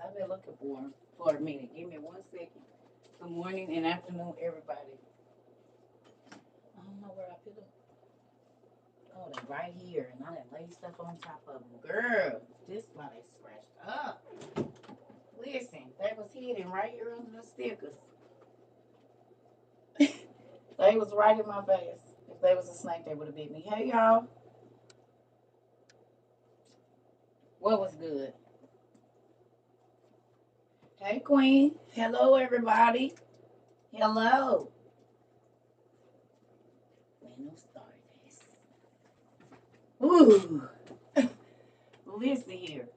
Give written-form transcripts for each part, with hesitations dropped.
I've been looking for them for a minute. Give me 1 second. Good morning and afternoon, everybody. I don't know where I put them. Oh, they're right here, and I done laid stuff on top of them. Girl, this why they scratched up. Listen, they was hidden right here under the stickers. They was right in my face. If they was a snake, they would have bit me. Hey, y'all. What was good? Hey, Queen. Hello, everybody. Hello. Buenos tardes. Ooh. Listen here.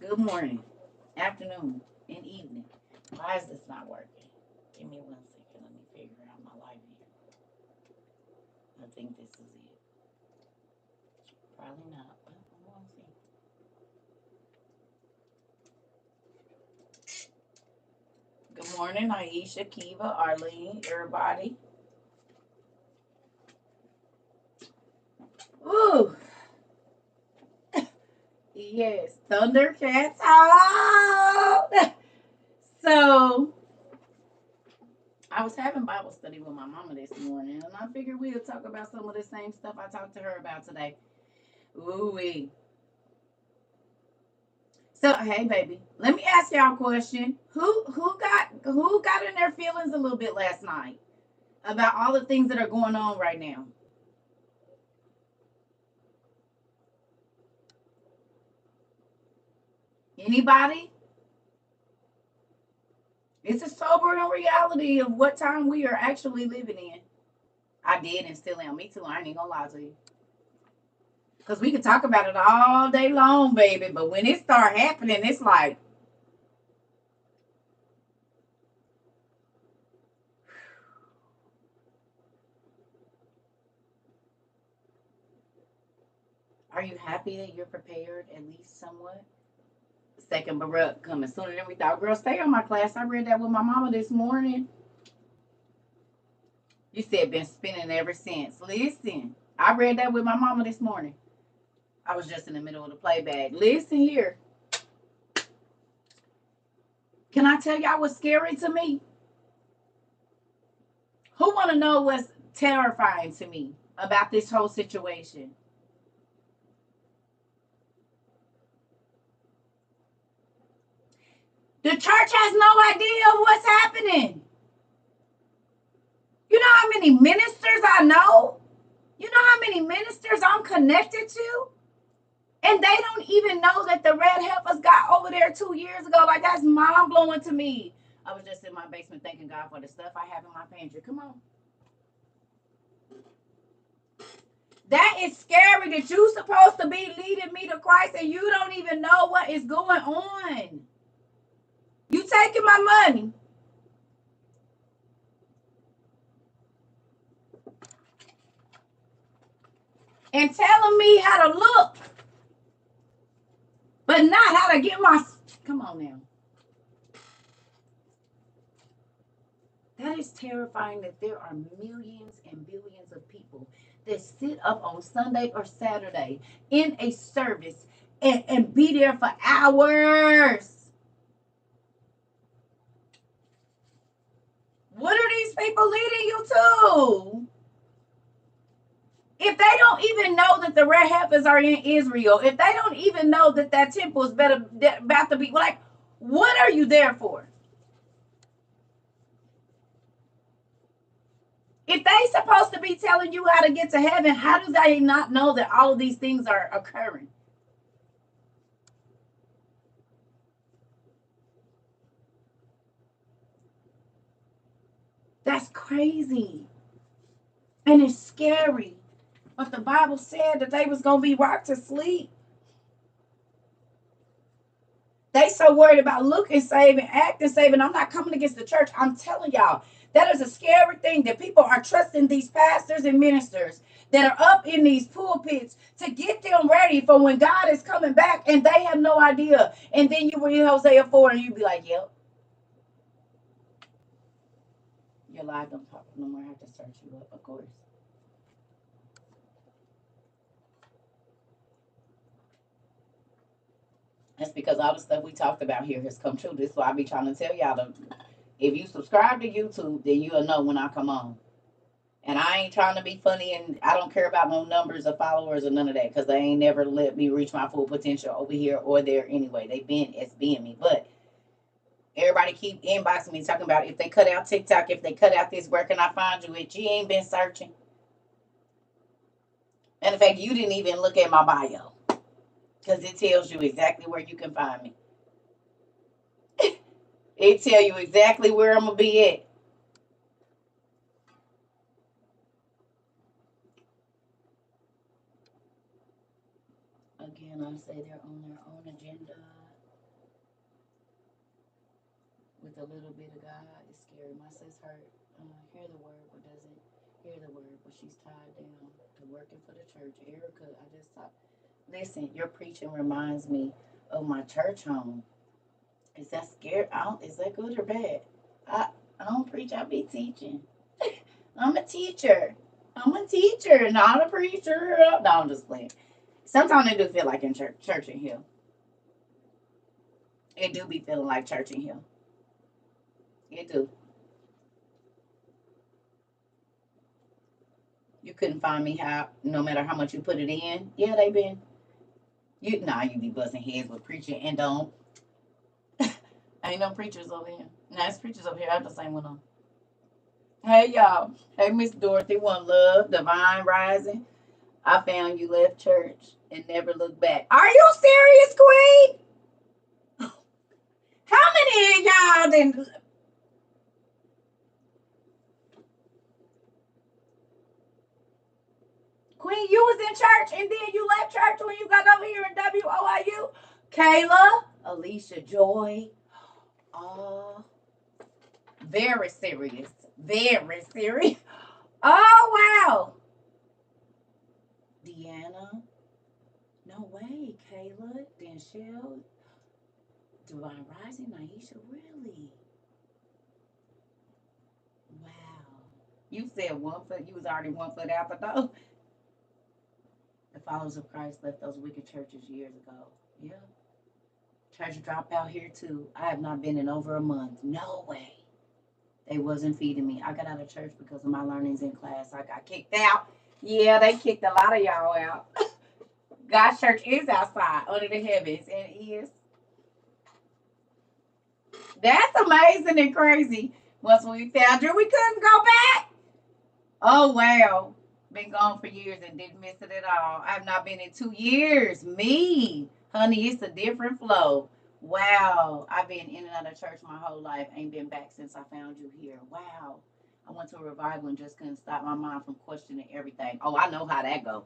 Good morning, afternoon, and evening. Why is this not working? Give me 1 second. Let me figure out my life here. I think this is it. Probably not. But I want to see. Good morning, Aisha, Kiva, Arlene, everybody. Ooh. Yes, Thundercats out. So I was having Bible study with my mama this morning, and I figured we'll talk about some of the same stuff I talked to her about today. Ooh wee. So hey baby, let me ask y'all a question. Who got in their feelings a little bit last night about all the things that are going on right now? Anybody? It's a sobering reality of what time we are actually living in. I did and still am. Me too. I ain't even gonna lie to you. Because we could talk about it all day long, baby. But when it start happening, it's like, are you happy that you're prepared at least somewhat? Second Baruch coming sooner than we thought. Girl, stay on my class. I read that with my mama this morning. You said been spinning ever since. Listen, I read that with my mama this morning. I was just in the middle of the playback. Listen here. Can I tell y'all what's scary to me? Who want to know what's terrifying to me about this whole situation? The church has no idea what's happening. You know how many ministers I know? You know how many ministers I'm connected to? And they don't even know that the red heifers got over there 2 years ago. Like, that's mind blowing to me. I was just in my basement thanking God for the stuff I have in my pantry. Come on. That is scary that you're supposed to be leading me to Christ and you don't even know what is going on. You taking my money. And telling me how to look. But not how to get my... Come on now. That is terrifying that there are millions and billions of people that sit up on Sunday or Saturday in a service and be there for hours. What are these people leading you to? If they don't even know that the red heifers are in Israel, if they don't even know that that temple is about to be, like, what are you there for? If they supposed to be telling you how to get to heaven, how do they not know that all of these things are occurring? That's crazy. And it's scary. But the Bible said that they was going to be rocked to sleep. They so worried about looking saving, acting saving. I'm not coming against the church. I'm telling y'all, that is a scary thing that people are trusting these pastors and ministers that are up in these pulpits to get them ready for when God is coming back and they have no idea. And then you read Hosea 4 and you be like, yep. Your life don't pop up no more. I have to search you up, of course. That's because all the stuff we talked about here has come true. This is why I be trying to tell y'all to, if you subscribe to YouTube, then you'll know when I come on. And I ain't trying to be funny, and I don't care about no numbers of followers or none of that, because they ain't never let me reach my full potential over here or there anyway. They been it's being me. But everybody keep inboxing me talking about if they cut out TikTok, if they cut out this, where can I find you? If you ain't been searching. And in fact, you didn't even look at my bio, because it tells you exactly where you can find me. It tell you exactly where I'm gonna be at. Again, I say they're on their own agenda with a little bit of God. It's scary. My sis heard, hear the word, but doesn't hear the word, but she's tied down to working for the church. Erica, I just thought, listen, your preaching reminds me of my church home. Is that scary? Is that good or bad? I, I don't preach, I be teaching. I'm a teacher. I'm a teacher, not a preacher. No, I'm just playing. Sometimes it do feel like in church in here. It do be feeling like church in here. It do. You couldn't find me how, no matter how much you put it in. Yeah, they been. You be buzzing heads with preaching and don't. Ain't no preachers over here. Nice preachers over here. I have the same one on. Hey y'all. Hey Miss Dorothy, one love, divine rising. I found you left church and never looked back. Are you serious, Queen? How many of y'all didn't? Queen, you was in church and then you left church when you got over here in WOIU. Kayla, Alicia Joy. Oh, very serious. Very serious. Oh, wow. Deanna. No way. Kayla, Danshell, Divine Rising, Naisha. Really? Wow. You said 1 foot. You was already 1 foot out the door. The followers of Christ left those wicked churches years ago. Yeah. Church dropped out here too. I have not been in over a month. No way. They wasn't feeding me. I got out of church because of my learnings in class. I got kicked out. Yeah, they kicked a lot of y'all out. God's church is outside under the heavens, and it is. That's amazing and crazy. Once we found you, we couldn't go back. Oh wow. Been gone for years and didn't miss it at all. I've not been in 2 years. Me. Honey, it's a different flow. Wow. I've been in and out of church my whole life. Ain't been back since I found you here. Wow. I went to a revival and just couldn't stop my mind from questioning everything. Oh, I know how that go.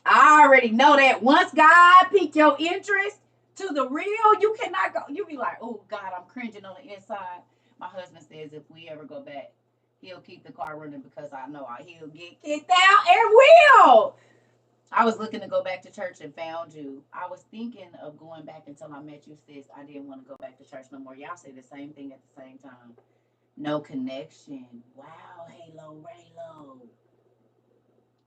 I already know that once God piqued your interest to the real, you cannot go. You be like, oh God, I'm cringing on the inside. My husband says if we ever go back, he'll keep the car running because I know he'll get kicked out and will. I was looking to go back to church and found you. I was thinking of going back until I met you, sis. I didn't want to go back to church no more. Y'all say the same thing at the same time. No connection. Wow, Halo, Raylo.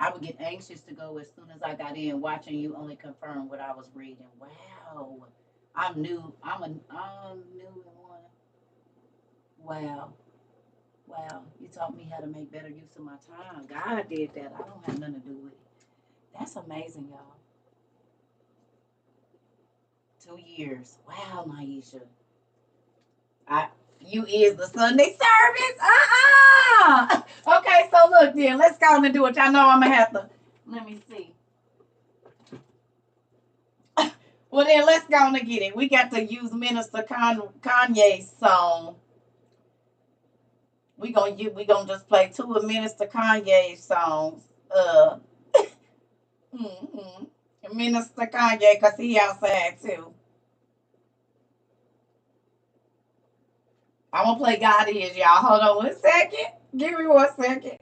I would get anxious to go as soon as I got in. Watching you only confirm what I was reading. Wow. I'm new. I'm new in one. Wow. Wow. You taught me how to make better use of my time. God did that. I don't have nothing to do with it. That's amazing, y'all. 2 years. Wow, Naisha. I you is the Sunday service. Okay, so look then. Let's go and do it. Y'all know I'm gonna have to. Let me see. Well then, let's go and get it. We got to use Minister Kanye's song. We gonna just play two of Minister Kanye's songs. Mm-hmm. Minister Kanye, cause he outside too. I'm gonna play God Is, y'all. Hold on 1 second. Give me 1 second.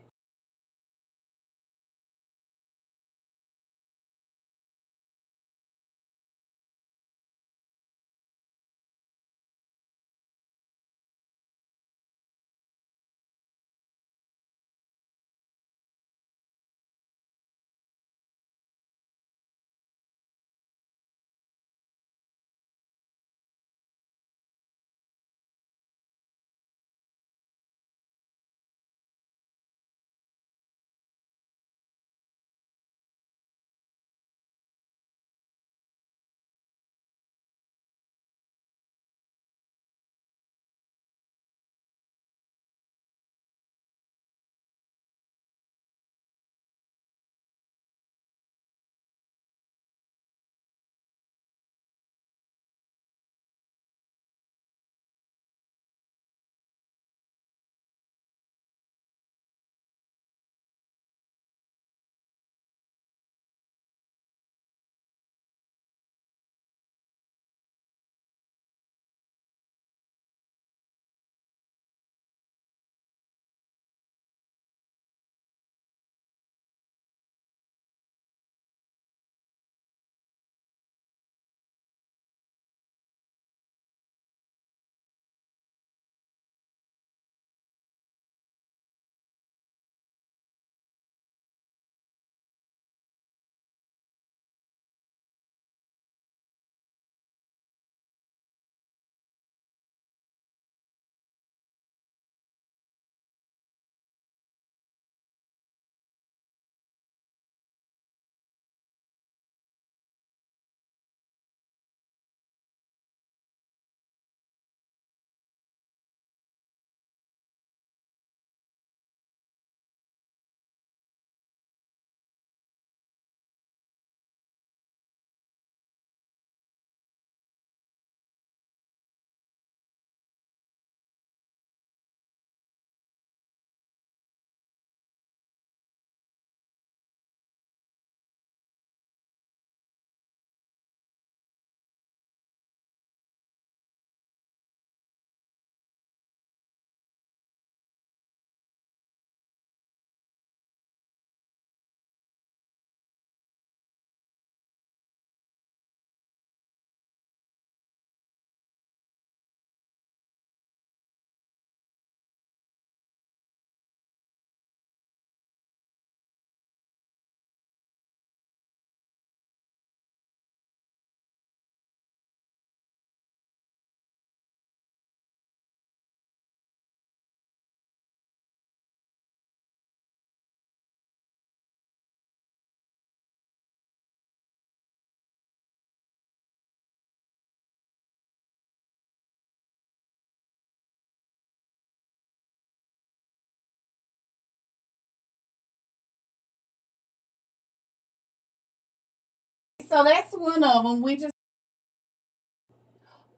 So that's one of them. We just,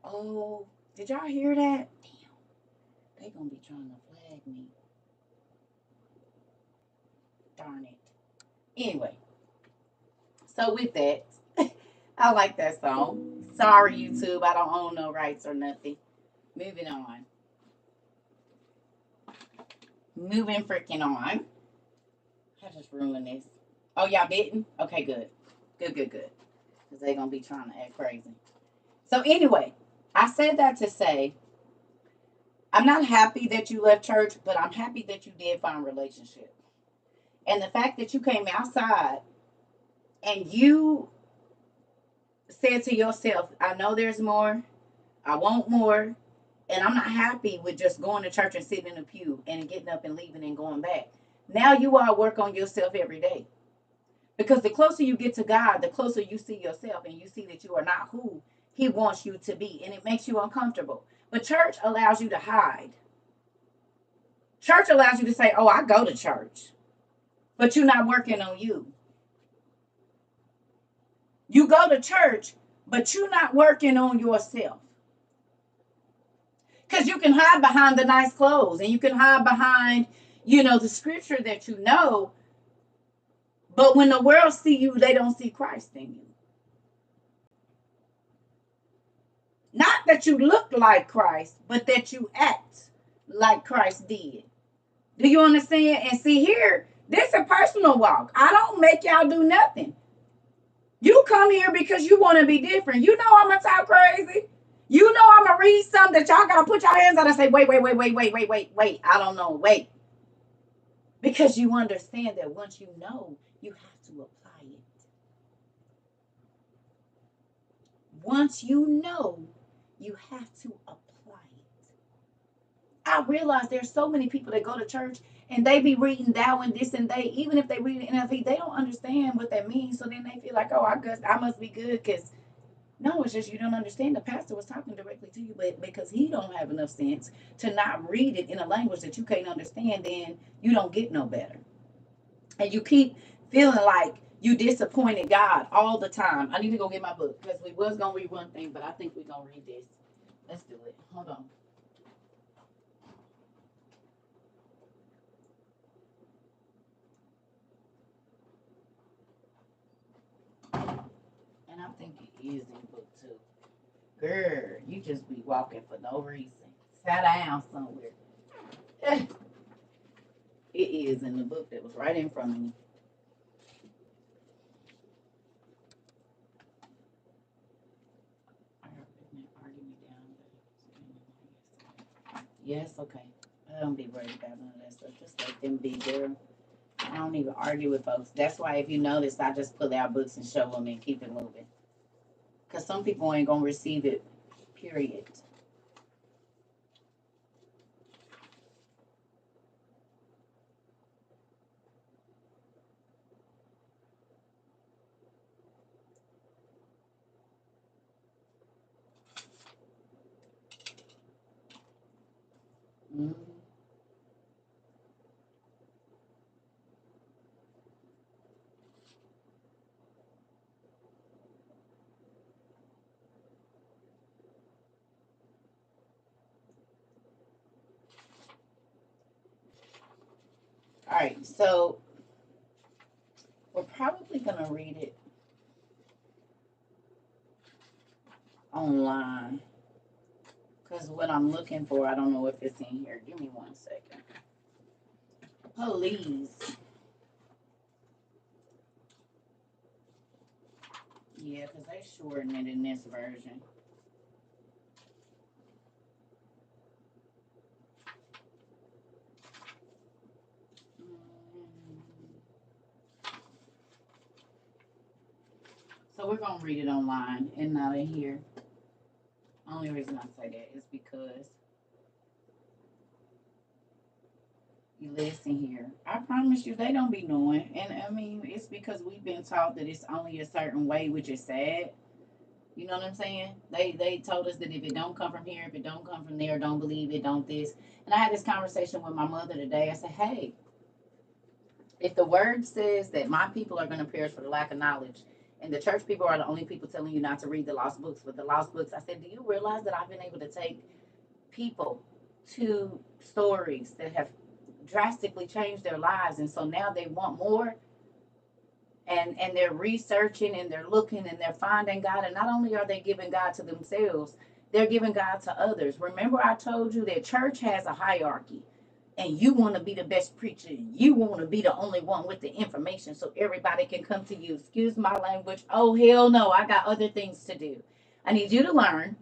oh, did y'all hear that? Damn, they gonna be trying to flag me. Darn it. Anyway, so with that, I like that song. Sorry, YouTube, I don't own no rights or nothing. Moving on. Moving freaking on. I just ruined this. Oh, y'all didn't? Okay, good. Good. Because they going to be trying to act crazy. So anyway, I said that to say, I'm not happy that you left church, but I'm happy that you did find a relationship. And the fact that you came outside and you said to yourself, I know there's more. I want more. And I'm not happy with just going to church and sitting in the pew and getting up and leaving and going back. Now you all work on yourself every day. Because the closer you get to God, the closer you see yourself and you see that you are not who He wants you to be. And it makes you uncomfortable. But church allows you to hide. Church allows you to say, oh, I go to church. But you're not working on you. You go to church, but you're not working on yourself. Because you can hide behind the nice clothes and you can hide behind, the scripture that you know. But when the world see you, they don't see Christ in you. Not that you look like Christ, but that you act like Christ did. Do you understand? And see here, this is a personal walk. I don't make y'all do nothing. You come here because you want to be different. You know I'm going to talk crazy. You know I'm going to read something that y'all got to put your hands on and say, wait. I don't know. Wait. Because you understand that once you know, you have to apply it. Once you know, you have to apply it. I realize there's so many people that go to church and they be reading thou and this and they, even if they read the NLT, they don't understand what that means. So then they feel like, oh, I guess I must be good because no, it's just you don't understand. The pastor was talking directly to you, but because he don't have enough sense to not read it in a language that you can't understand, then you don't get no better. And you keep feeling like you disappointed God all the time. I need to go get my book because we was going to read one thing, but I think we're going to read this. Let's do it. Hold on. And I think it is in the book too. Girl, you just be walking for no reason. Sat down somewhere. It is in the book that was right in front of me. Yes, okay. I don't be worried about none of that stuff. Just let them be, girl. I don't even argue with folks. That's why if you notice, I just pull out books and show them and keep it moving. Because some people ain't going to receive it, period. Mm-hmm. All right, so we're probably going to read it online. Because what I'm looking for, I don't know if it's in here. Give me 1 second. Please. Yeah, because they shorten it in this version. So we're going to read it online and not in here. Only reason I say that is because you listen here. I promise you, they don't be knowing. And I mean, it's because we've been taught that it's only a certain way, which is sad. You know what I'm saying? They told us that if it don't come from here, if it don't come from there, don't believe it, don't this. And I had this conversation with my mother today. I said, hey, if the word says that my people are going to perish for the lack of knowledge, And the church people are the only people telling you not to read the lost books. But the lost books, I said, do you realize that I've been able to take people to stories that have drastically changed their lives, and so now they want more, and they're researching and they're looking and they're finding God, and not only are they giving God to themselves, they're giving God to others. Remember, I told you that church has a hierarchy, and you want to be the best preacher. You want to be the only one with the information so everybody can come to you. Excuse my language. Oh, hell no. I got other things to do. I need you to learn,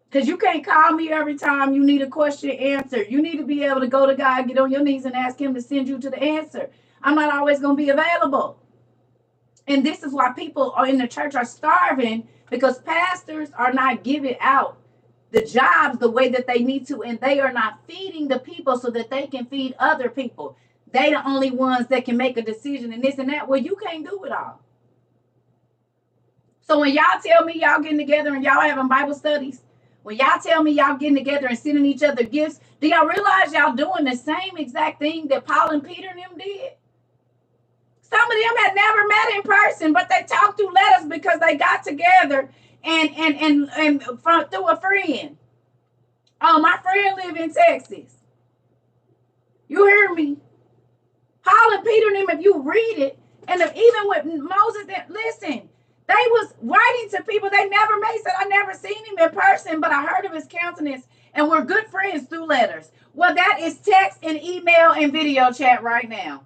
because you can't call me every time you need a question answered. You need to be able to go to God, get on your knees, and ask Him to send you to the answer. I'm not always going to be available. And this is why people are in the church are starving, because pastors are not giving out the jobs the way that they need to, and they are not feeding the people so that they can feed other people. They the only ones that can make a decision and this and that. Well, you can't do it all. So when y'all tell me y'all getting together and y'all having Bible studies, when y'all tell me y'all getting together and sending each other gifts, do y'all realize y'all doing the same exact thing that Paul and Peter and them did? Some of them had never met in person, but they talked through letters because they got together and through a friend. Oh, my friend live in Texas. You hear me? Paul and Peter and them, if you read it, and even with Moses, listen, they was writing to people they never met. He said, I never seen him in person, but I heard of his countenance, and we're good friends through letters. Well, that is text and email and video chat right now.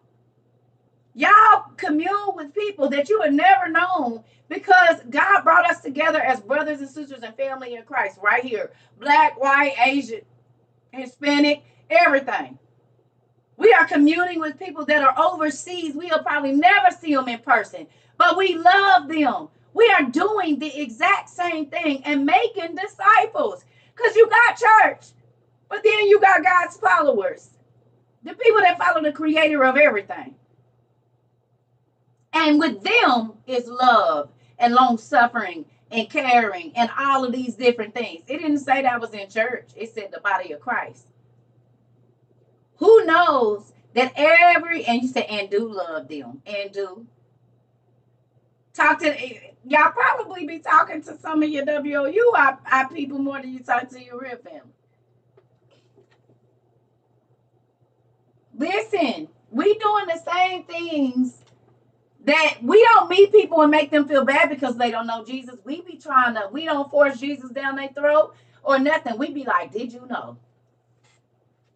Y'all commune with people that you have never known, because God brought us together as brothers and sisters and family in Christ right here. Black, white, Asian, Hispanic, everything. We are communing with people that are overseas. We'll probably never see them in person, but we love them. We are doing the exact same thing and making disciples, because you got church, but then you got God's followers, the people that follow the creator of everything. And with them is love and long suffering and caring and all of these different things. It didn't say that was in church. It said the body of Christ. Who knows that and you say, and do love them, and do. Talk to, y'all probably be talking to some of your WOU people more than you talk to your real family. Listen, we doing the same things. That we don't meet people and make them feel bad because they don't know Jesus. We don't force Jesus down their throat or nothing. We be like, did you know?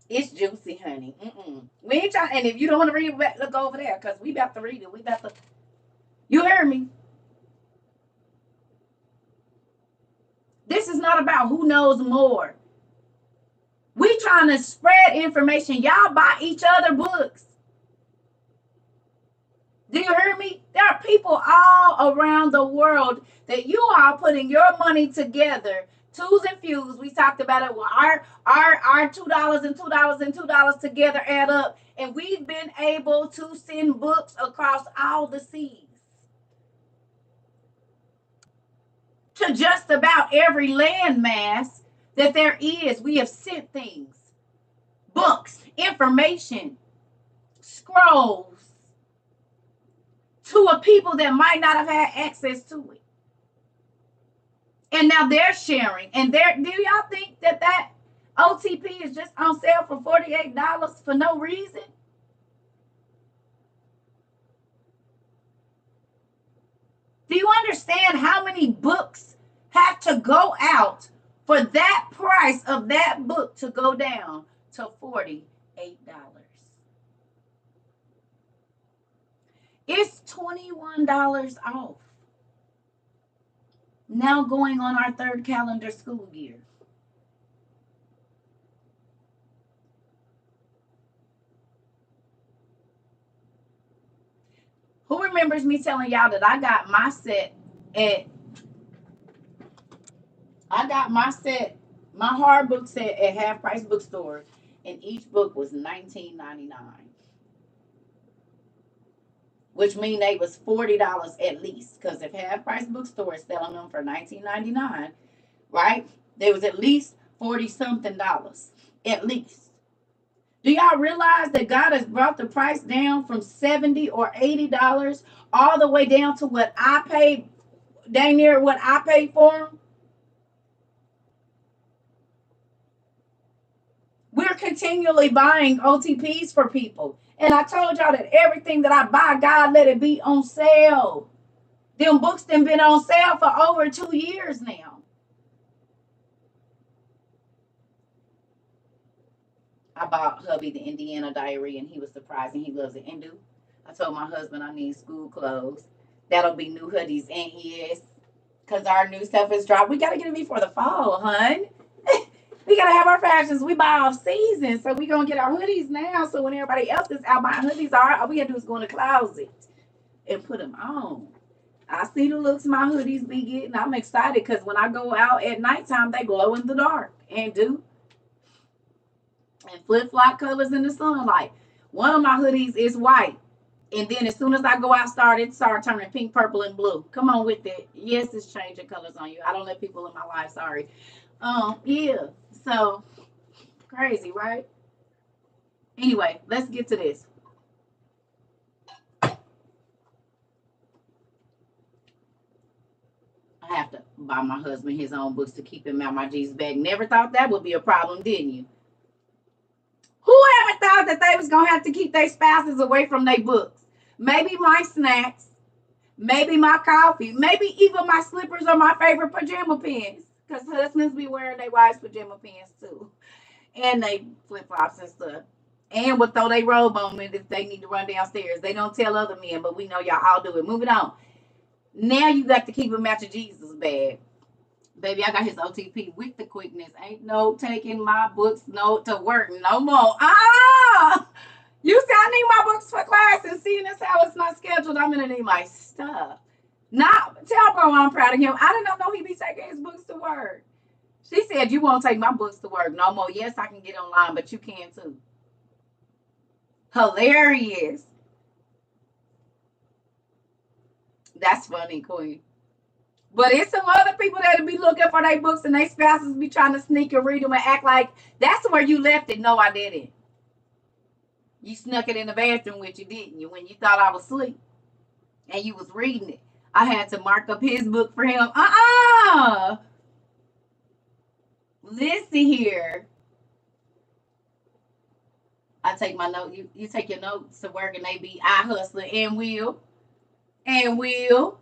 It's juicy, honey. We ain't trying. And if you don't want to read it, look over there, because we about to read it. You hear me? This is not about who knows more. We trying to spread information. Y'all buy each other books. Do you hear me? There are people all around the world that you are putting your money together. Twos and fews. We talked about it. Well, our $2 and $2 and $2 together add up, and we've been able to send books across all the seas to just about every landmass that there is. We have sent things, books, information, scrolls, to a people that might not have had access to it. And now they're sharing. And do y'all think that OTP is just on sale for $48 for no reason? Do you understand how many books have to go out for that price of that book to go down to $48? It's $21 off. Now going on our third calendar school year. Who remembers me telling y'all that I got my set, my hard book set at Half Price Bookstore, and each book was $19.99. Which means they was $40 at least. Because if Half Price Bookstore is selling them for $19.99, right? There was at least $40-something. At least. Do y'all realize that God has brought the price down from $70 or $80 all the way down to what I paid, dang near what I paid for them? We're continually buying OTPs for people. And I told y'all that everything that I buy, God let it be on sale. Them books them been on sale for over 2 years now. I bought hubby the Indiana Diary, and he was surprised, and he loves it. And do I told my husband I need school clothes. That'll be new hoodies, and yes, because our new stuff is dropped. We gotta get it before the fall, hun. We gotta have our fashions. We buy off season, so we gonna get our hoodies now. So when everybody else is out buying hoodies, all we gotta do is go in the closet and put them on. I see the looks my hoodies be getting. I'm excited because when I go out at nighttime, they glow in the dark and do. And flip flop colors in the sunlight. One of my hoodies is white. And then as soon as I go out, it started turning pink, purple, and blue. Come on with it. Yes, it's changing colors on you. I don't let people in my life, sorry. Yeah. So crazy, right? Anyway, let's get to this. I have to buy my husband his own books to keep him out my Jesus bag. Never thought that would be a problem, didn't you? Whoever thought that they was gonna have to keep their spouses away from their books? Maybe my snacks, maybe my coffee, maybe even my slippers or my favorite pajama pants. Because husbands be wearing their wives' pajama pants too. And they flip flops and stuff. And would throw their robe on me if they need to run downstairs. They don't tell other men, but we know y'all all do it. Moving on. Now you got to keep him out your Jesus bag. Baby, I got his OTP with the quickness. Ain't no taking my books to work no more. You say I need my books for class, and seeing as how it's not scheduled, I'm gonna need my stuff. Now, tell bro I'm proud of him. I didn't know he be taking his books to work. She said you won't take my books to work no more. Yes, I can get online, but you can too. Hilarious. That's funny, Queen. But it's some other people that'll be looking for their books and their spouses be trying to sneak and read them and act like that's where you left it. No, I didn't. You snuck it in the bathroom with you, didn't you? When you thought I was asleep and you was reading it. I had to mark up his book for him. Listen here. I take my note. You take your notes to work and they be I hustler and will. And will.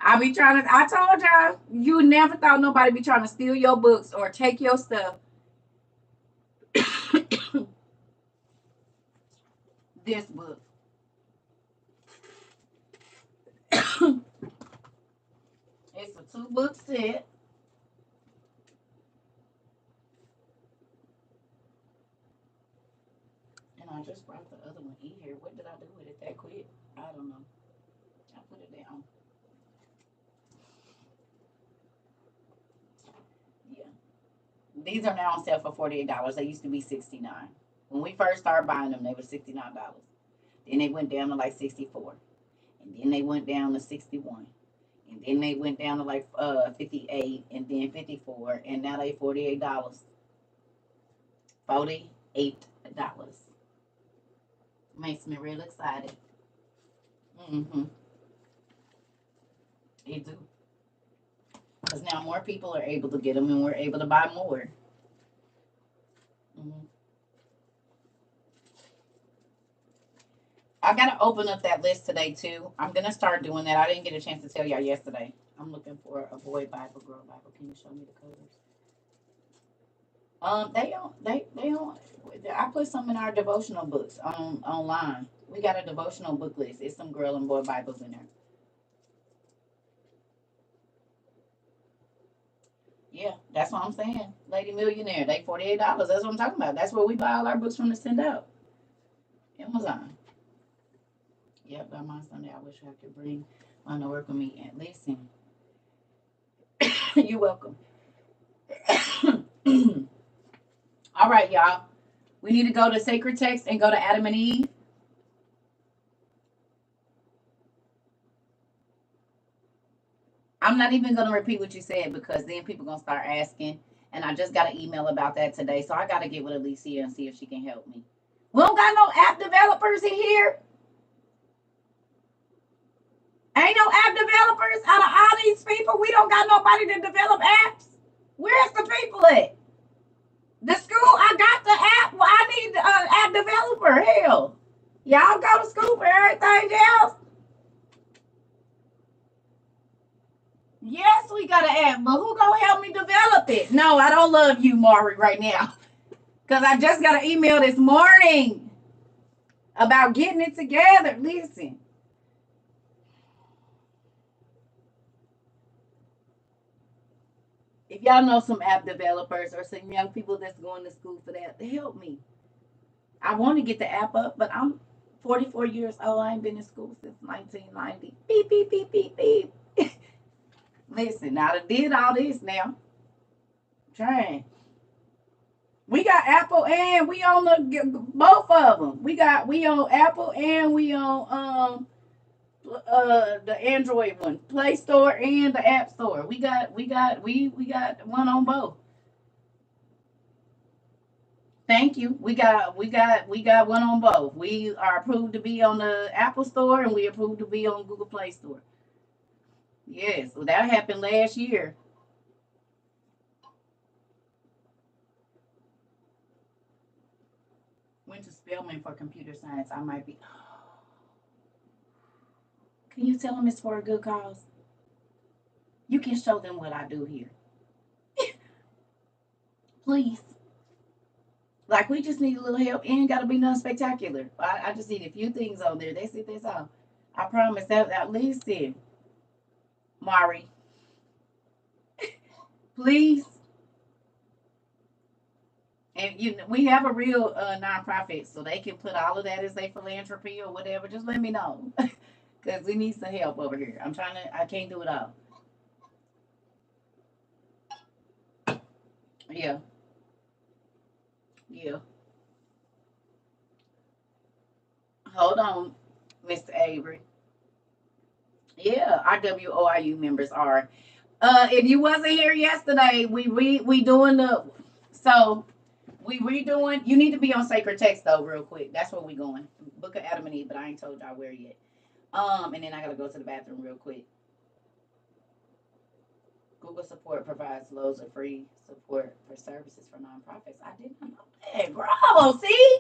I be trying to, I told y'all, you never thought nobody be trying to steal your books or take your stuff. This book. It's a 2-book set. And I just brought the other one in here. What did I do with it that quick? I don't know. I put it down. Yeah. These are now on sale for $48. They used to be $69. When we first started buying them, they were $69. Then they went down to like 64. And then they went down to 61. And then they went down to like 58 and then 54. And now they $48. $48. Makes me real excited. Mm-hmm. It do. Because now more people are able to get them and we're able to buy more. Mm-hmm. I gotta open up that list today too. I'm gonna start doing that. I didn't get a chance to tell y'all yesterday. I'm looking for a boy Bible, girl Bible. Can you show me the colors? They don't. I put some in our devotional books online. We got a devotional book list. It's some girl and boy Bibles in there. Yeah, that's what I'm saying. Lady Millionaire, they $48. That's what I'm talking about. That's where we buy all our books from to send out. Amazon. Yep, by my Sunday. I wish I could bring mine to work with me. And listen, you're welcome. All right, y'all. We need to go to Sacred Text and go to Adam and Eve. I'm not even going to repeat what you said because then people going to start asking And I just got an email about that today. So I got to get with Alicia and see if she can help me. We don't got no app developers in here. Ain't no app developers out of all these people. We don't got nobody to develop apps. Where's the people at? The school, I got the app. Well, I need an app developer. Hell, y'all go to school for everything else. Yes, we got an app, but who gonna help me develop it? No, I don't love you, Maury, right now. Because I just got an email this morning about getting it together. Listen. If y'all know some app developers or some young people that's going to school for that, help me. I want to get the app up, but I'm 44 years old. I ain't been in school since 1990. Beep, beep, beep, beep, beep. Listen, I done did all this now. I'm trying. We got Apple and we on both of them. We on Apple and we on the Android one, Play Store and the App Store. We got one on both. Thank you. We got one on both. We are approved to be on the Apple Store and we approved to be on Google Play Store. Yes, well, that happened last year. Went to Spelman for computer science. I might be. Can you tell them it's for a good cause? You can show them what I do here. Please. Like, we just need a little help. Ain't got to be nothing spectacular. I just need a few things on there. That's it. That's all. I promise that at least then. Mari. Please. And we have a real nonprofit, so they can put all of that as a philanthropy or whatever. Just let me know. Because we need some help over here. I can't do it all. Yeah. Yeah. Hold on, Mr. Avery. Yeah, our WOIU members are. If you wasn't here yesterday, we doing the so we redoing. You need to be on Sacred Text though, real quick. That's where we going. Book of Adam and Eve, but I ain't told y'all where yet. And then I gotta go to the bathroom real quick. Google support provides loads of free support for services for nonprofits. I did not know that. Bravo, see?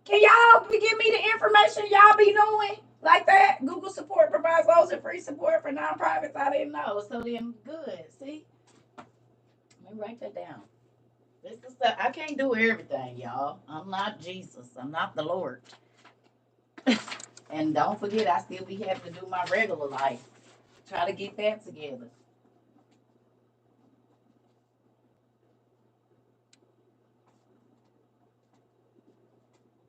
Can y'all give me the information y'all be doing like that? Google support provides loads of free support for nonprofits. I didn't know. So then, good. See? Let me write that down. This is stuff. I can't do everything, y'all. I'm not Jesus. I'm not the Lord. And don't forget, I still be having to do my regular life. Try to get that together.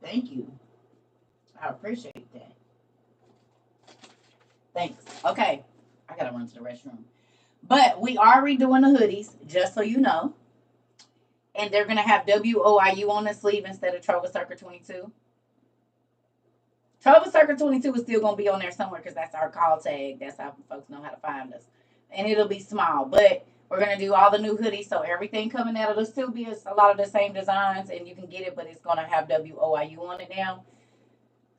Thank you. I appreciate that. Thanks. Okay. I gotta run to the restroom. But we are redoing the hoodies, just so you know. And they're gonna have WOIU on the sleeve instead of Trova CERCA 22. Trova CERCA 22 is still gonna be on there somewhere because that's our call tag. That's how folks know how to find us. And it'll be small, but we're gonna do all the new hoodies, so everything coming out, it'll still be a lot of the same designs, and you can get it, but it's gonna have WOIU on it now.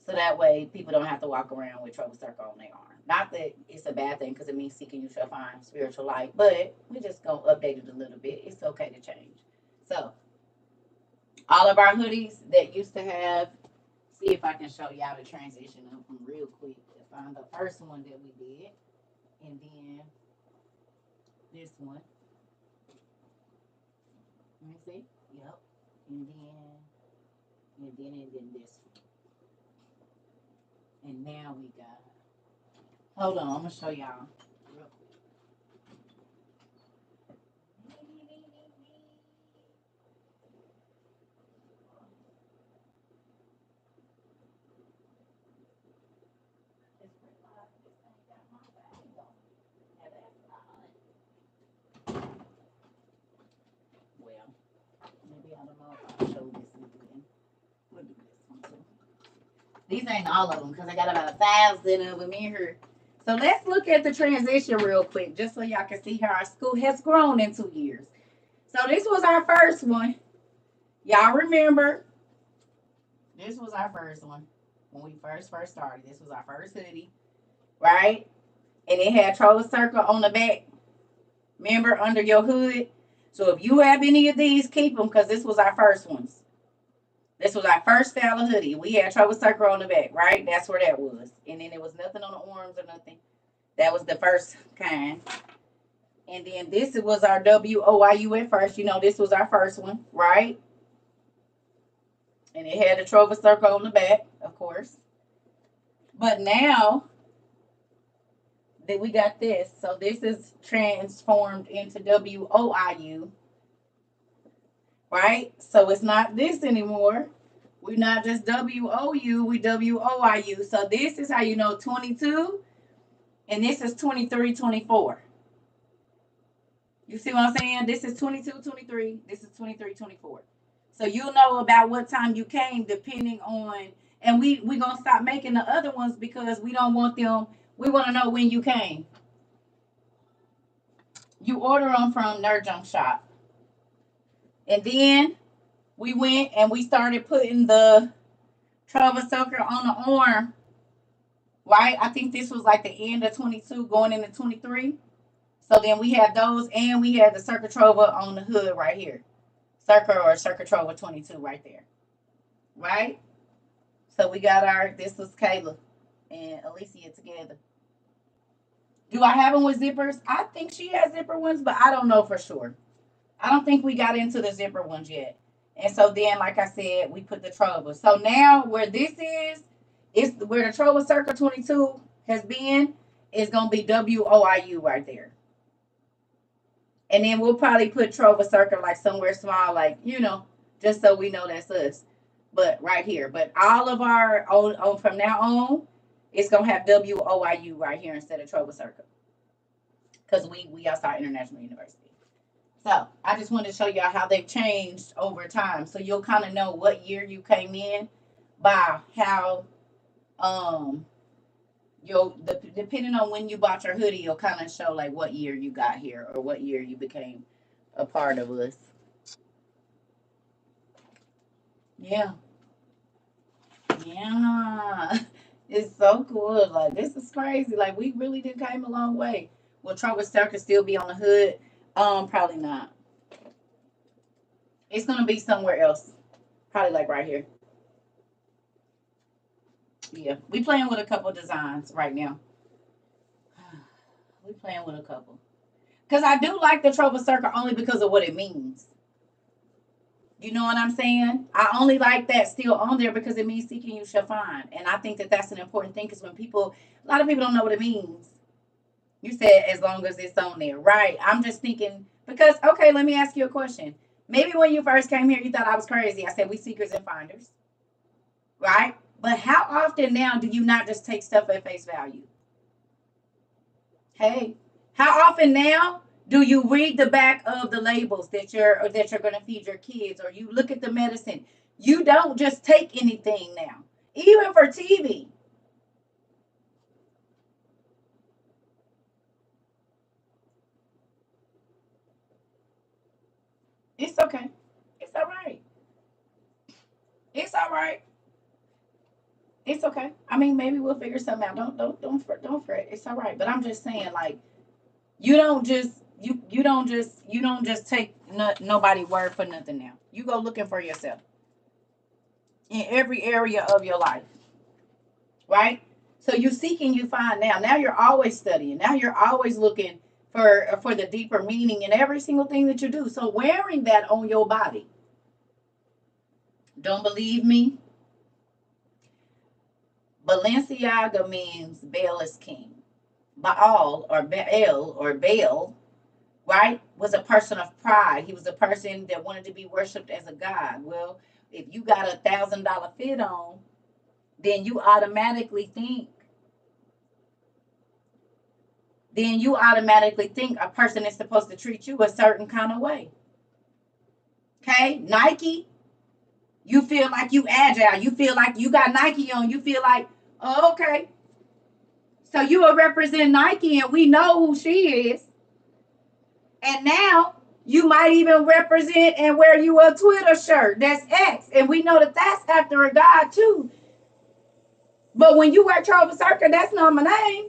So that way people don't have to walk around with Trova CERCA on their arm. Not that it's a bad thing because it means seeking you shall find spiritual light, but we're just gonna update it a little bit. It's okay to change. So all of our hoodies that used to have, see if I can show y'all the transition of them real quick. I found the first one that we did, and then this one. Let me see. Yep. And then this one. And now we got. Hold on, I'm gonna show y'all real quick. Well, maybe I don't know if I'll show this again. We'll do this one too. These ain't all of them because I got about 1,000 of them in here. So let's look at the transition real quick, just so y'all can see how our school has grown in 2 years. So this was our first one. Y'all remember? This was our first one. When we first started. This was our first hoodie. Right? And it had Trova CERCA on the back. Remember, under your hood. So if you have any of these, keep them, because this was our first ones. This was our first style of hoodie. We had Trova CERCA on the back, right? That's where that was. And then there was nothing on the arms or nothing. That was the first kind. And then this was our WOIU at first. You know, this was our first one, right? And it had a Trova CERCA on the back, of course. But now that we got this, so this is transformed into WOIU, right? So it's not this anymore. We're not just WOU, we WOIU. So this is how you know 22, and this is 23, 24. You see what I'm saying? This is 22, 23. This is 23, 24. So you'll know about what time you came depending on, and we're going to stop making the other ones because we don't want them. We want to know when you came. You order them from Nerd Junk Shop. And then we went and we started putting the Trova CERCA on the arm. Right? I think this was like the end of 22 going into 23. So then we had those, and we had the CERCA TROVA on the hood right here. CERCA or CERCA TROVA 22 right there. Right? So we got this was Kayla and Alicia together. Do I have them with zippers? I think she has zipper ones, but I don't know for sure. I don't think we got into the zipper ones yet. And so then, like I said, we put the Trova. So now where this is where the Trova CERCA 22 has been, is going to be WOIU right there. And then we'll probably put Trova CERCA like somewhere small, like, you know, just so we know that's us. But right here. But all of our, from now on, it's going to have WOIU right here instead of Trova CERCA. Because we outside International University. So I just wanted to show y'all how they've changed over time. So you'll kind of know what year you came in by how depending on when you bought your hoodie, you'll kind of show like what year you got here or what year you became a part of us. Yeah. Yeah. It's so cool. Like, this is crazy. Like, we really did came a long way. Will Trova CERCA still be on the hood? Probably not. It's gonna be somewhere else. Probably like right here. Yeah. We playing with a couple designs right now. We playing with a couple. Because I do like the Trova CERCA only because of what it means. You know what I'm saying? I only like that still on there because it means seeking you shall find. And I think that that's an important thing because when a lot of people don't know what it means. You said as long as it's on there. Right. I'm just thinking, because, okay, let me ask you a question. Maybe when you first came here, you thought I was crazy. I said we seekers and finders. Right? But how often now do you not just take stuff at face value? Hey, how often now do you read the back of the labels that you're going to feed your kids, or you look at the medicine? You don't just take anything now, even for TV. It's okay. It's all right. It's all right. It's okay. I mean, maybe we'll figure something out. Don't fret. It's all right. But I'm just saying, like, you don't just take nobody word for nothing now. You go looking for yourself in every area of your life, right? So you seek and you find now. Now you're always studying. Now you're always looking for the deeper meaning in every single thing that you do. So wearing that on your body. Don't believe me? Balenciaga means Baal is king. Baal or Baal, right, was a person of pride. He was a person that wanted to be worshipped as a god. Well, if you got $1,000 fit on, then you automatically think a person is supposed to treat you a certain kind of way. Okay? Nike, you feel like you agile. You feel like you got Nike on. You feel like, oh, okay. So you will represent Nike, and we know who she is. And now You might even represent and wear you a Twitter shirt that's X, and we know that that's after a God too. But when you wear Trova CERCA, that's not my name.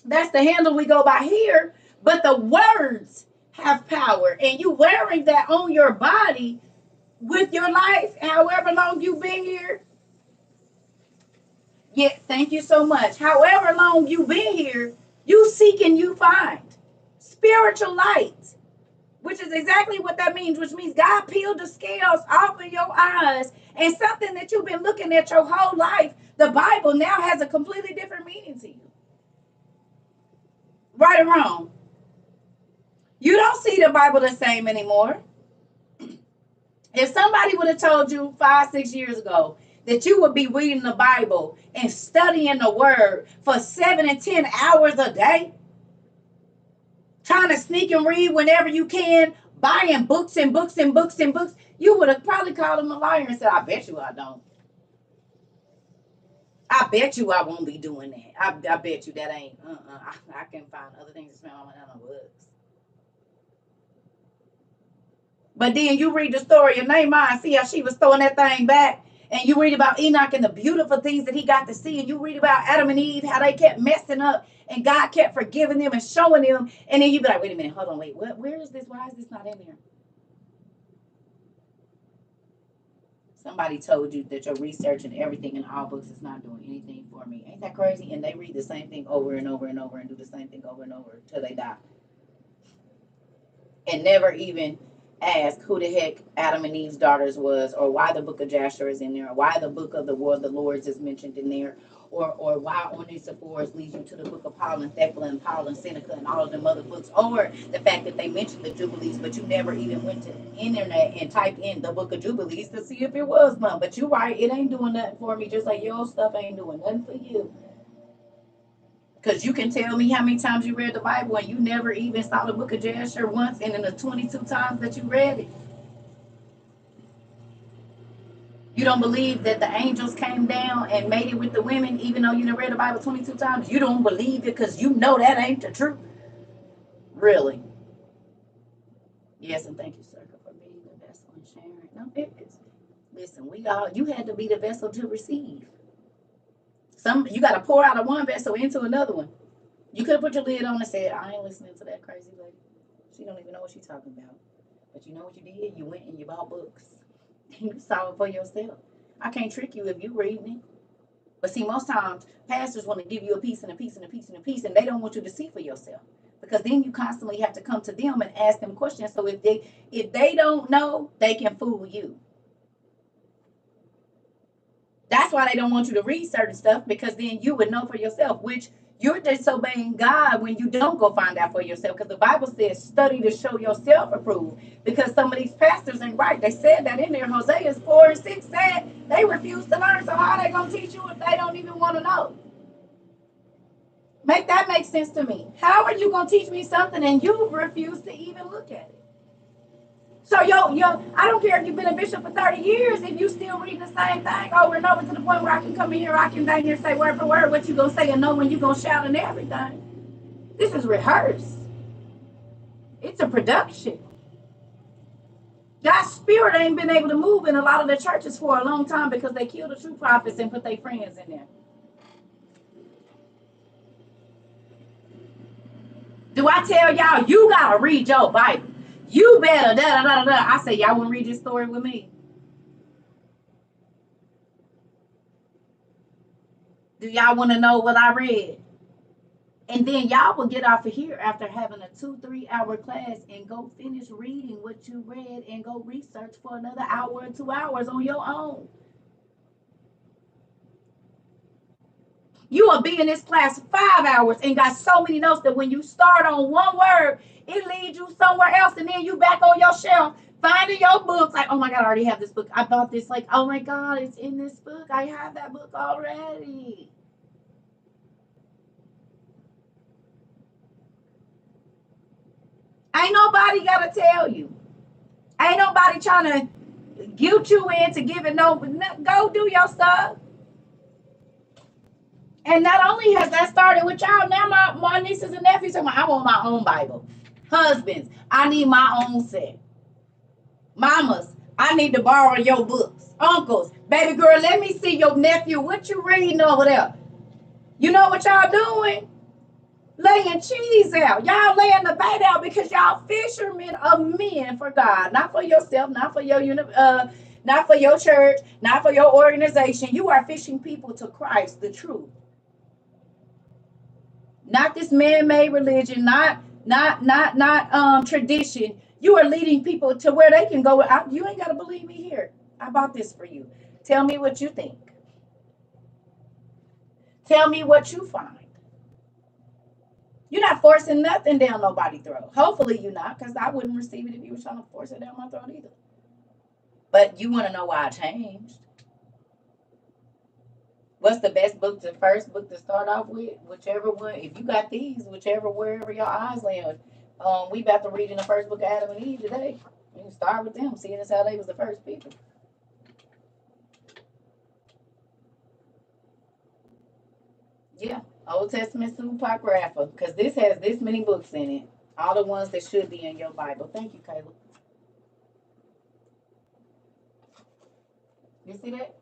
That's the handle we go by here. But the words have power, and you wearing that on your body with your life, however long you've been here. Yeah, thank you so much. However long you've been here, you seek and you find spiritual light, which is exactly what that means, which means God peeled the scales off of your eyes, and something that you've been looking at your whole life, the Bible now has a completely different meaning to you. Right or wrong? You don't see the Bible the same anymore. If somebody would have told you 5-6 years ago that you would be reading the Bible and studying the word for 7 and 10 hours a day, trying to sneak and read whenever you can, buying books and books and books and books, you would have probably called them a liar and said, I bet you I don't. I bet you I won't be doing that. I bet you that ain't. I can find other things to spend my money on books. But then you read the story of Naaman, see how she was throwing that thing back. And you read about Enoch and the beautiful things that he got to see. And you read about Adam and Eve, how they kept messing up. And God kept forgiving them and showing them. And then you be like, wait a minute, hold on, wait. Where is this? Why is this not in there? Somebody told you that your research and everything in all books is not doing anything for me. Ain't that crazy? And they read the same thing over and over and over and do the same thing over and over until they die. And never even ask who the heck Adam and Eve's daughters was, or why the book of Jasher is in there, or why the book of the War of the Lords is mentioned in there, or why Onesiphorus leads you to the book of Paul and Thecla and Paul and Seneca and all of them other books, or the fact that they mentioned the Jubilees, but you never even went to the internet and typed in the book of Jubilees to see if it was one. But you're right, it ain't doing nothing for me, just like your old stuff ain't doing nothing for you. Because you can tell me how many times you read the Bible and you never even saw the book of Jasher once, and in the 22 times that you read it. You don't believe that the angels came down and made it with the women, even though you done read the Bible 22 times? You don't believe it because you know that ain't the truth. Really? Yes, and thank you, Circa, for being the vessel and sharing. No, it is. Listen, you had to be the vessel to receive. You got to pour out of one vessel into another one. You could have put your lid on and said, I ain't listening to that crazy lady. She don't even know what she's talking about. But you know what you did? You went and you bought books. You saw it for yourself. I can't trick you if you reading it. But see, most times pastors want to give you a piece and a piece and a piece and a piece, and they don't want you to see for yourself. Because then you constantly have to come to them and ask them questions. So if they don't know, they can fool you. That's why they don't want you to read certain stuff, because then you would know for yourself, which you're disobeying God when you don't go find out for yourself. Because the Bible says, study to show yourself approved. Because some of these pastors ain't right. They said that in there. Hosea 4:6 said they refuse to learn. So how are they going to teach you if they don't even want to know? Make that make sense to me. How are you going to teach me something and you refuse to even look at it? So I don't care if you've been a bishop for 30 years, if you still reading the same thing over and over to the point where I can come in here, I can down here say word for word what you gonna say and know when you gonna shout and everything. This is rehearsed. It's a production. God's spirit ain't been able to move in a lot of the churches for a long time because they killed the true prophets and put their friends in there. Do I tell y'all, you gotta read your Bible? You better da da da da. I say, y'all wanna read this story with me? Do y'all want to know what I read? And then y'all will get off of here after having a 2-3 hour class and go finish reading what you read and go research for another hour or 2 hours on your own. You will be in this class 5 hours and got so many notes that when you start on one word, it leads you somewhere else, and then you back on your shelf finding your books like, oh my God, I already have this book. I bought this, like, oh my God, it's in this book. I have that book already. Ain't nobody got to tell you. Ain't nobody trying to guilt you into giving no. Go do your stuff. And not only has that started with y'all, now my nieces and nephews are like, I want my own Bible. Husbands, I need my own set. Mamas, I need to borrow your books. Uncles, baby girl, let me see your nephew. What you reading over there? You know what y'all doing? Laying cheese out. Y'all laying the bait out because y'all fishermen of men for God, not for yourself, not for your not for your church, not for your organization. You are fishing people to Christ, the truth. Not this man-made religion, not tradition. You are leading people to where they can go. You ain't got to believe me here. I bought this for you. Tell me what you think. Tell me what you find. You're not forcing nothing down nobody's throat. Hopefully you're not, because I wouldn't receive it if you were trying to force it down my throat either. But you want to know why I changed. What's the best book, the first book to start off with? Whichever one, if you got these, wherever your eyes land. We about to read in the first book of Adam and Eve today. You can start with them, seeing as how they was the first people. Yeah, Old Testament Apocrypha, because this has this many books in it. All the ones that should be in your Bible. Thank you, Caleb. You see that?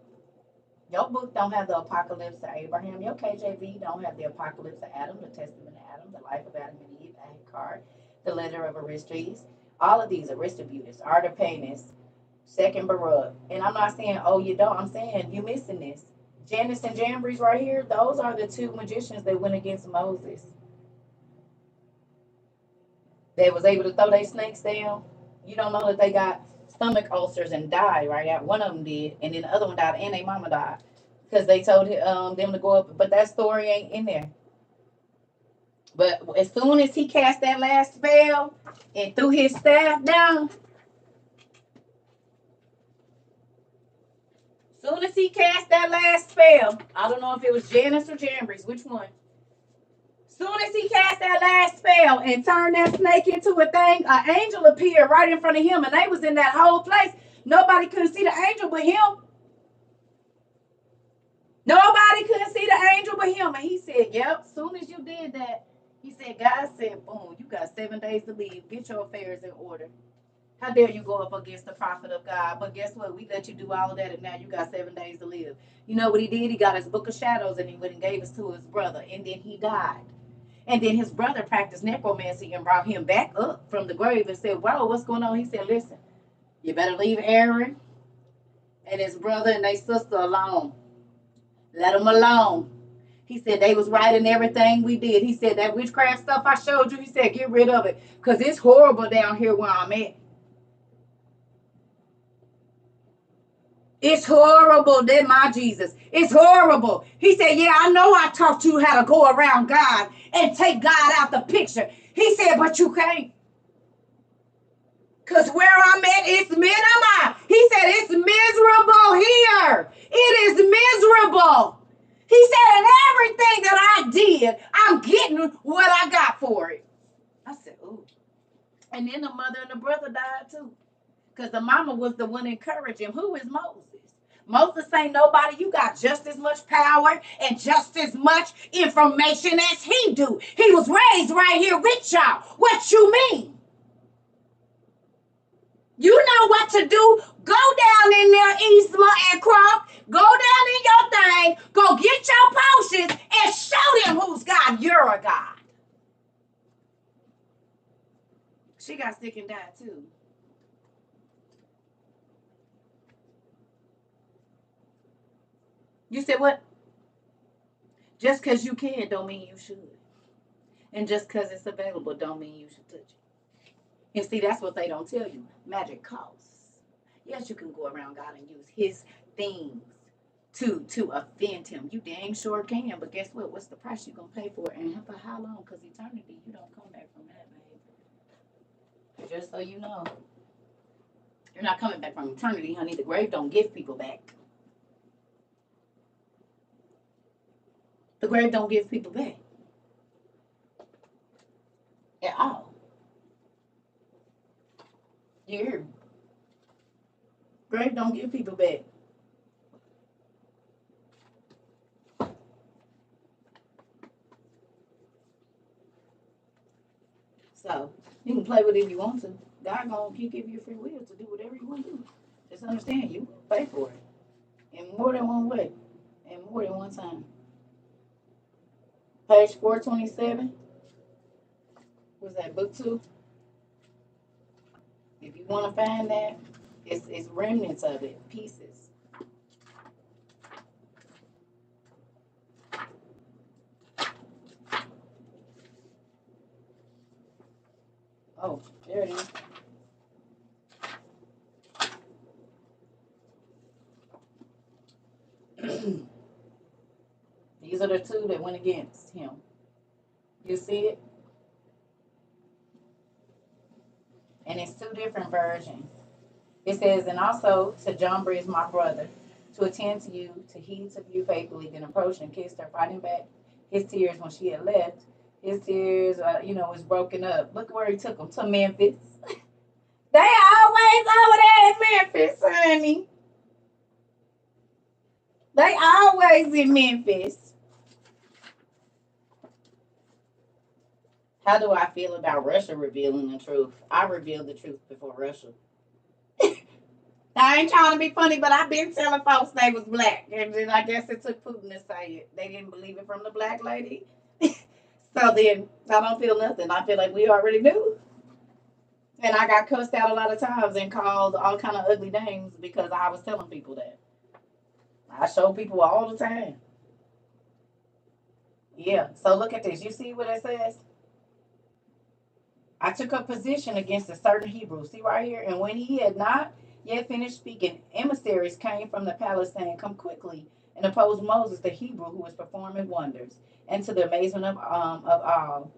Your book don't have the Apocalypse of Abraham. Your KJV don't have the Apocalypse of Adam, the Testament of Adam, the Life of Adam and Eve, Eckhart, the Letter of Aristes. All of these, Aristobulus, Artapanus, Second Baruch. And I'm not saying, oh, you don't. I'm saying you missing this. Janus and Jambres right here, those are the two magicians that went against Moses. They was able to throw their snakes down. You don't know that they got stomach ulcers and died, right? One of them did, and then the other one died, and their mama died because they told them to go up. But that story ain't in there. But as soon as he cast that last spell and threw his staff down, soon as he cast that last spell, I don't know if it was Janus or Jambres, which one? Soon as he cast that last spell and turned that snake into a thing, an angel appeared right in front of him, and they was in that whole place. Nobody couldn't see the angel but him. Nobody couldn't see the angel but him. And he said, yep, soon as you did that, he said, God said, boom, you got 7 days to leave. Get your affairs in order. How dare you go up against the prophet of God? But guess what? We let you do all of that, and now you got 7 days to live. You know what he did? He got his book of shadows, and he went and gave it to his brother, and then he died. And then his brother practiced necromancy and brought him back up from the grave and said, whoa, what's going on? He said, listen, you better leave Aaron and his brother and their sister alone. Let them alone. He said they was right in everything we did. He said that witchcraft stuff I showed you, he said, get rid of it, because it's horrible down here where I'm at. It's horrible. That my Jesus. It's horrible. He said, yeah, I know I taught you how to go around God and take God out the picture. He said, but you can't. Because where I'm at, it's minimum. He said, it's miserable here. It is miserable. He said, and everything that I did, I'm getting what I got for it. I said, ooh. And then the mother and the brother died too. Because the mama was the one encouraging him. Who is Moses? Moses ain't nobody. You got just as much power and just as much information as he do. He was raised right here with y'all. What you mean? You know what to do. Go down in there, Eastma and Croft. Go down in your thing. Go get your potions and show them who's God. You're a God. She got sick and died too. You said what? Just because you can don't mean you should. And just because it's available don't mean you should touch it. And see, that's what they don't tell you. Magic costs. Yes, you can go around God and use his things to offend him. You dang sure can. But guess what? What's the price you're going to pay for it? And for how long? Because eternity, you don't come back from that, baby. Just so you know. You're not coming back from eternity, honey. The grave don't give people back. The grave don't give people back. At all. You hear me? Grave don't give people back. So, You can play with it if you want to. God gonna give you free will to do whatever you want to do. Just understand you pay for it in more than one way, in more than one time. Page 427. Was that book two? If you want to find that, it's remnants of it, pieces. Oh, there it is. These are the two that went against him. You see it? And it's two different versions. It says, and also to John Bridge, my brother, to attend to you, to heed to you faithfully, then approached and kissed her, fighting back his tears when she had left. His tears, was broken up. Look where he took them, to Memphis. They always over there in Memphis, honey. They always in Memphis. How do I feel about Russia revealing the truth? I revealed the truth before Russia. I ain't trying to be funny, but I've been telling folks they was black. And then I guess it took Putin to say it. They didn't believe it from the black lady. So then I don't feel nothing. I feel like we already knew. And I got cussed out a lot of times and called all kind of ugly names because I was telling people that. I show people all the time. Yeah. So look at this. You see what it says? I took a position against a certain Hebrew. See right here? And when he had not yet finished speaking, emissaries came from the palace saying, come quickly and oppose Moses, the Hebrew, who was performing wonders, and to the amazement of all.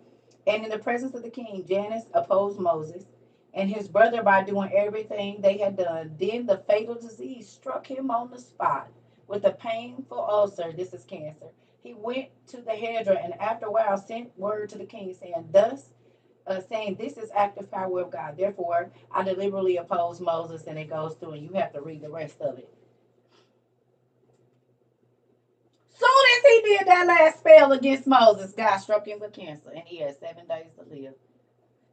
And in the presence of the king, Janus opposed Moses and his brother by doing everything they had done. Then the fatal disease struck him on the spot with a painful ulcer. This is cancer. He went to the hairdresser and after a while sent word to the king saying, saying this is active power of God. Therefore, I deliberately oppose Moses, and it goes through, and you have to read the rest of it. Soon as he did that last spell against Moses, God struck him with cancer, and he had 7 days to live.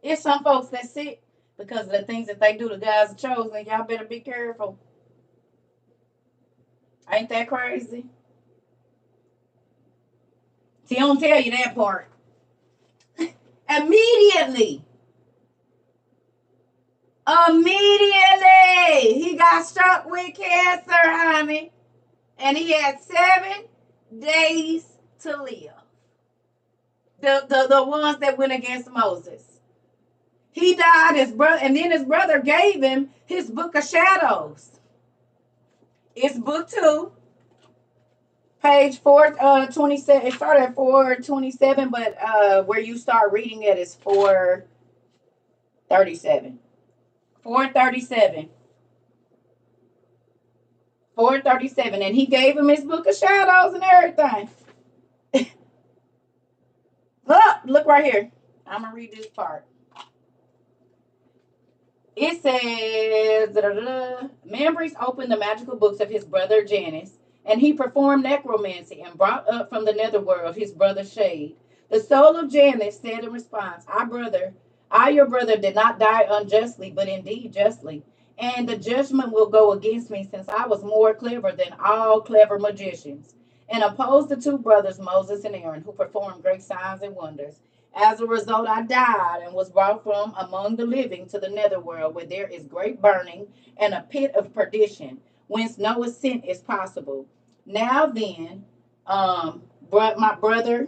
It's some folks that sick because of the things that they do. The guys are chosen. Y'all better be careful. Ain't that crazy? He don't tell you that part. Immediately, he got struck with cancer, honey. And he had 7 days to live. The ones that went against Moses. He died, his brother, and then his brother gave him his book of shadows. It's book 2, page 427. It started at 427, but where you start reading it is 437. 437. 437. And he gave him his book of shadows and everything. Look right here. I'm going to read this part. It says, Members opened the magical books of his brother Janus, and he performed necromancy and brought up from the netherworld his brother Shade. The soul of Janus said in response, I, your brother, did not die unjustly, but indeed justly. And the judgment will go against me, since I was more clever than all clever magicians, and opposed the 2 brothers, Moses and Aaron, who performed great signs and wonders. As a result, I died and was brought from among the living to the netherworld, where there is great burning and a pit of perdition, whence no ascent is possible. Now then, my brother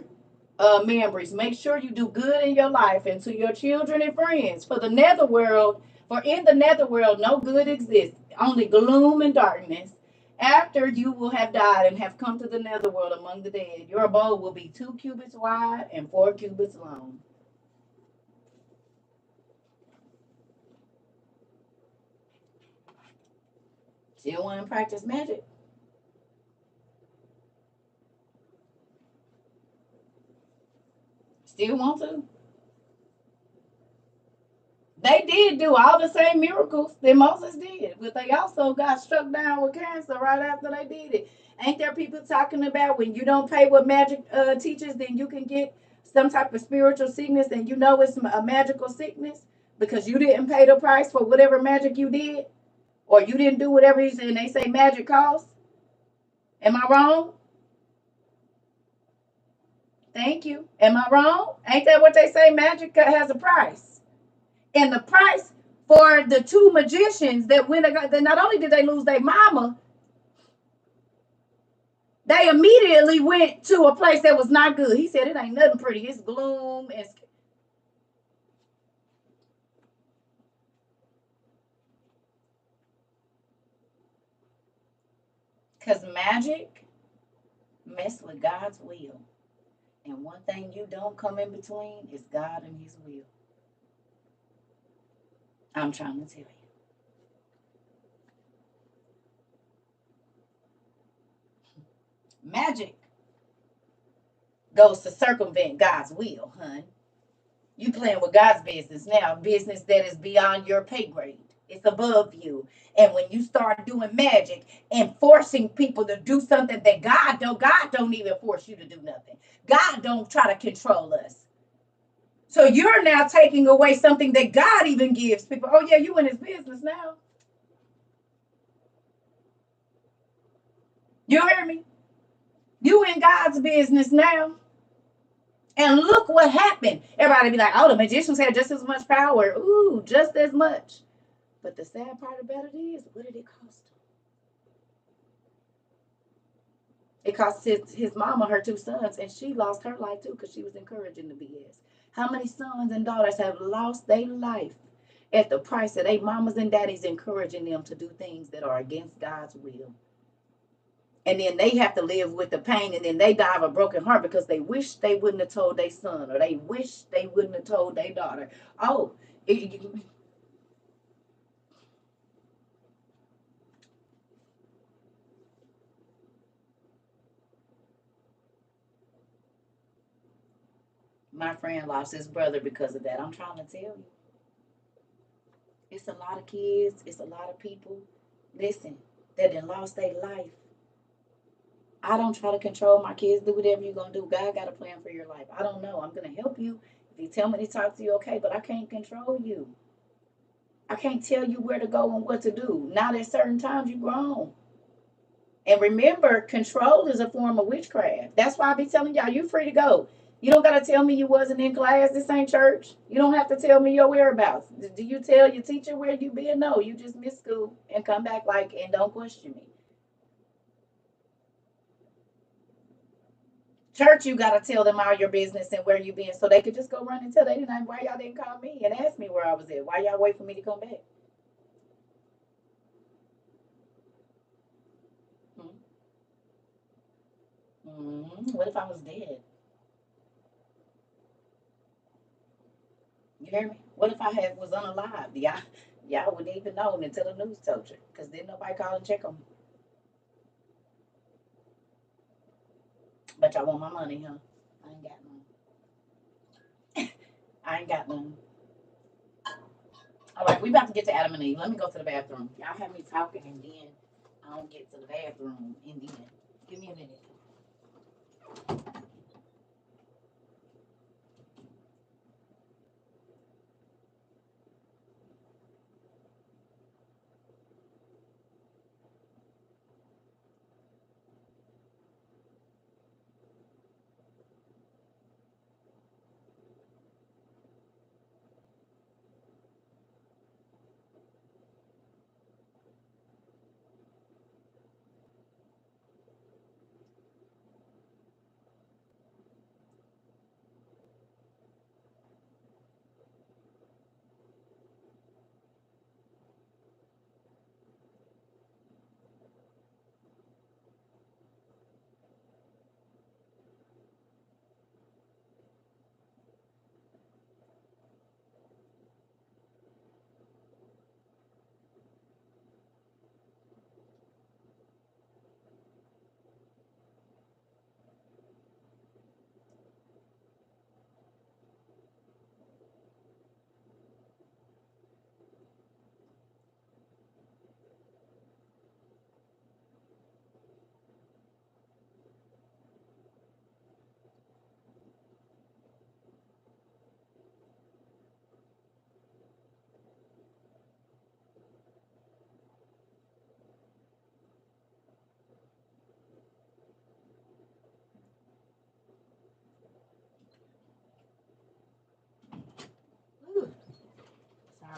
members, make sure you do good in your life and to your children and friends. For in the netherworld, no good exists, only gloom and darkness. After you will have died and have come to the netherworld among the dead, your abode will be 2 cubits wide and 4 cubits long. Still want to practice magic? Still want to? They did do all the same miracles that Moses did, but they also got struck down with cancer right after they did it. Ain't there people talking about when you don't pay what magic teaches, then you can get some type of spiritual sickness, and you know it's a magical sickness? because you didn't pay the price for whatever magic you did, or you didn't do whatever you said, and they say magic costs? Am I wrong? Thank you. Am I wrong? Ain't that what they say? Magic has a price. And the price for the two magicians that went, not only did they lose their mama, they immediately went to a place that was not good. He said, it ain't nothing pretty. It's gloom. Because magic mess with God's will. And one thing you don't come in between is God and his will. I'm trying to tell you. Magic goes to circumvent God's will, hun. You playing with God's business now, business that is beyond your pay grade. It's above you. And when you start doing magic and forcing people to do something that God don't even force you to do nothing. God don't try to control us. So you're now taking away something that God even gives people. Oh yeah, you in his business now. You hear me? You in God's business now. And look what happened. Everybody be like, oh, the magicians had just as much power. Ooh, just as much. But the sad part about it is, what did it cost him? It cost his mama her two sons, and she lost her life too because she was encouraging the BS. How many sons and daughters have lost their life at the price of their mamas and daddies encouraging them to do things that are against God's will? And then they have to live with the pain, and then they die of a broken heart because they wish they wouldn't have told their son, or they wish they wouldn't have told their daughter. Oh, my friend lost his brother because of that. I'm trying to tell you. It's a lot of kids, it's a lot of people, listen, that done lost their life. I don't try to control my kids. Do whatever you're going to do. God got a plan for your life. I don't know. I'm going to help you. If you tell me to talk to you, okay, but I can't control you. I can't tell you where to go and what to do. Not at certain times you grown. And remember, control is a form of witchcraft. That's why I be telling y'all, you free to go. You don't got to tell me you wasn't in class. This ain't church. You don't have to tell me your whereabouts. Do you tell your teacher where you been? No, you just miss school and come back and don't question me. Church, you got to tell them all your business and where you been so they could just go run and tell they didn't. Why y'all didn't call me and ask me where I was at? Why y'all wait for me to come back? What if I was dead? You hear me? What if I was unalive? Y'all wouldn't even know until the news told you, because then nobody call and check on me. But y'all want my money, huh? I ain't got none. I ain't got none. All right, we about to get to Adam and Eve. Let me go to the bathroom. Y'all have me talking, and then I don't get to the bathroom, and then give me a minute.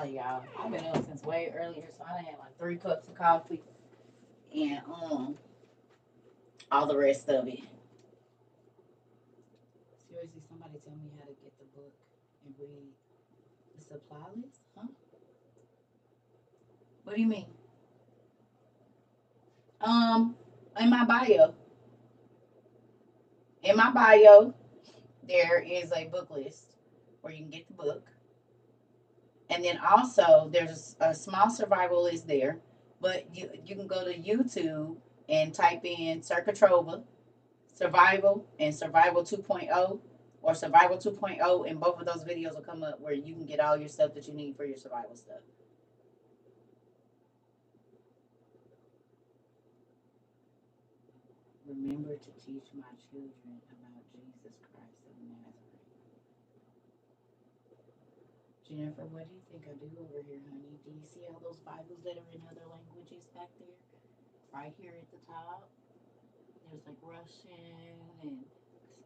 sorry, y'all. I've been up since way earlier, so I done had like 3 cups of coffee and all the rest of it. Seriously, somebody tell me how to get the book and read the supply list, huh? What do you mean? In my bio. In my bio, there is a book list where you can get the book. And then also there's a small survival list there. But you can go to YouTube and type in CERCA TROVA, Survival, and Survival 2.0, or Survival 2.0, and both of those videos will come up where you can get all your stuff that you need for your survival stuff. Remember to teach my children about Jesus Christ of Nazareth. Jennifer, what do you think I do over here, honey? Do you see all those Bibles that are in other languages back there? Right here at the top. There's like Russian and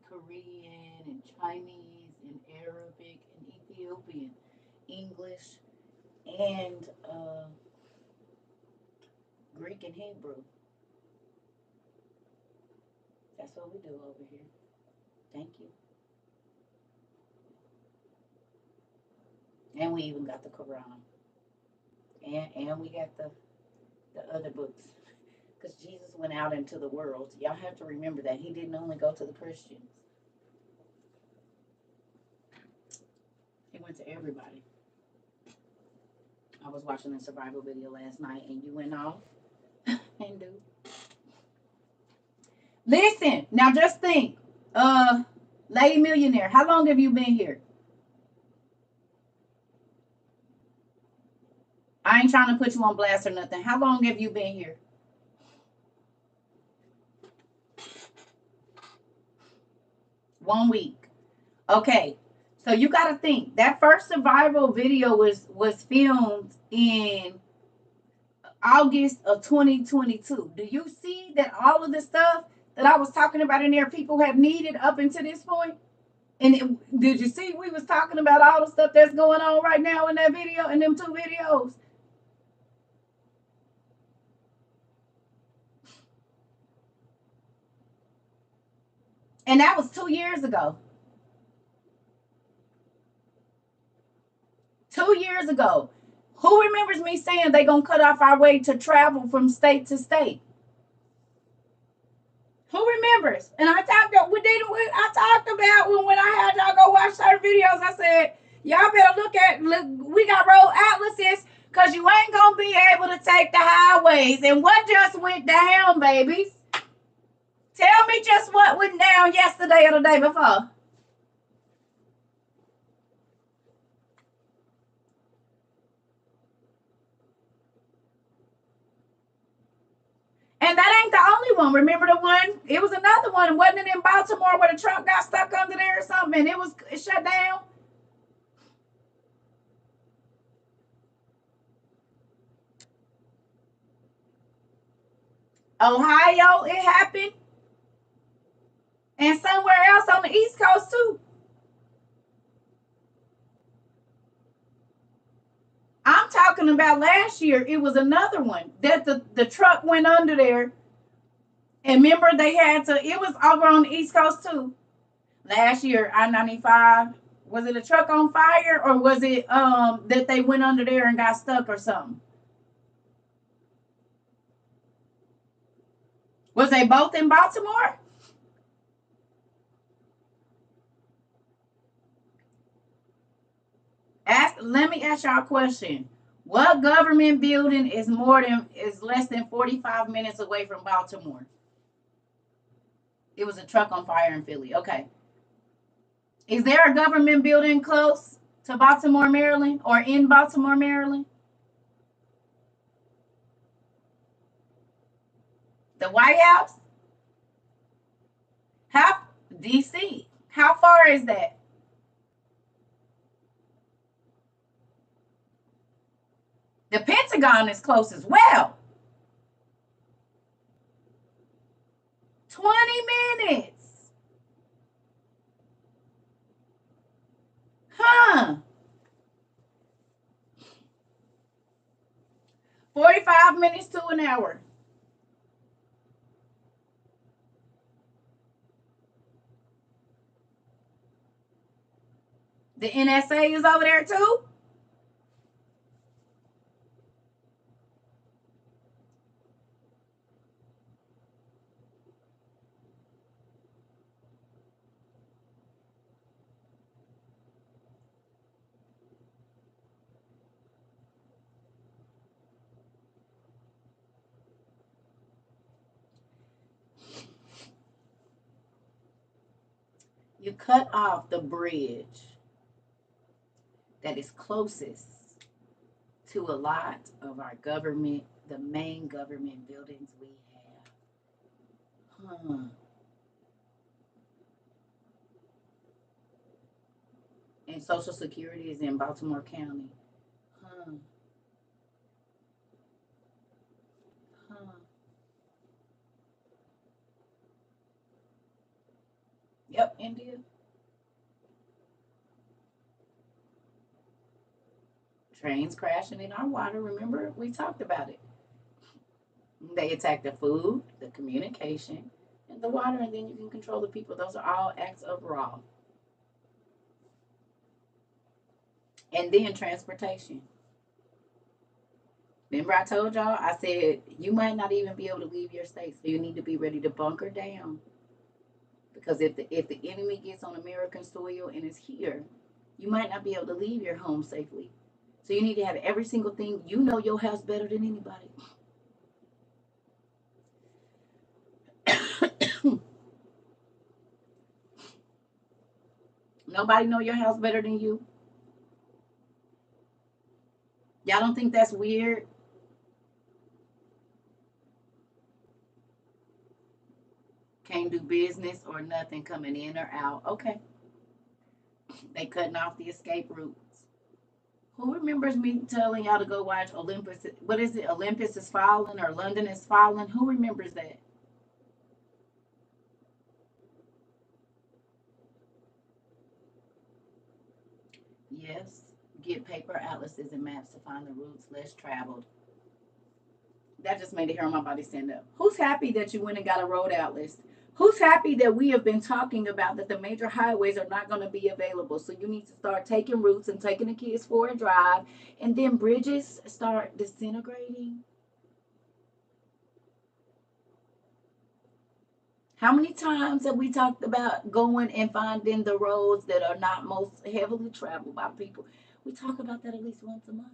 Korean and Chinese and Arabic and Ethiopian, English, and Greek and Hebrew. That's what we do over here. Thank you. And we even got the Quran. And we got the other books. Because Jesus went out into the world. Y'all have to remember that. He didn't only go to the Christians. He went to everybody. I was watching a survival video last night and you went off. And do. Listen, now just think. Lady Millionaire, how long have you been here? I ain't trying to put you on blast or nothing. How long have you been here? One week. Okay. So you got to think that first survival video was filmed in August of 2022. Do you see that all of the stuff that I was talking about in there people have needed up until this point? And did you see we was talking about all the stuff that's going on right now in that video, in them 2 videos? And that was 2 years ago. 2 years ago. Who remembers me saying they gonna cut off our way to travel from state to state? Who remembers? And I talked about when I had y'all go watch certain videos. I said, y'all better look, we got road atlases because you ain't gonna be able to take the highways. And what just went down, babies? Tell me just what went down yesterday or the day before. And that ain't the only one. Remember the one? It was another one. Wasn't it in Baltimore where the truck got stuck under there or something and it shut down? Ohio, it happened. And somewhere else on the East Coast too. I'm talking about last year. It was another one that the truck went under there. And remember they had to, it was over on the East Coast too. Last year, I-95, was it a truck on fire or was it that they went under there and got stuck or something? Was they both in Baltimore? Let me ask y'all a question. What government building is less than 45 minutes away from Baltimore? It was a truck on fire in Philly. Okay. Is there a government building close to Baltimore, Maryland, or in Baltimore, Maryland? The White House? DC. How far is that? The Pentagon is close as well. 20 minutes. Huh. 45 minutes to an hour. The NSA is over there too. You cut off the bridge that is closest to a lot of our government, the main government buildings we have. And Social Security is in Baltimore County. Huh. Huh. Yep, India. Trains crashing in our water. Remember, we talked about it. They attack the food, the communication, and the water, and then you can control the people. Those are all acts of raw. And then transportation. Remember, I told y'all, I said you might not even be able to leave your state, so you need to be ready to bunker down. Because if the enemy gets on American soil and is here, you might not be able to leave your home safely. So you need to have every single thing. You know your house better than anybody. Nobody know your house better than you. Y'all don't think that's weird? Can't do business or nothing coming in or out. Okay. They cutting off the escape routes. Who remembers me telling y'all to go watch Olympus? What is it? Olympus is falling or London is falling? Who remembers that? Yes. Get paper atlases and maps to find the routes less traveled. That just made the hair on my body stand up. Who's happy that you went and got a road atlas? Who's happy that we have been talking about that the major highways are not going to be available? So you need to start taking routes and taking the kids for a drive, and then bridges start disintegrating. How many times have we talked about going and finding the roads that are not most heavily traveled by people? We talk about that at least once a month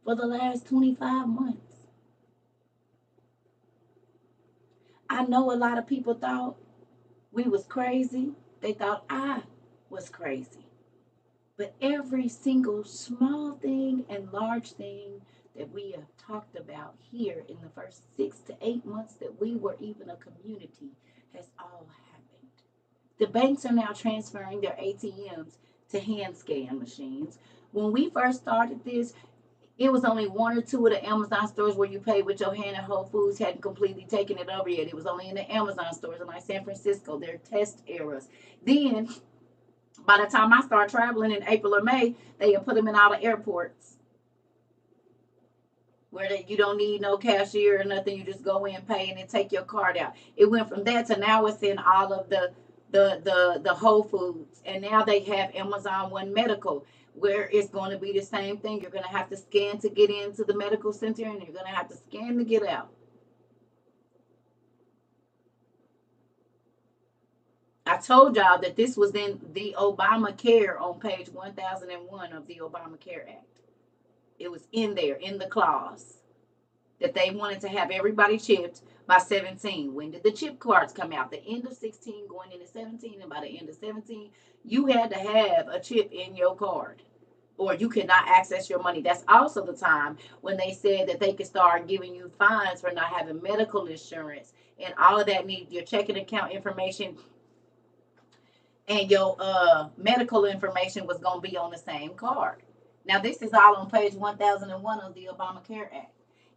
for the last 25 months. I know a lot of people thought we was crazy. They thought I was crazy. But every single small thing and large thing that we have talked about here in the first 6 to 8 months that we were even a community has all happened. The banks are now transferring their ATMs to hand scan machines. When we first started this, it was only one or two of the Amazon stores where you pay with your hand, and Whole Foods hadn't completely taken it over yet. It was only in the Amazon stores in like San Francisco, their test eras. Then, by the time I started traveling in April or May, they had put them in all the airports where you don't need no cashier or nothing. You just go in, pay, and then take your card out. It went from that to now it's in all of the Whole Foods, and now they have Amazon One Medical, where it's going to be the same thing. You're going to have to scan to get into the medical center, and you're going to have to scan to get out. I told y'all that this was in the Obamacare on page 1001 of the Obamacare Act. It was in there, in the clause, that they wanted to have everybody chipped by 17. When did the chip cards come out? The end of 16 going into 17, and by the end of 17, you had to have a chip in your card, or you could not access your money. That's also the time when they said that they could start giving you fines for not having medical insurance, and all of that need your checking account information and your medical information was going to be on the same card. Now, this is all on page 1001 of the Obamacare Act.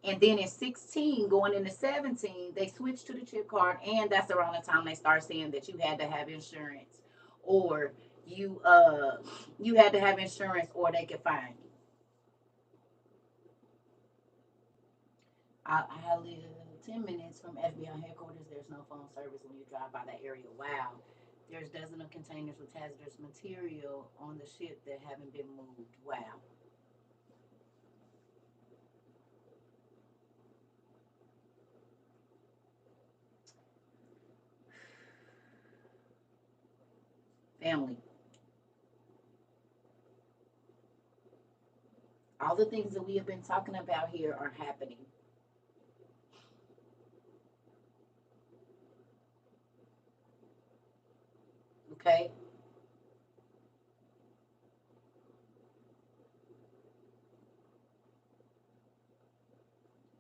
And then in 16, going into 17, they switched to the chip card, and that's around the time they start saying that you had to have insurance, or you had to have insurance, or they could fine you. I live 10 minutes from FBI headquarters. There's no phone service when you drive by that area. Wow. There's dozens of containers with hazardous material on the ship that haven't been moved. Wow. Family. All the things that we have been talking about here are happening. Okay?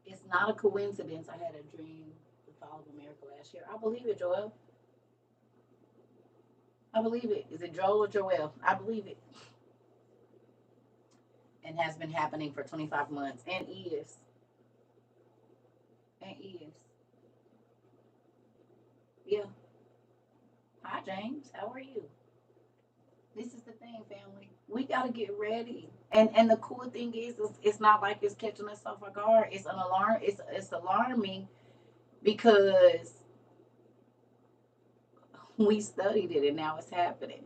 It's not a coincidence. I had a dream the fall of America last year. I believe it, Joel. I believe it. Is it Joel or Joel? I believe it. And has been happening for 25 months and is. And is. Yeah. Hi, James. How are you? This is the thing, family. We got to get ready. And the cool thing is, it's not like it's catching us off our guard. It's an alarm. It's alarming because we studied it and now it's happening.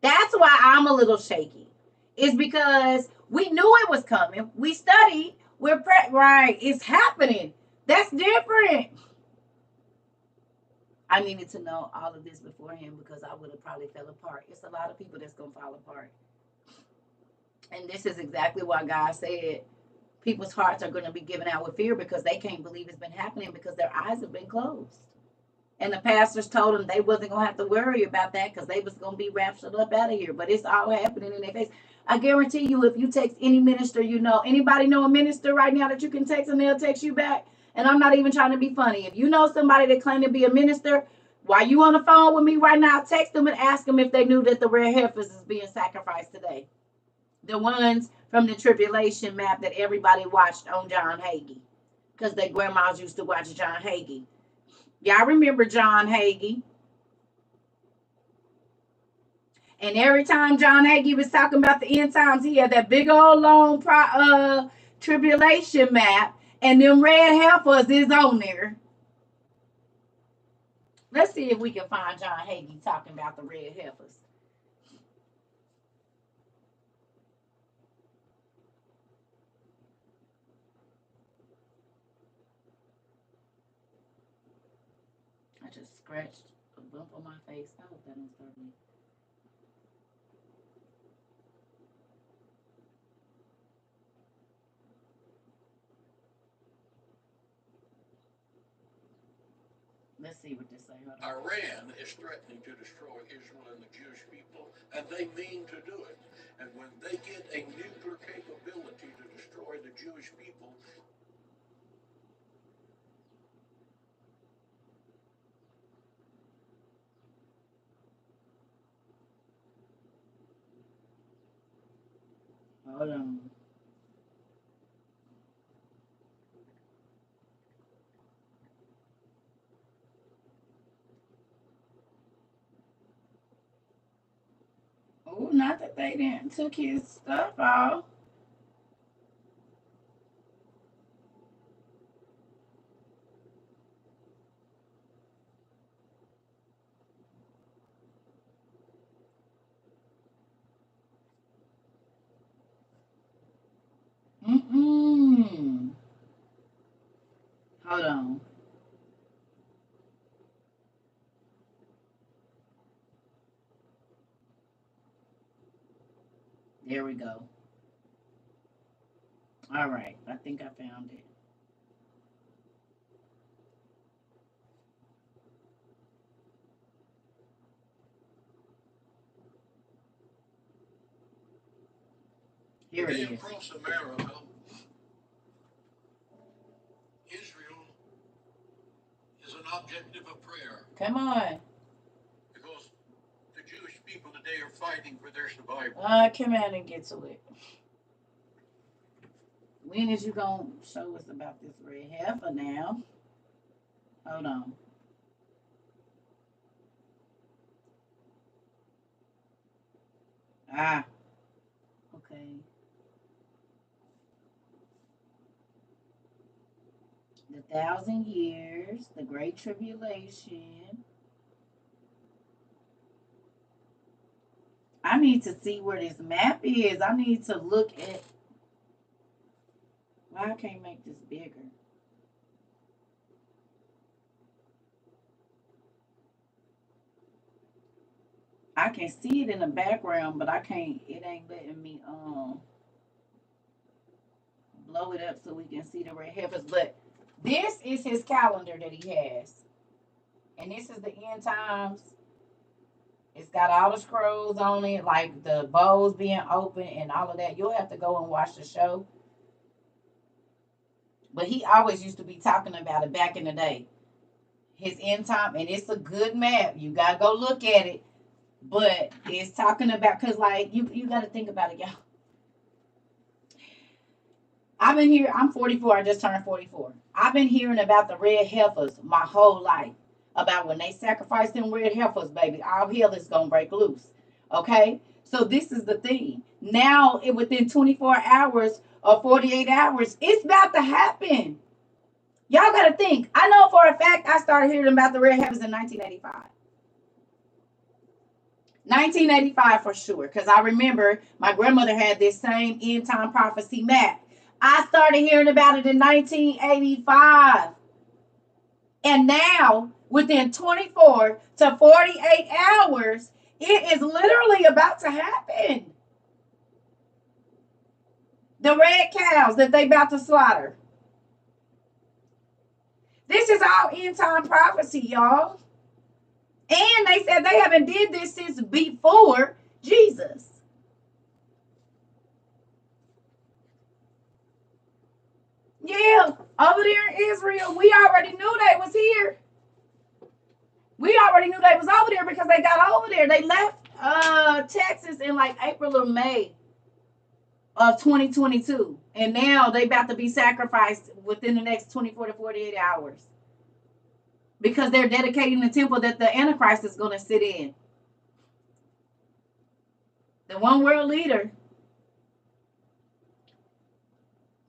That's why I'm a little shaky. It's because we knew it was coming. We studied. Right. It's happening. That's different. I needed to know all of this beforehand because I would have probably fell apart. It's a lot of people that's gonna fall apart. And this is exactly why God said people's hearts are gonna be given out with fear because they can't believe it's been happening because their eyes have been closed. And the pastors told them they wasn't gonna have to worry about that because they was gonna be raptured up out of here. But it's all happening in their face. I guarantee you, if you text any minister, you know, anybody know a minister right now that you can text and they'll text you back. And I'm not even trying to be funny. If you know somebody that claim to be a minister, while you on the phone with me right now, text them and ask them if they knew that the red heifers is being sacrificed today. The ones from the tribulation map that everybody watched on John Hagee. Because their grandmas used to watch John Hagee. Y'all remember John Hagee? And every time John Hagee was talking about the end times, he had that big old long tribulation map, and them red heifers is on there. Let's see if we can find John Hagee talking about the red heifers. I just scratched a bump on my face. I hope that don't start me. Let's see what this say. Iran is threatening to destroy Israel and the Jewish people, and they mean to do it. And when they get a nuclear capability to destroy the Jewish people, Hold on. Oh, not that they didn't took his stuff off. Mm-mm. Hold on. There we go. All right. I think I found it. Here it today is. across America, Israel is an objective of prayer Come on. because the Jewish people today are fighting for their survival. Come out and get to it. When is you gonna show us about this red heifer now? Hold on. Ah, okay. The 1,000 years, the Great Tribulation. I need to see where this map is. I need to look at. Why I can't make this bigger? I can see it in the background, but I can't. It ain't letting me blow it up so we can see the red heifers. But this is his calendar that he has, and this is the end times. It's got all the scrolls on it, like the bowls being open and all of that. You'll have to go and watch the show. But he always used to be talking about it back in the day. His end time, and it's a good map. You gotta go look at it. But it's talking about, cause like you gotta think about it, y'all. I've been here. I'm 44. I just turned 44. I've been hearing about the red heifers my whole life. About when they sacrifice them red heifers, baby, all hell is gonna break loose. Okay. So this is the thing. Now, within 24 hours or 48 hours, it's about to happen. Y'all gotta think. I know for a fact I started hearing about the red heifers in 1985. 1985 for sure, because I remember my grandmother had this same end time prophecy map. I started hearing about it in 1985. And now, within 24 to 48 hours, it is literally about to happen. The red cows that they about to slaughter. This is all end time prophecy, y'all. And they said they haven't did this since before Jesus. Yeah, over there in Israel, we already knew they was here. We already knew they was over there because they got over there. They left Texas in like April or May of 2022. And now they about to be sacrificed within the next 24 to 48 hours. Because they're dedicating the temple that the Antichrist is going to sit in. The one world leader.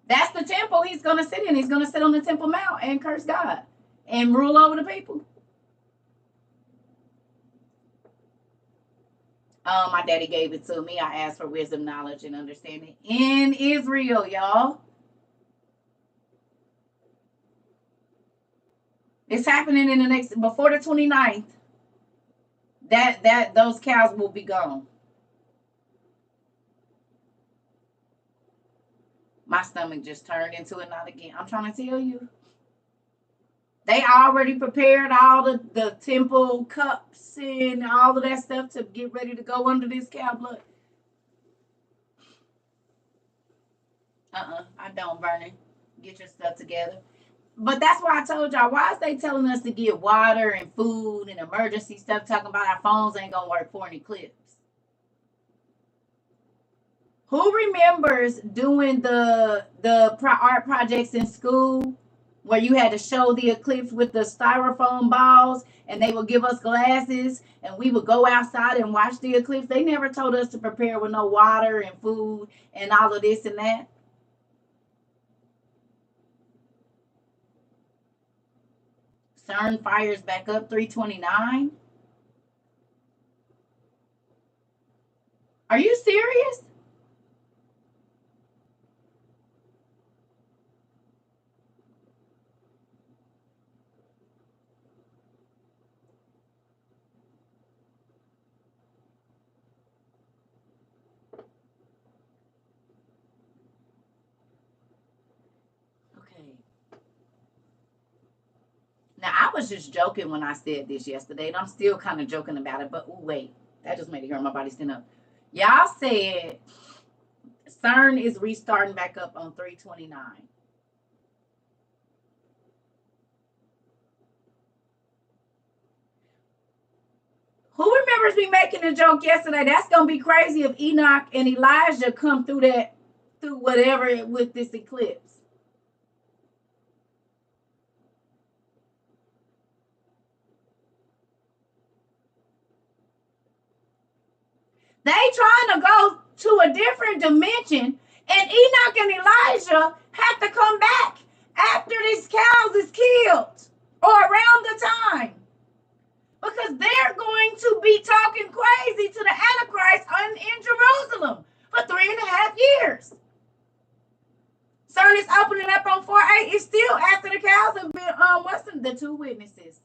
That's the temple he's going to sit in. He's going to sit on the Temple Mount and curse God and rule over the people. My daddy gave it to me. I asked for wisdom, knowledge, and understanding in Israel, y'all. It's happening in the next, before the 29th. Those cows will be gone. My stomach just turned into a knot again. I'm trying to tell you. They already prepared all the temple cups and all of that stuff to get ready to go under this cow blood. I don't, Vernon. Get your stuff together. But that's why I told y'all, why is they telling us to get water and food and emergency stuff, talking about our phones ain't going to work for an eclipse? Who remembers doing the art projects in school where you had to show the eclipse with the styrofoam balls and they would give us glasses and we would go outside and watch the eclipse? They never told us to prepare with no water and food and all of this and that. CERN fires back up 329. Are you serious? Okay. Now, I was just joking when I said this yesterday, and I'm still kind of joking about it, but ooh, wait, that just made it hurt my body stand up. Y'all said CERN is restarting back up on 329. Who remembers me making a joke yesterday? That's going to be crazy if Enoch and Elijah come through whatever with this eclipse. They trying to go to a different dimension, and Enoch and Elijah have to come back after these cows picking up on 4:8. It's still after the cows have been what's the 2 witnesses.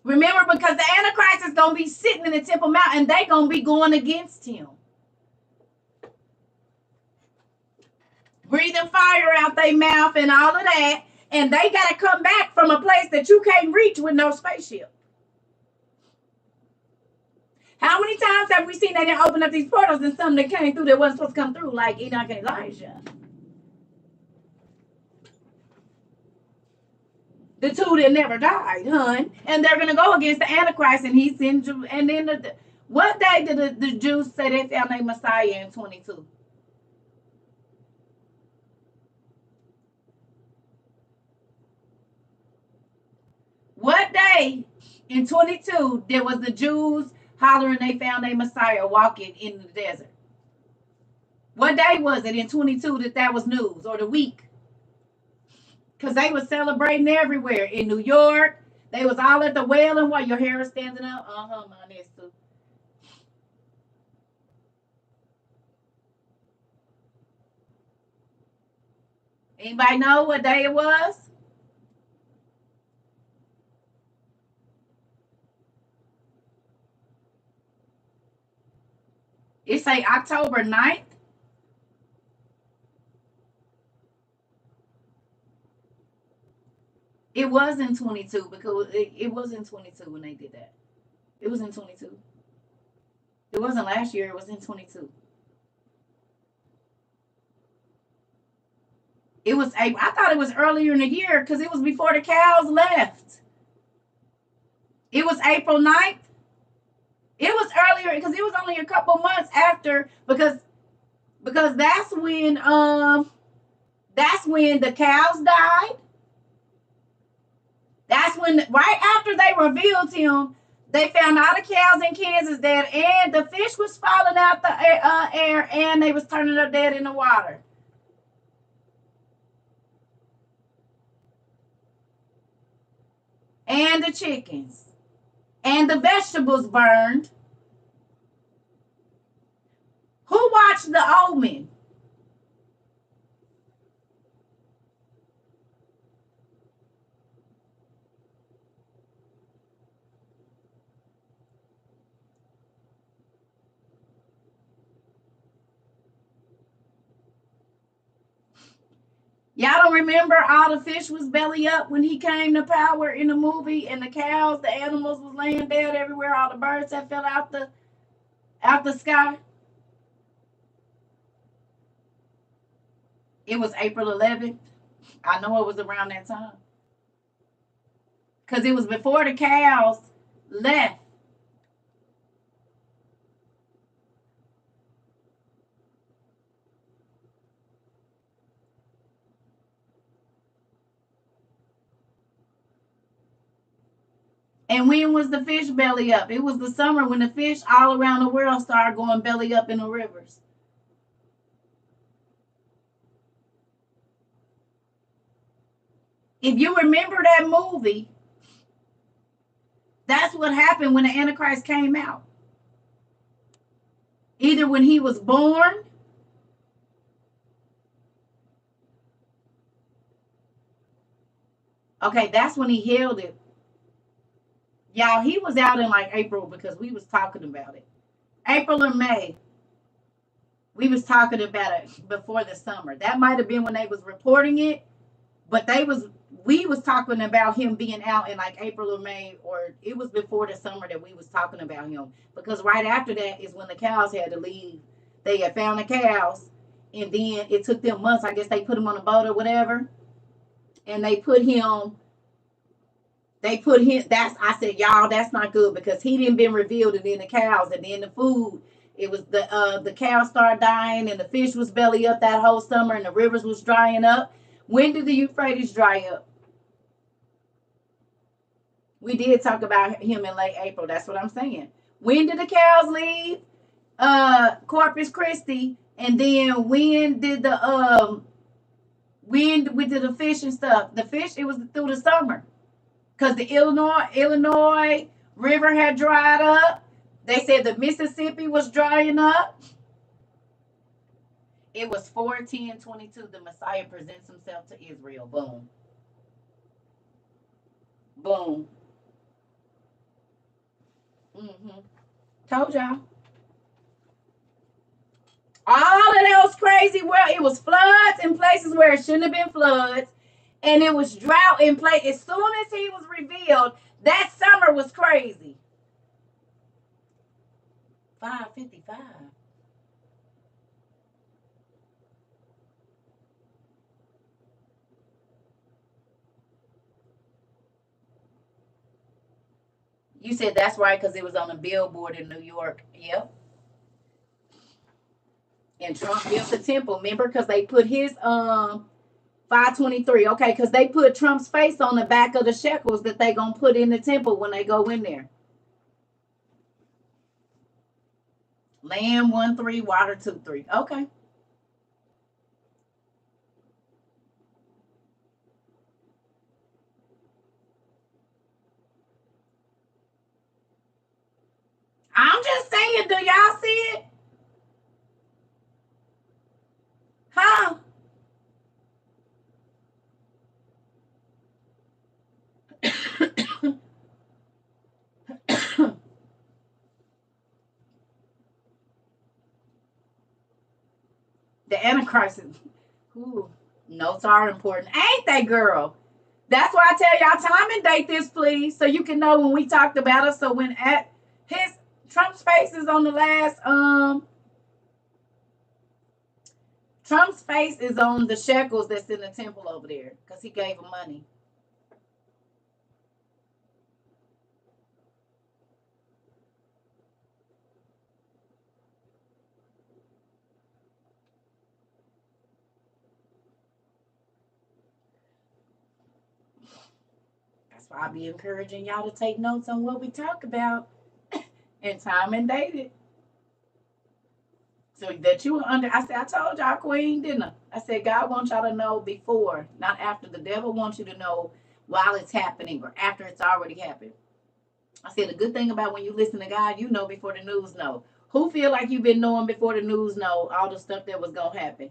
Remember, because the Antichrist is gonna be sitting in the Temple Mount and they gonna be going against him. Breathing fire out their mouth and all of that. And they gotta come back from a place that you can't reach with no spaceship. How many times have we seen they didn't open up these portals and some that came through that wasn't supposed to come through, like Enoch and Elijah? The 2 that never died, hun. And they're gonna go against the Antichrist, and he's in. And then what day did the Jews say they found their Messiah in 22? What day in 22 there was the Jews hollering they found their Messiah walking in the desert? What day was it in 22 that was news, or the week? Because they was celebrating everywhere. In New York, they was all at the Wailing while your hair is standing up. Mine is too. Anybody know what day it was? It say October 9th. It was in 22 because it was in 22 when they did that. It was in 22. It wasn't last year. It was in 22. It was April. I thought it was earlier in the year because it was before the cows left. It was April 9th. It was earlier because it was only a couple months after because that's when the cows died. That's when right after they revealed him, they found all the cows in Kansas dead, and the fish was falling out the air, and they was turning up dead in the water. And the chickens. And the vegetables burned. Who watched The Omen? Y'all don't remember all the fish was belly up when he came to power in the movie, and the cows, the animals was laying dead everywhere, all the birds that fell out the sky? It was April 11th. I know it was around that time. Because it was before the cows left. And when was the fish belly up? It was the summer when the fish all around the world started going belly up in the rivers. If you remember that movie, that's what happened when the Antichrist came out. Either when he was born, okay, that's when he held it. Y'all, he was out in like April because we was talking about it. April or May. We was talking about it before the summer. That might have been when they was reporting it, but we was talking about him being out in like April or May, or it was before the summer that we was talking about him. Because right after that is when the cows had to leave. They had found the cows, and then it took them months. I guess they put him on a boat or whatever, and they put him. I said, y'all, that's not good because he didn't been revealed, and then the cows, and then the food. It was the cows started dying, and the fish was belly up that whole summer, and the rivers was drying up. When did the Euphrates dry up? We did talk about him in late April. That's what I'm saying. When did the cows leave? Corpus Christi, and then when did the fish and stuff? The fish, it was through the summer. Because the Illinois River had dried up. They said the Mississippi was drying up. It was 4:10:22. The Messiah presents himself to Israel. Boom. Boom. Mm-hmm. Told y'all. All of those crazy world, it was floods in places where it shouldn't have been floods, and it was drought in place. As soon as he was revealed, that summer was crazy. 5:55. You said that's right because it was on a billboard in New York. Yep. And Trump built the temple. Remember, because they put his 523. Okay, because they put Trump's face on the back of the shekels that they gonna put in the temple when they go in there. Land 1-3, water 2-3. Okay. I'm just saying, do y'all see it? Huh? The Antichrist is, ooh, notes are important. Ain't they, girl? That's why I tell y'all time and date this, please, so you can know when we talked about it. So when at his Trump's face is on the last Trump's face is on the shekels that's in the temple over there because he gave him money. That's why I be encouraging y'all to take notes on what we talk about and time and date it. So that you under I said, I told y'all, Queen, didn't I? I said God wants y'all to know before, not after. The devil wants you to know while it's happening or after it's already happened. I said the good thing about when you listen to God, you know before the news know. Who feel like you've been knowing before the news know all the stuff that was gonna happen?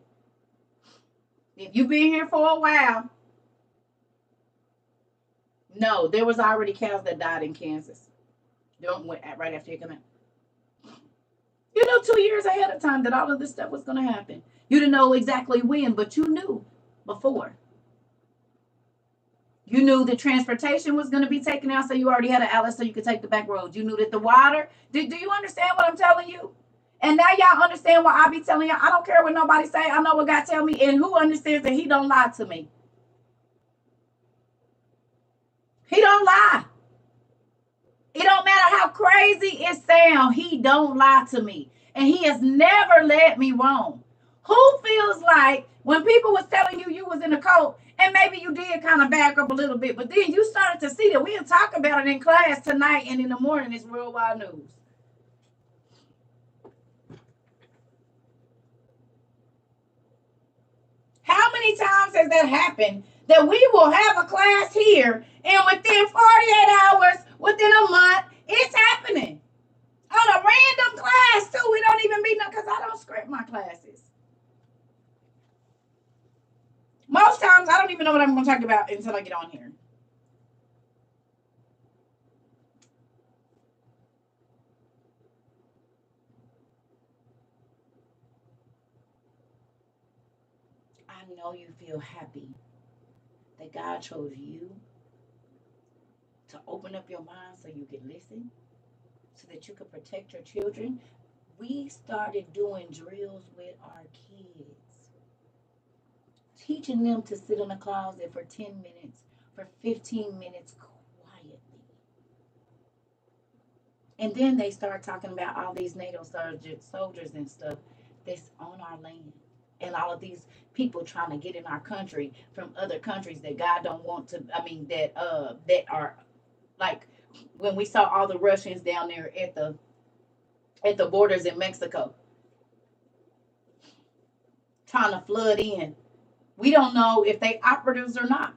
If you've been here for a while, no, there was already cows that died in Kansas. Don't went right after you come in. You knew 2 years ahead of time that all of this stuff was gonna happen. You didn't know exactly when, but you knew before. You knew the transportation was going to be taken out, so you already had an outlet so you could take the back roads. You knew that the water. Do you understand what I'm telling you? And now y'all understand why I be telling y'all. I don't care what nobody say. I know what God tell me, and who understands that He don't lie to me. He don't lie. It don't matter how crazy it sounds. He don't lie to me, and He has never led me wrong. Who feels like when people was telling you you was in a cult and maybe you did kind of back up a little bit, but then you started to see that we'll talk about it in class tonight and in the morning it's worldwide news. How many times has that happened that we will have a class here and within 48 hours, within a month, it's happening? On a random class too. We don't even meet them because I don't script my classes. Most times I don't even know what I'm going to talk about until I get on here. I know you feel happy that God chose you to open up your mind so you can listen, so that you could protect your children. We started doing drills with our kids, teaching them to sit in a closet for 10 minutes, for 15 minutes quietly. And then they start talking about all these NATO soldiers and stuff that's on our land. And all of these people trying to get in our country from other countries that God don't want to. I mean, that are like when we saw all the Russians down there at the borders in Mexico trying to flood in. We don't know if they operatives or not.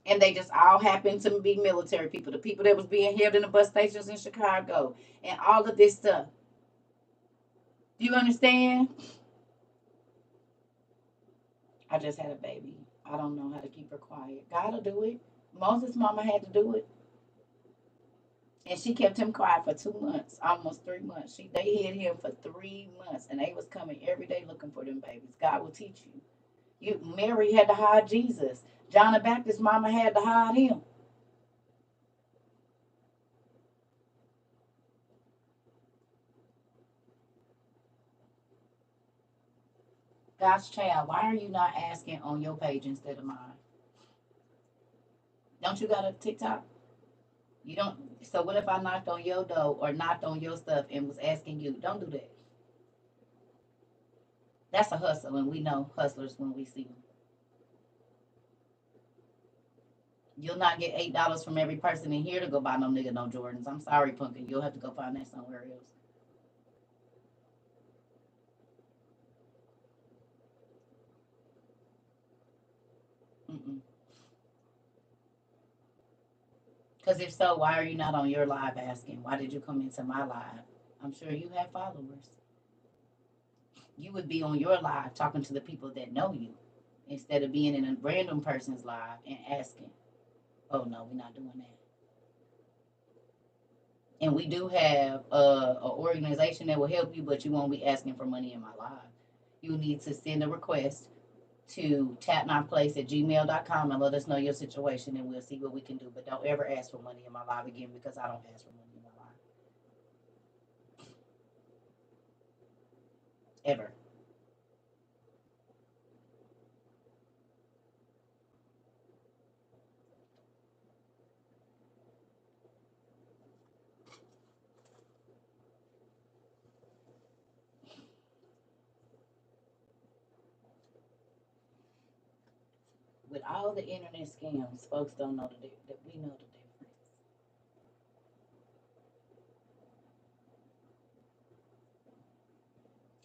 And they just all happen to be military people, the people that was being held in the bus stations in Chicago, and all of this stuff. Do you understand? I just had a baby. I don't know how to keep her quiet. God will do it. Moses' mama had to do it. And she kept him quiet for 2 months, almost 3 months. They hid him for 3 months, and they was coming every day looking for them babies. God will teach you. Mary had to hide Jesus. John the Baptist's mama had to hide him. God's child, why are you not asking on your page instead of mine? Don't you got a TikTok? You don't. So what if I knocked on your door or knocked on your stuff and was asking you? Don't do that. That's a hustle, and we know hustlers when we see them. You'll not get $8 from every person in here to go buy no nigga no Jordans. I'm sorry, Punkin. You'll have to go find that somewhere else. Mm-mm. Because if so, why are you not on your live asking? Why did you come into my live? I'm sure you have followers. You would be on your live talking to the people that know you instead of being in a random person's live and asking. Oh no, we're not doing that. And we do have an organization that will help you, but you won't be asking for money in my live. You need to send a request to tapknifeplace@gmail.com and let us know your situation, and we'll see what we can do. But don't ever ask for money in my live again, because I don't ask for money in my live. Ever. With all the internet scams, folks don't know that we know the difference.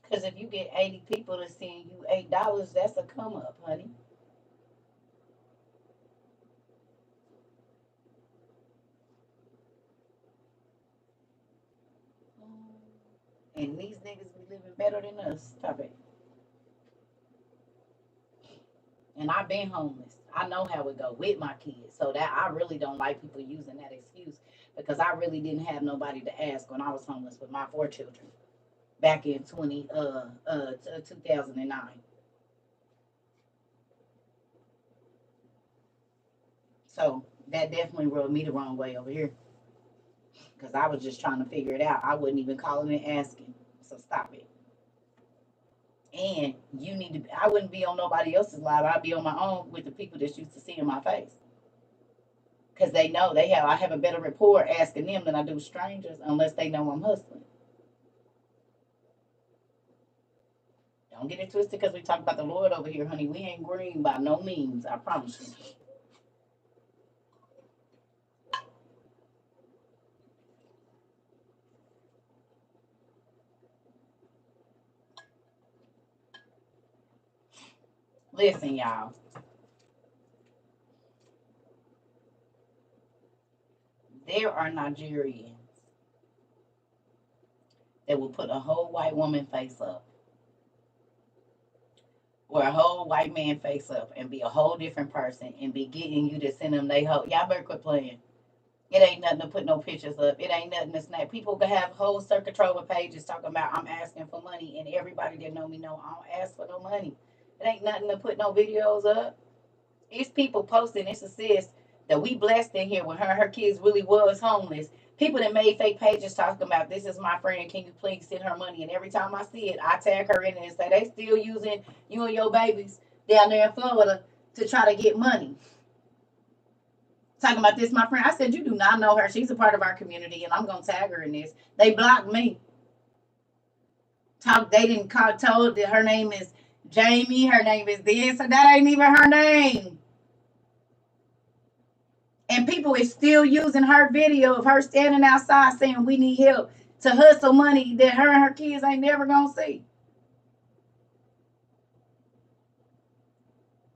Because if you get 80 people to send you $8, that's a come up, honey. And these niggas be living better than us. Stop it. And I've been homeless. I know how it go with my kids. So that I really don't like people using that excuse, because I really didn't have nobody to ask when I was homeless with my 4 children back in 2009. So that definitely rubbed me the wrong way over here, because I was just trying to figure it out. I wasn't even calling and asking. So stop it. And you need to. I wouldn't be on nobody else's live. I'd be on my own with the people that's used to seeing my face, because they know they have. I have a better rapport asking them than I do strangers, unless they know I'm hustling. Don't get it twisted, because we talk about the Lord over here, honey. We ain't green by no means. I promise you. Listen, y'all. There are Nigerians that will put a whole white woman face up, or a whole white man face up, and be a whole different person, and be getting you to send them they whole. Y'all better quit playing. It ain't nothing to put no pictures up. It ain't nothing to snap. People can have whole CERCA TROVA pages talking about I'm asking for money, and everybody that know me know I don't ask for no money. It ain't nothing to put no videos up. It's people posting. It's a sis that we blessed in here when her kids really was homeless. People that made fake pages talking about this is my friend. Can you please send her money? And every time I see it, I tag her in it and say they still using you and your babies down there in Florida to try to get money. Talking about this, my friend. I said, you do not know her. She's a part of our community, and I'm gonna tag her in this. They blocked me. They didn't call. Told that her name is Jamie. Her name is this, so that ain't even her name. And people is still using her video of her standing outside saying we need help to hustle money that her and her kids ain't never gonna see.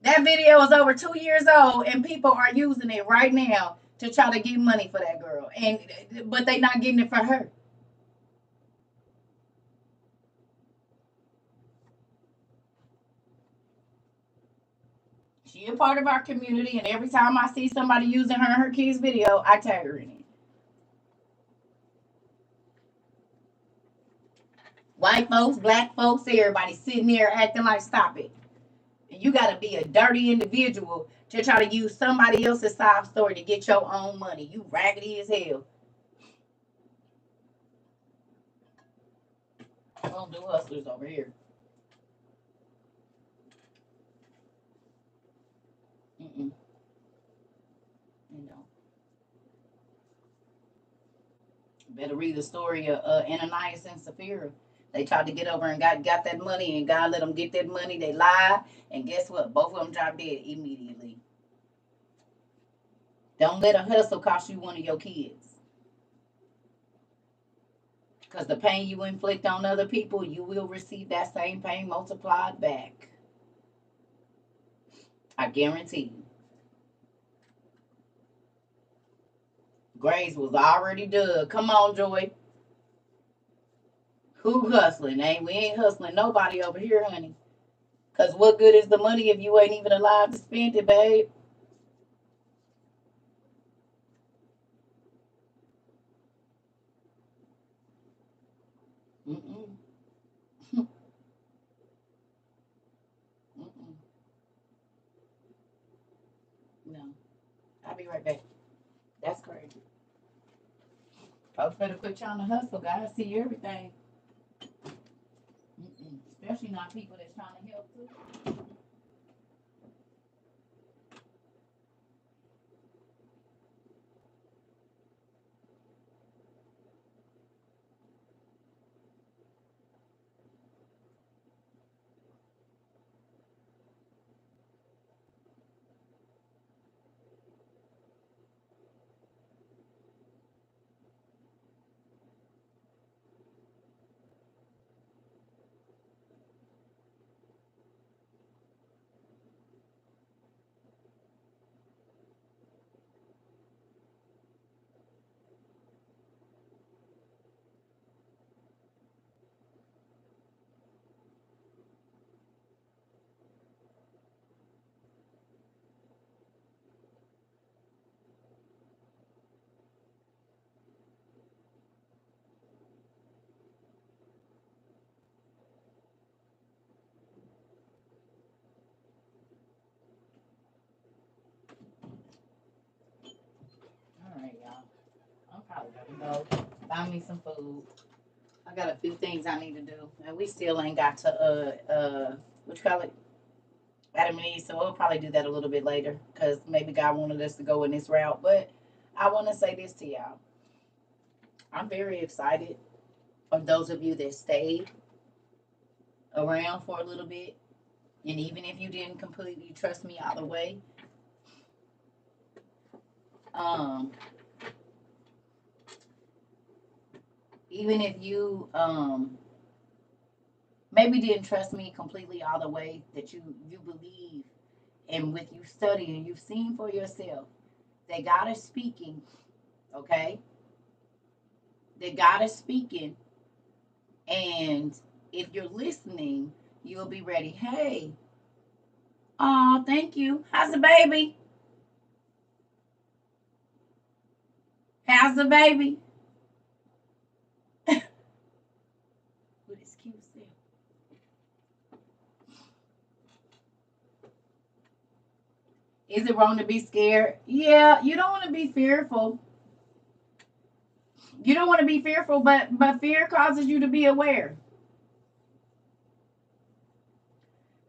That video is over 2 years old, and people are using it right now to try to get money for that girl, but they not getting it for her. She a part of our community, and every time I see somebody using her and her kids' video, I tag her in it. White folks, black folks, everybody sitting there acting like stop it. And you gotta be a dirty individual to try to use somebody else's sob story to get your own money. You raggedy as hell. I don't do hustlers over here. Mm-mm. You know. Better read the story of Ananias and Sapphira. They tried to get over and got that money, and God let them get that money. They lied, and guess what? Both of them dropped dead immediately. Don't let a hustle cost you one of your kids. Because the pain you inflict on other people, you will receive that same pain multiplied back. I guarantee you. Graves was already dug. Come on, Joy. Who hustling? We ain't hustling nobody over here, honey. Because what good is the money if you ain't even alive to spend it, babe? Mm-mm. Mm-mm. No. I'll be right back. That's crazy. Folks better put you on the hustle, guys. See everything. Mm-mm. Especially not people that's trying to help too. All right, y'all. I'm probably gonna go buy me some food. I got a few things I need to do, and we still ain't got to what you call it, Adam and Eve. So we'll probably do that a little bit later, because maybe God wanted us to go in this route. But I want to say this to y'all: I'm very excited of those of you that stayed around for a little bit, and even if you didn't completely trust me all the way, um, even if you maybe didn't trust me completely all the way, that you believe, and with you studying, you've seen for yourself that God is speaking, okay? That God is speaking, and if you're listening, you'll be ready. Hey, oh, thank you. How's the baby? How's the baby? With his cute self. Is it wrong to be scared? Yeah, you don't want to be fearful. You don't want to be fearful, but fear causes you to be aware.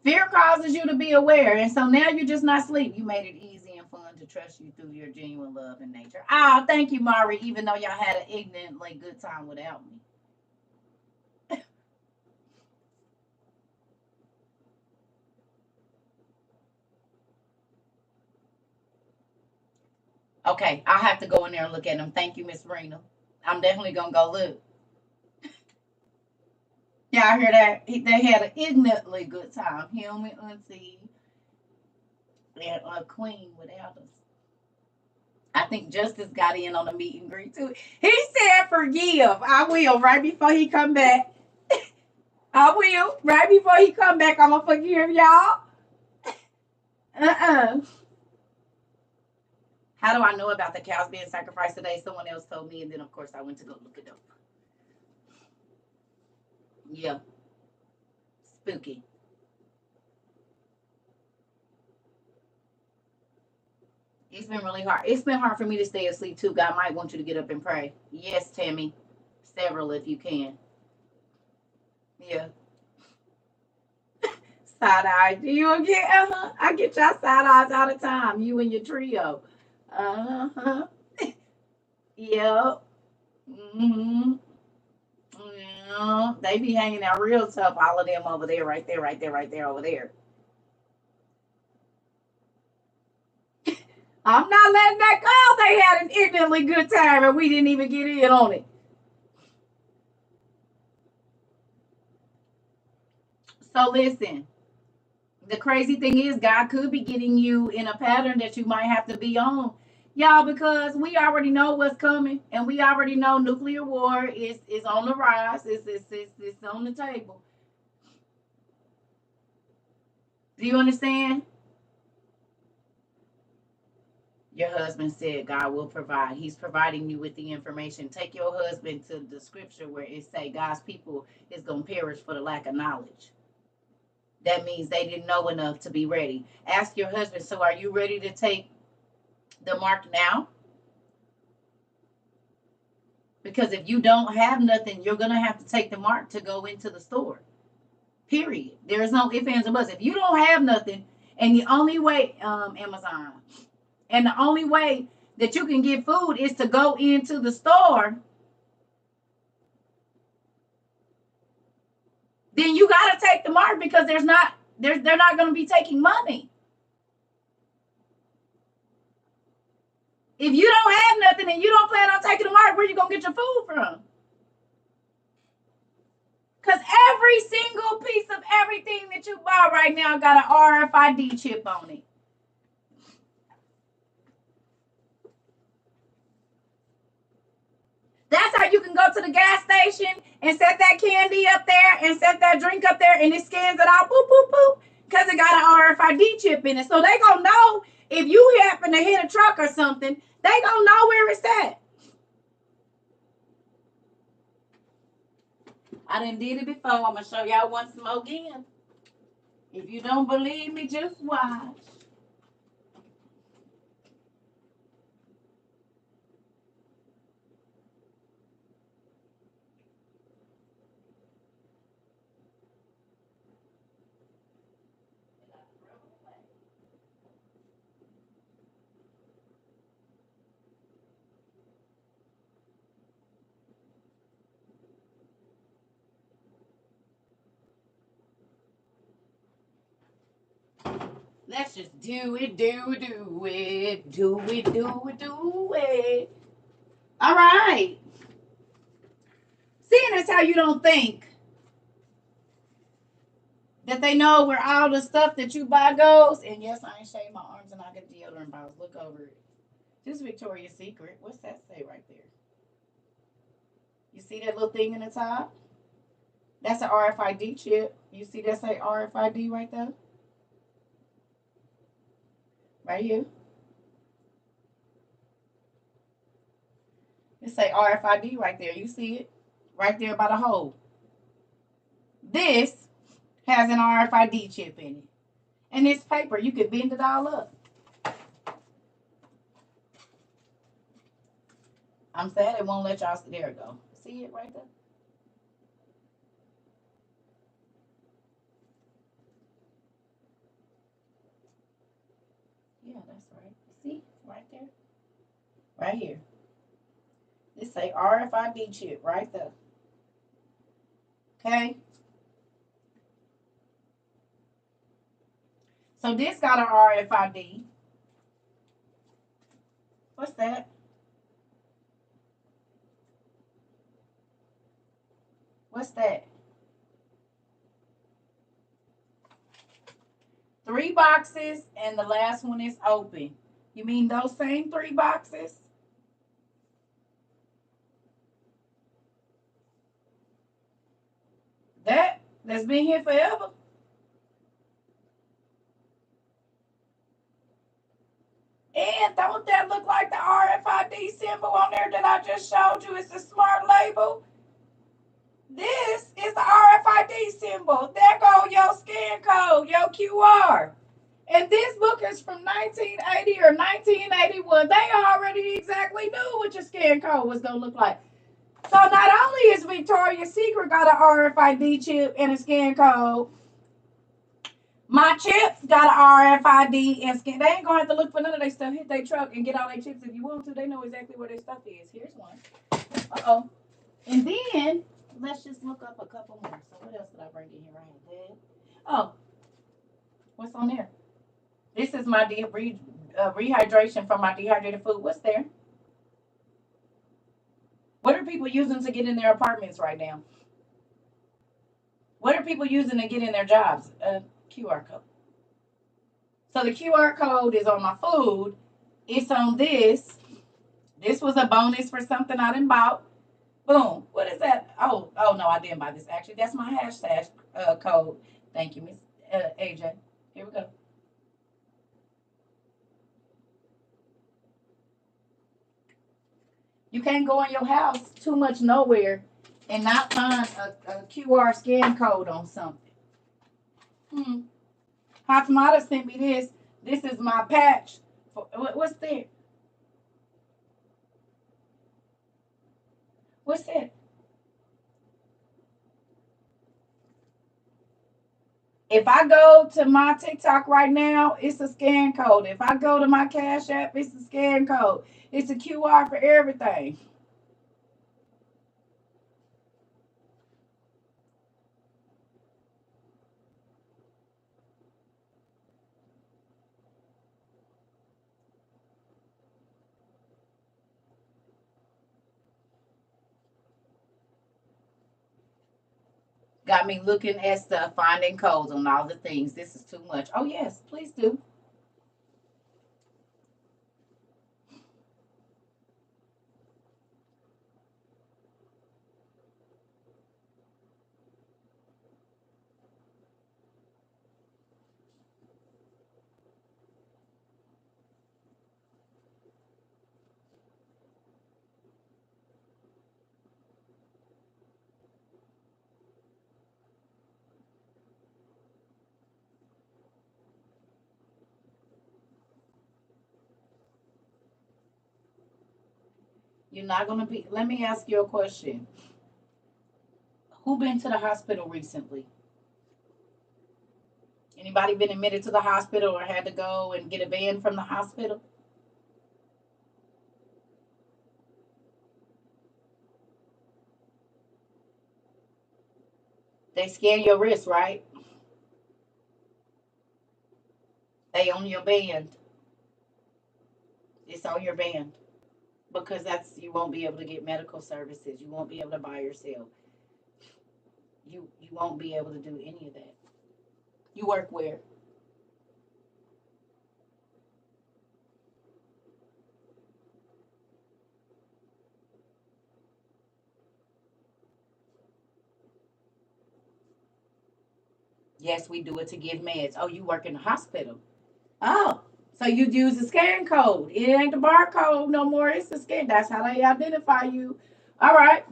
Fear causes you to be aware, and so now you're just not asleep. You made it easy and fun to trust you through your genuine love and nature. Oh, thank you, Mari. Even though y'all had an ignorantly good time without me. Okay, I'll have to go in there and look at them. Thank you, Miss Rena. I'm definitely gonna go look. Yeah, I hear that they had an ignorantly good time. Him and Auntie and Queen without us. I think Justice got in on the meet and greet too. He said, "Forgive." I will right before he come back. I will right before he come back. I'm gonna forgive y'all. How do I know about the cows being sacrificed today? Someone else told me, and then of course I went to go look it up. Yeah, spooky. It's been really hard. It's been hard for me to stay asleep too. God might want you to get up and pray. Yes, Tammy. Several if you can. Yeah. Side eye. Do you get I get y'all side eyes all the time. You and your trio. Uh-huh. Yep. Mm-hmm. Yeah. They be hanging out real tough, all of them over there, right there, right there, right there, over there. I'm not letting that go. They had an ignorantly good time and we didn't even get in on it. So listen, the crazy thing is God could be getting you in a pattern that you might have to be on. Y'all, because we already know what's coming and we already know nuclear war is on the rise. It's on the table. Do you understand? Your husband said God will provide. He's providing you with the information. Take your husband to the scripture where it say God's people is going to perish for the lack of knowledge. That means they didn't know enough to be ready. Ask your husband, so are you ready to take the mark now? Because if you don't have nothing, you're going to have to take the mark to go into the store. Period. There is no ifs, ands, or buts. If you don't have nothing, and the only way, Amazon, and the only way that you can get food is to go into the store, then you got to take the mark because they're not going to be taking money. If you don't have nothing and you don't plan on taking the mark, where you going to get your food from? Because every single piece of everything that you buy right now got an RFID chip on it. That's how you can go to the gas station and set that candy up there and set that drink up there and it scans it out, boop, boop, boop, because it got an RFID chip in it. So they going to know if you happen to hit a truck or something, they going to know where it's at. I done did it before. I'm going to show y'all once more again. If you don't believe me, just watch. Let's just do it, do it, do it, do it, do it, do it. All right. Seeing as how you don't think that they know where all the stuff that you buy goes, and yes, I ain't shaved my arms and I get deodorant bottles. Look over it. This Victoria's Secret. What's that say right there? You see that little thing in the top? That's an RFID chip. You see that say RFID right there? Right here. It say RFID right there. You see it? Right there by the hole. This has an RFID chip in it. And it's paper. You can bend it all up. I'm sad it won't let y'all see. There it go. See it right there? Yeah, that's right. See? Right there? Right here. This say RFID chip right there. Okay? So this got an RFID. What's that? What's that? 3 boxes and the last one is open. You mean those same 3 boxes? That's been here forever. And don't that look like the RFID symbol on there that I just showed you? It's a smart label. This is the RFID symbol. There go your scan code, your QR. And this book is from 1980 or 1981. They already exactly knew what your scan code was going to look like. So not only is Victoria's Secret got an RFID chip and a scan code, my chips got an RFID and scan. They ain't going to have to look for none of their stuff. Hit their truck and get all their chips if you want to. They know exactly where their stuff is. Here's one. Uh-oh. And then, let's just look up a couple more. So what else did I bring in here? I had that. Oh, what's on there? This is my rehydration from my dehydrated food. What's there? What are people using to get in their apartments right now? What are people using to get in their jobs? QR code. So the QR code is on my food. It's on this. This was a bonus for something I didn't bought. Boom. What is that? Oh no, I didn't buy this. Actually, that's my hashtag code. Thank you, Miss AJ. Here we go. You can't go in your house too much nowhere and not find a QR scan code on something. Hot Tomato sent me this. This is my patch. What's that? What's that? If I go to my TikTok right now, it's a scan code. If I go to my Cash App, it's a scan code. It's a QR for everything. Got me looking at stuff, finding codes on all the things. This is too much. Oh, yes, please do. You're not going to be. Let me ask you a question. Who been to the hospital recently? Anybody been admitted to the hospital or had to go and get a van from the hospital? They scan your wrist, right? They on your band. It's on your band because that's you won't be able to get medical services. You won't be able to buy yourself. You won't be able to do any of that. You work where? Yes, we do it to give meds. Oh, you work in the hospital. Oh, so you use the scan code. It ain't the barcode no more. It's the scan. That's how they identify you. All right.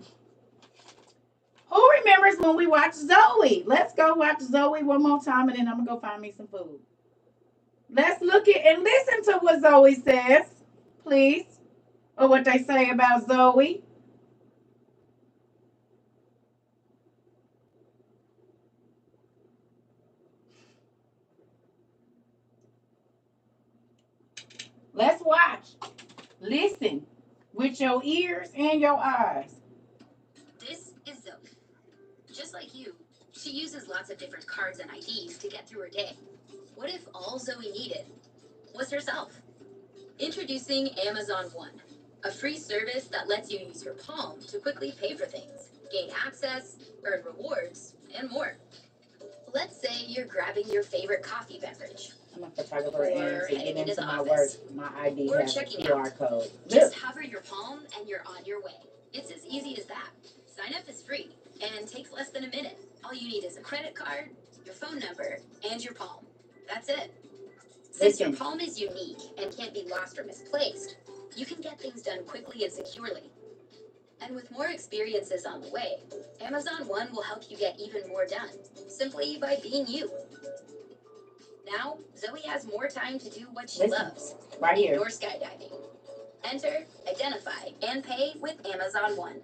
Who remembers when we watched Zoe? Let's go watch Zoe one more time and then I'm going to go find me some food. Let's look at and listen to what Zoe says, please, or what they say about Zoe. Let's watch. Listen with your ears and your eyes. This is Zoe. Just like you, she uses lots of different cards and IDs to get through her day. What if all Zoe needed was herself? Introducing Amazon One, a free service that lets you use your palm to quickly pay for things, gain access, earn rewards, and more. Let's say you're grabbing your favorite coffee beverage. I'm a photographer and to get into my office. work, my ID Or has a checking QR out. code. Just Look, hover your palm and you're on your way. It's as easy as that. Sign up is free and takes less than a minute. All you need is a credit card, your phone number, and your palm. That's it. Since your Listen, palm is unique and can't be lost or misplaced, you can get things done quickly and securely. And with more experiences on the way, Amazon One will help you get even more done, simply by being you. Now, Zoe has more time to do what she listen, loves, right here. indoor skydiving. Enter, identify, and pay with Amazon One.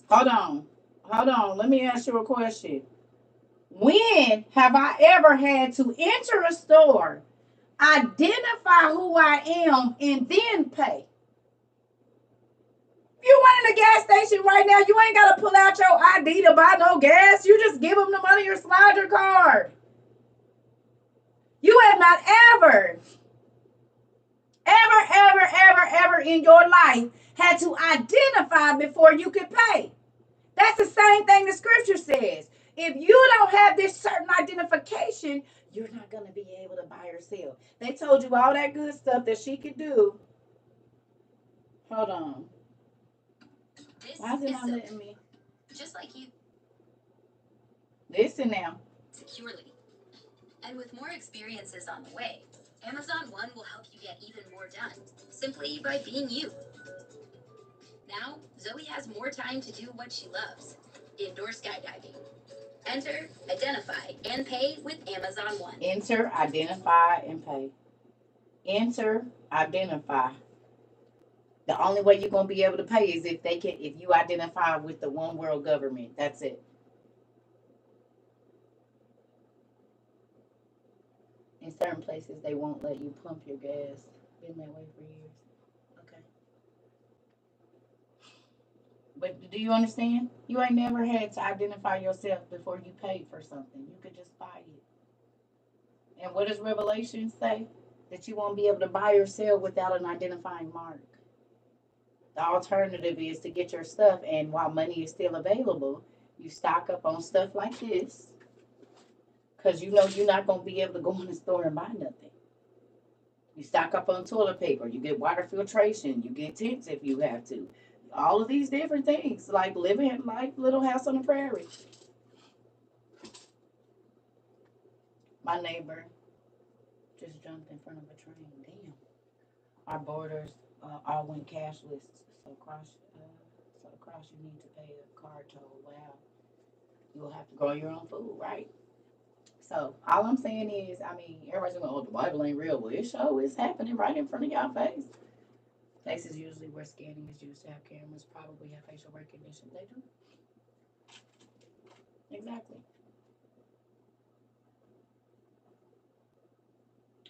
Hold on. Let me ask you a question. When have I ever had to enter a store, identify who I am, and then pay? You went in the gas station right now, you ain't got to pull out your ID to buy no gas. You just give them the money or slide your card. You have not ever in your life had to identify before you could pay. That's the same thing the scripture says. If you don't have this certain identification, you're not going to be able to buy or sell. They told you all that good stuff that she could do. Hold on. Why is it not letting me? Just like you. Listen now. Securely. And with more experiences on the way, Amazon One will help you get even more done, simply by being you. Now, Zoe has more time to do what she loves, indoor skydiving. Enter, identify, and pay with Amazon One. Enter, identify, and pay. Enter, identify. The only way you're gonna be able to pay is if you identify with the one world government. That's it. In certain places, they won't let you pump your gas. Been that way for years. Okay. But do you understand? You ain't never had to identify yourself before you paid for something. You could just buy it. And what does Revelation say? That you won't be able to buy or sell without an identifying mark. The alternative is to get your stuff, and while money is still available, you stock up on stuff like this, because you know you're not going to be able to go in the store and buy nothing. You stock up on toilet paper, you get water filtration, you get tents if you have to. All of these different things, like living like Little House on the Prairie. My neighbor just jumped in front of a train. Damn. Our borders all went cashless. So across you need to pay a car toll. Wow. You will have to grow your own food, right? So all I'm saying is, I mean, everybody's going, oh, the Bible ain't real. Well, it sure is happening right in front of y'all face. Places usually where scanning is used to have cameras probably have facial recognition. They do. Exactly.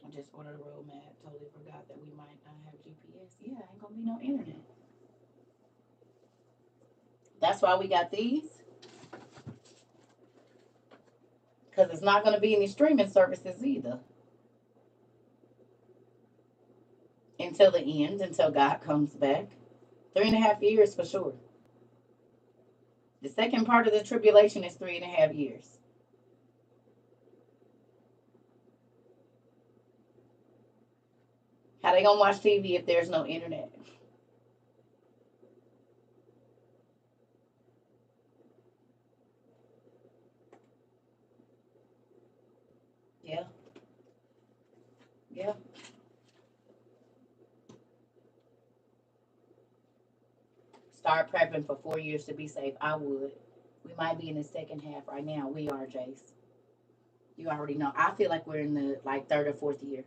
I just ordered a road map. Totally forgot that we might not have GPS. Yeah, ain't gonna be no internet. That's why we got these. Because it's not gonna be any streaming services either. Until the end, until God comes back. 3.5 years for sure. The second part of the tribulation is 3.5 years. How they gonna watch TV if there's no internet? Yeah. Yeah. Start prepping for 4 years to be safe. I would. We might be in the second half right now. We are, Jace. You already know. I feel like we're in the third or fourth year.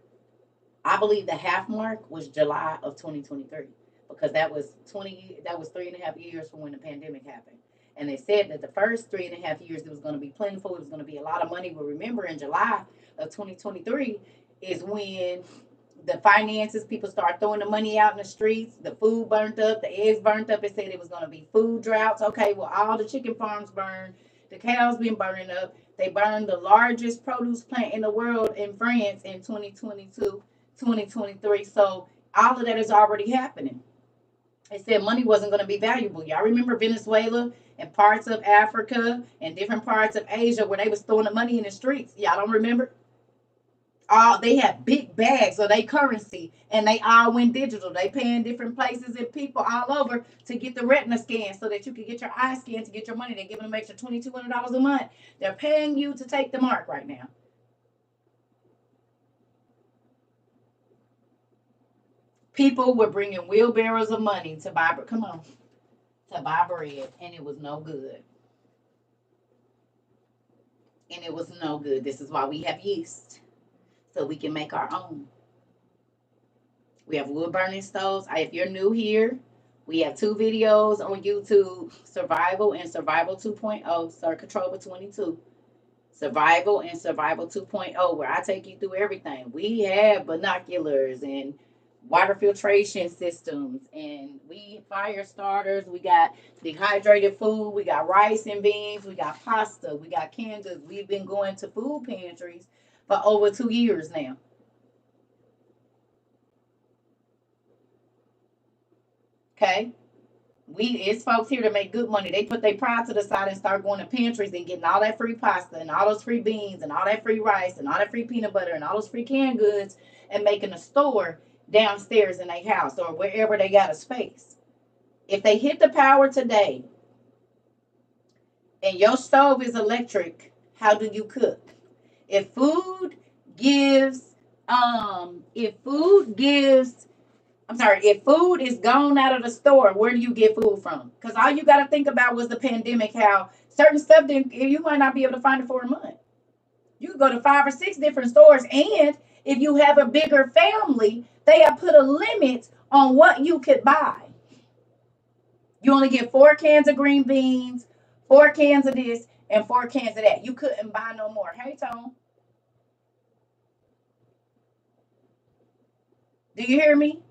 I believe the half mark was July of 2023 because that was 3.5 years from when the pandemic happened. And they said that the first 3.5 years it was going to be plentiful. It was going to be a lot of money. But remember, in July of 2023 is when the finances, people start throwing the money out in the streets. The food burnt up. The eggs burnt up. It said it was going to be food droughts. Okay, well, all the chicken farms burned. The cows been burning up. They burned the largest produce plant in the world in France in 2022. 2023. So all of that is already happening. They said money wasn't going to be valuable. Y'all remember Venezuela and parts of Africa and different parts of Asia where they was throwing the money in the streets? Y'all don't remember? They had big bags of their currency and they all went digital. They paying different places and people all over to get the retina scan so that you can get your eye scan to get your money. They're giving them extra $2,200 a month. They're paying you to take the mark right now. People were bringing wheelbarrows of money to buy, come on, to buy bread, and it was no good. And it was no good. This is why we have yeast, so we can make our own. We have wood burning stoves. If you're new here, we have 2 videos on YouTube, Survival and Survival 2.0, CERCA TROVA 22. Survival and Survival 2.0, where I take you through everything. We have binoculars and water filtration systems, and fire starters. We got dehydrated food. We got rice and beans. We got pasta. We got canned goods. We've been going to food pantries for over 2 years now. Okay. It's folks here to make good money. They put their pride to the side and start going to pantries and getting all that free pasta and all those free beans and all that free rice and all that free peanut butter and all those free canned goods and making a store downstairs in their house or wherever they got a space. If they hit the power today and your stove is electric, how do you cook? If food gives, if food is gone out of the store, where do you get food from? Because all you got to think about was the pandemic, how certain stuff, you might not be able to find it for a month. You could go to 5 or 6 different stores. And if you have a bigger family, they have put a limit on what you could buy. You only get 4 cans of green beans, 4 cans of this, and 4 cans of that. You couldn't buy no more. Hey, Tone. Do you hear me?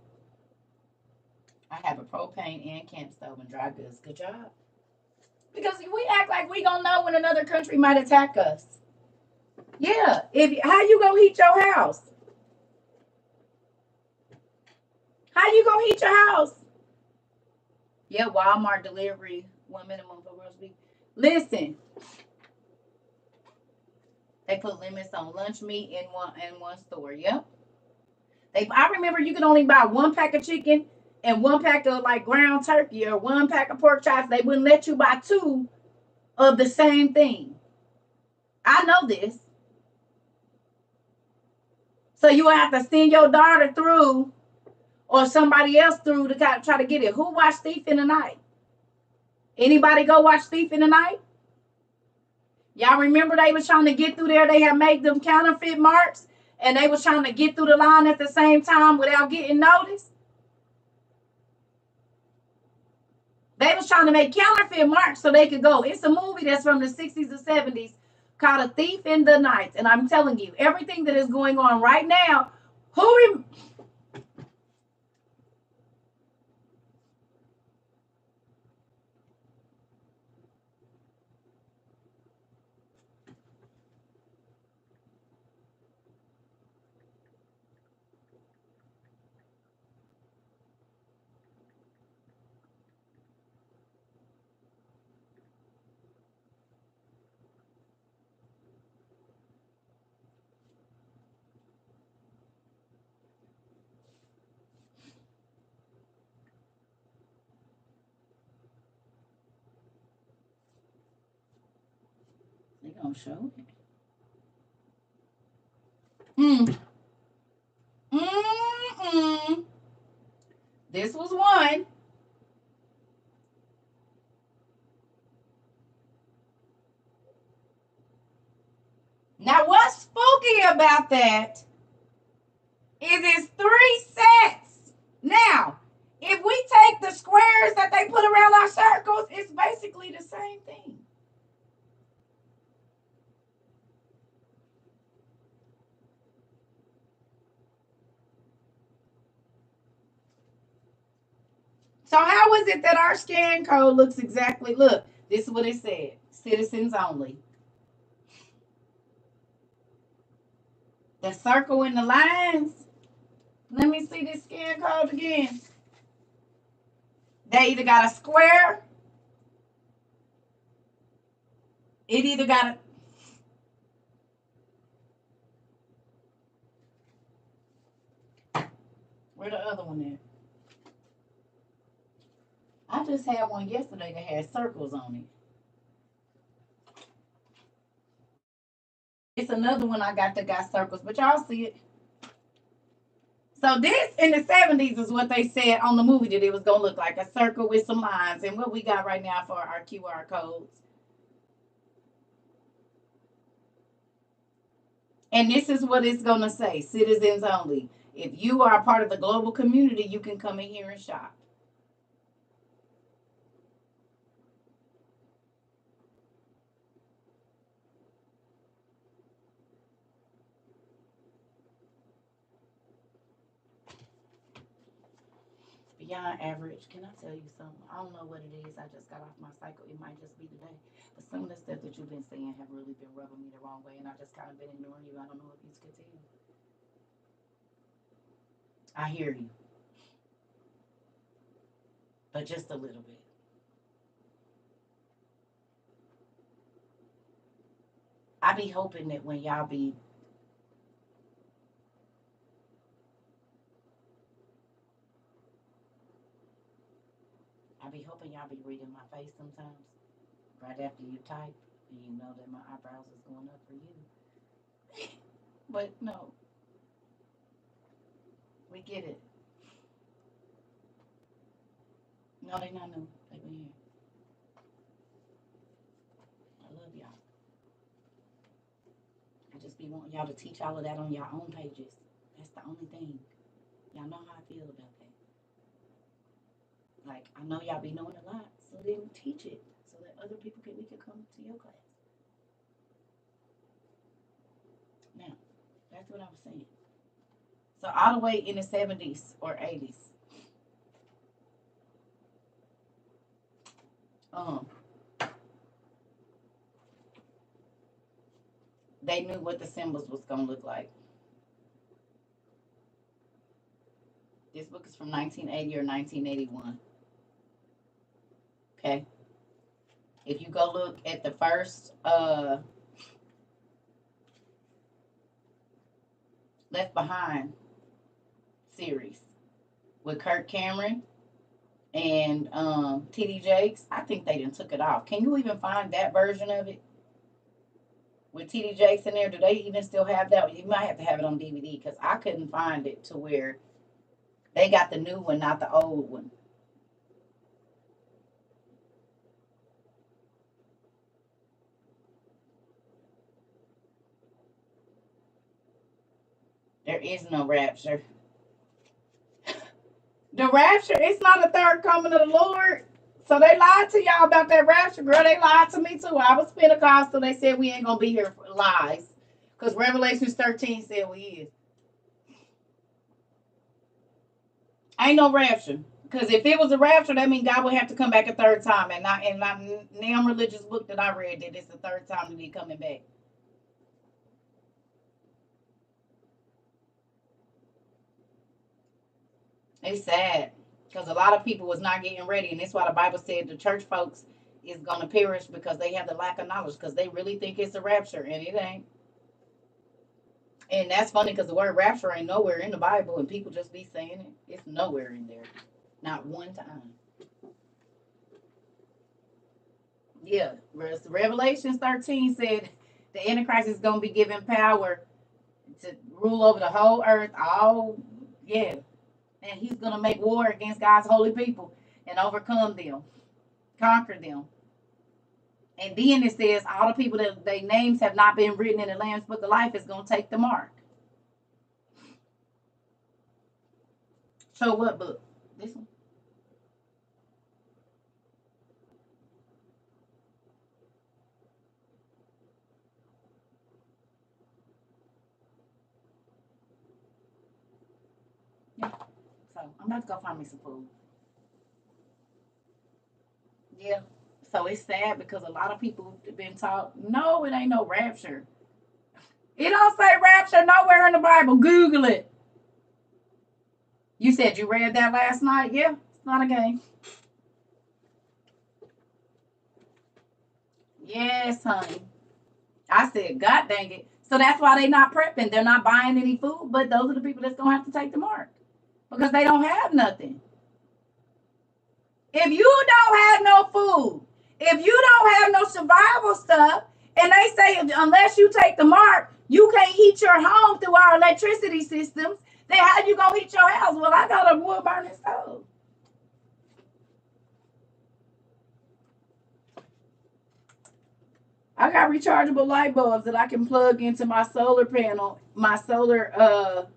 I have a propane and camp stove and dry goods. Good job. Because we act like we gonna know when another country might attack us. Yeah. How you gonna heat your house? How you gonna heat your house? Yeah, Walmart delivery, 1 minimum for roast beef. Listen, they put limits on lunch meat in one store. Yep. I remember you could only buy 1 pack of chicken and 1 pack of like ground turkey or 1 pack of pork chops. They wouldn't let you buy 2 of the same thing. I know this. So you will have to send your daughter through or somebody else through to try to get it. Who watched Thief in the Night? Anybody go watch Thief in the Night? Y'all remember they was trying to get through there. They had made them counterfeit marks and they was trying to get through the line at the same time without getting noticed. They was trying to make counterfeit marks so they could go. It's a movie that's from the 60s or 70s called A Thief in the Night. And I'm telling you, everything that is going on right now, they gonna show it. This was one. Now, what's spooky about that is it's 3 sets. Now, if we take the squares that they put around our circles, it's basically the same thing. So how is it that our scan code looks exactly, look, this is what it said, citizens only. The circle and the lines, let me see this scan code again. They either got a square, it either got where the other one at? I just had one yesterday that had circles on it. It's another one I got that got circles, but y'all see it. So this in the 70s is what they said on the movie that it was gonna look like, a circle with some lines. And what we got right now for our QR codes. And this is what it's gonna say: citizens only. If you are a part of the global community, you can come in here and shop. Beyond average. Can I tell you something? I don't know what it is. I just got off my cycle. It might just be today. But some of the stuff that you've been saying have really been rubbing me the wrong way, and I just kind of been ignoring you. I don't know if you could tell. I hear you, but just a little bit. I be hoping that when y'all be, I be hoping y'all be reading my face sometimes, right after you type, and you know that my eyebrows is going up for you. But no, we get it. No, they not new. They been here. I love y'all. I just be wanting y'all to teach all of that on your own pages. That's the only thing. Y'all know how I feel about that. Like, I know y'all be knowing a lot, so then teach it so that other people can we can come to your class. Now, that's what I was saying. So all the way in the 70s or 80s, um, they knew what the symbols was gonna look like. This book is from 1980 or 1981. Okay. If you go look at the first Left Behind series with Kirk Cameron and TD Jakes, I think they done took it off. Can you even find that version of it with TD Jakes in there? Do they even still have that? You might have to have it on DVD because I couldn't find it to where they got the new one, not the old one. There is no rapture. The rapture, it's not a third coming of the Lord. So they lied to y'all about that rapture, girl. They lied to me too. I was Pentecostal. They said we ain't gonna be here for lies. Because Revelations 13 said we is. Ain't no rapture. Because if it was a rapture, that means God would have to come back a third time. And not in my damn religious book that I read that it's the third time that he coming back. It's sad. Because a lot of people was not getting ready. And that's why the Bible said the church folks is gonna perish because they have the lack of knowledge. Because they really think it's a rapture. And it ain't. And that's funny because the word rapture ain't nowhere in the Bible, and people just be saying it. It's nowhere in there, not one time. Yeah, Revelations 13 said the Antichrist is gonna be given power to rule over the whole earth. All yeah, and he's gonna make war against God's holy people and overcome them, conquer them. And then it says all the people that their names have not been written in the Lamb's Book of Life is gonna take the mark. So what book? This one. Yeah. So I'm about to go find me some food. Yeah. So it's sad because a lot of people have been taught, no, it ain't no rapture. It don't say rapture nowhere in the Bible. Google it. You said you read that last night? Yeah, it's not a game. Yes, honey. I said, God dang it. So that's why they not prepping. They're not buying any food, but those are the people that's gonna have to take the mark because they don't have nothing. If you don't have no food, if you don't have no survival stuff, and they say unless you take the mark, you can't heat your home through our electricity systems, Then how you gonna heat your house? Well, I got a wood burning stove. I got rechargeable light bulbs that I can plug into my solar panel, my solar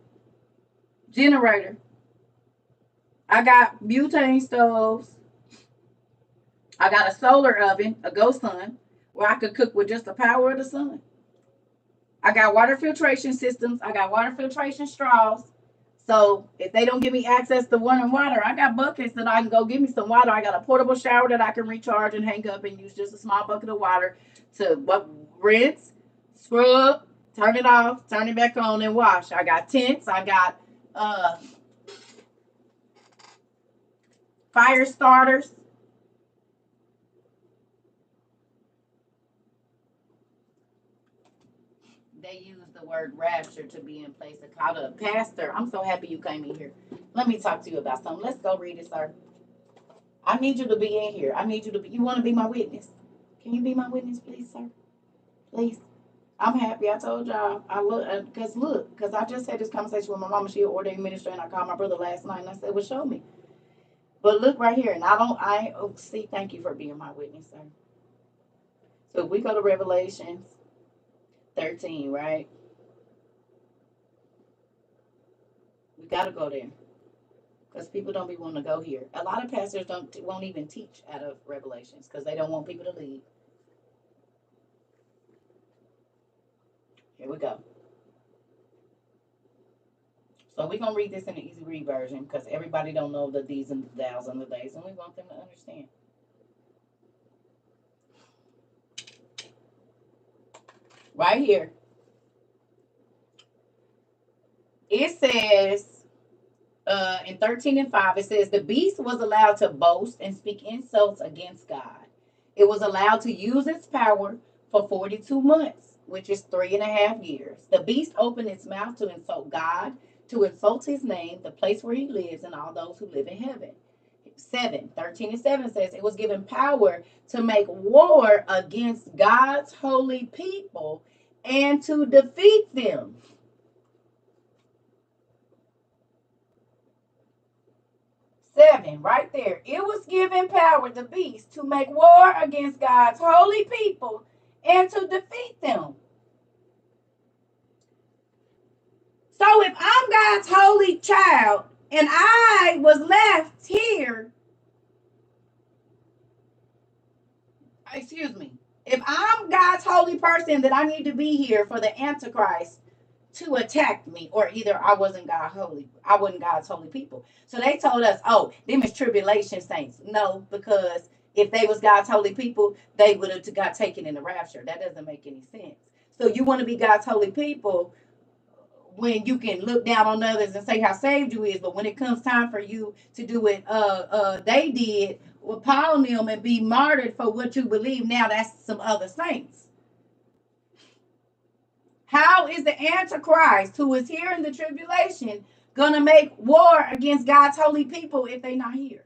generator. I got butane stoves. I got a solar oven, a Go Sun, where I could cook with just the power of the sun. I got water filtration systems. I got water filtration straws. So if they don't give me access to running water, I got buckets that I can go give me some water. I got a portable shower that I can recharge and hang up and use just a small bucket of water to rinse, scrub, turn it off, turn it back on, and wash. I got tents. I got fire starters. They use the word rapture to be in place of called a pastor. I'm so happy you came in here. Let me talk to you about something. Let's go read it, sir. I need you to be in here. I need you to be. You want to be my witness? Can you be my witness, please, sir? Please. I'm happy. I told y'all. I look because I just had this conversation with my mama. She ordained minister, and I called my brother last night, and I said, "Well, show me." But look right here, and see. Thank you for being my witness, sir. So if we go to Revelations 13, right? We got to go there because people don't be wanting to go here. A lot of pastors won't even teach out of Revelations because they don't want people to leave. Here we go. So we're gonna read this in the easy read version because everybody don't know the these and the thous and the days, and we want them to understand. Right here, it says in 13 and 5, it says the beast was allowed to boast and speak insults against God. It was allowed to use its power for 42 months, which is 3.5 years. The beast opened its mouth to insult God, to insult his name, the place where he lives, and all those who live in heaven. 13 and 7 says it was given power to make war against God's holy people and to defeat them. 7, right there. It was given power, the beast, to make war against God's holy people and to defeat them. So if I'm God's holy child and I was left here, excuse me, if I'm God's holy person, that I need to be here for the Antichrist to attack me, or either I wasn't God's holy people. So they told us, oh, them is tribulation saints. No, because if they was God's holy people, they would have got taken in the rapture. That doesn't make any sense. So you want to be God's holy people when you can look down on others and say how saved you is, but when it comes time for you to do it, they did with Paul and them and be martyred for what you believe. Now that's some other saints. How is the Antichrist, who is here in the tribulation, gonna make war against God's holy people if they're not here?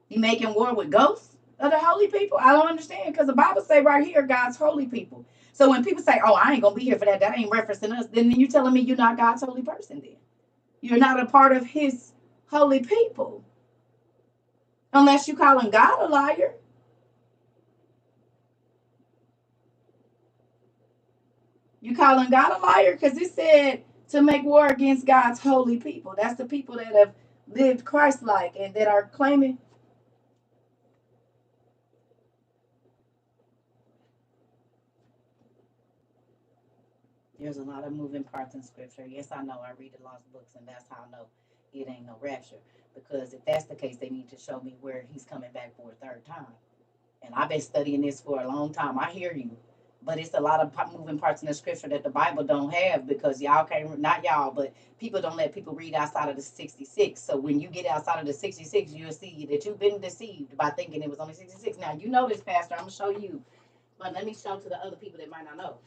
He making war with ghosts of the holy people? I don't understand, because the Bible say right here, God's holy people. So when people say, oh, I ain't gonna be here for that, that ain't referencing us, then you telling me you're not God's holy person then. You're not a part of his holy people. Unless you calling God a liar. You calling God a liar because it said to make war against God's holy people. That's the people that have lived Christ-like and that are claiming. There's a lot of moving parts in scripture. Yes, I know. I read the lost books, and that's how I know it ain't no rapture. Because if that's the case, they need to show me where he's coming back for a third time. And I've been studying this for a long time. I hear you. But it's a lot of moving parts in the scripture that the Bible don't have, because y'all can't, not y'all, but people don't let people read outside of the 66. So when you get outside of the 66, you'll see that you've been deceived by thinking it was only 66. Now, you know this, Pastor. I'm going to show you. But let me show to the other people that might not know.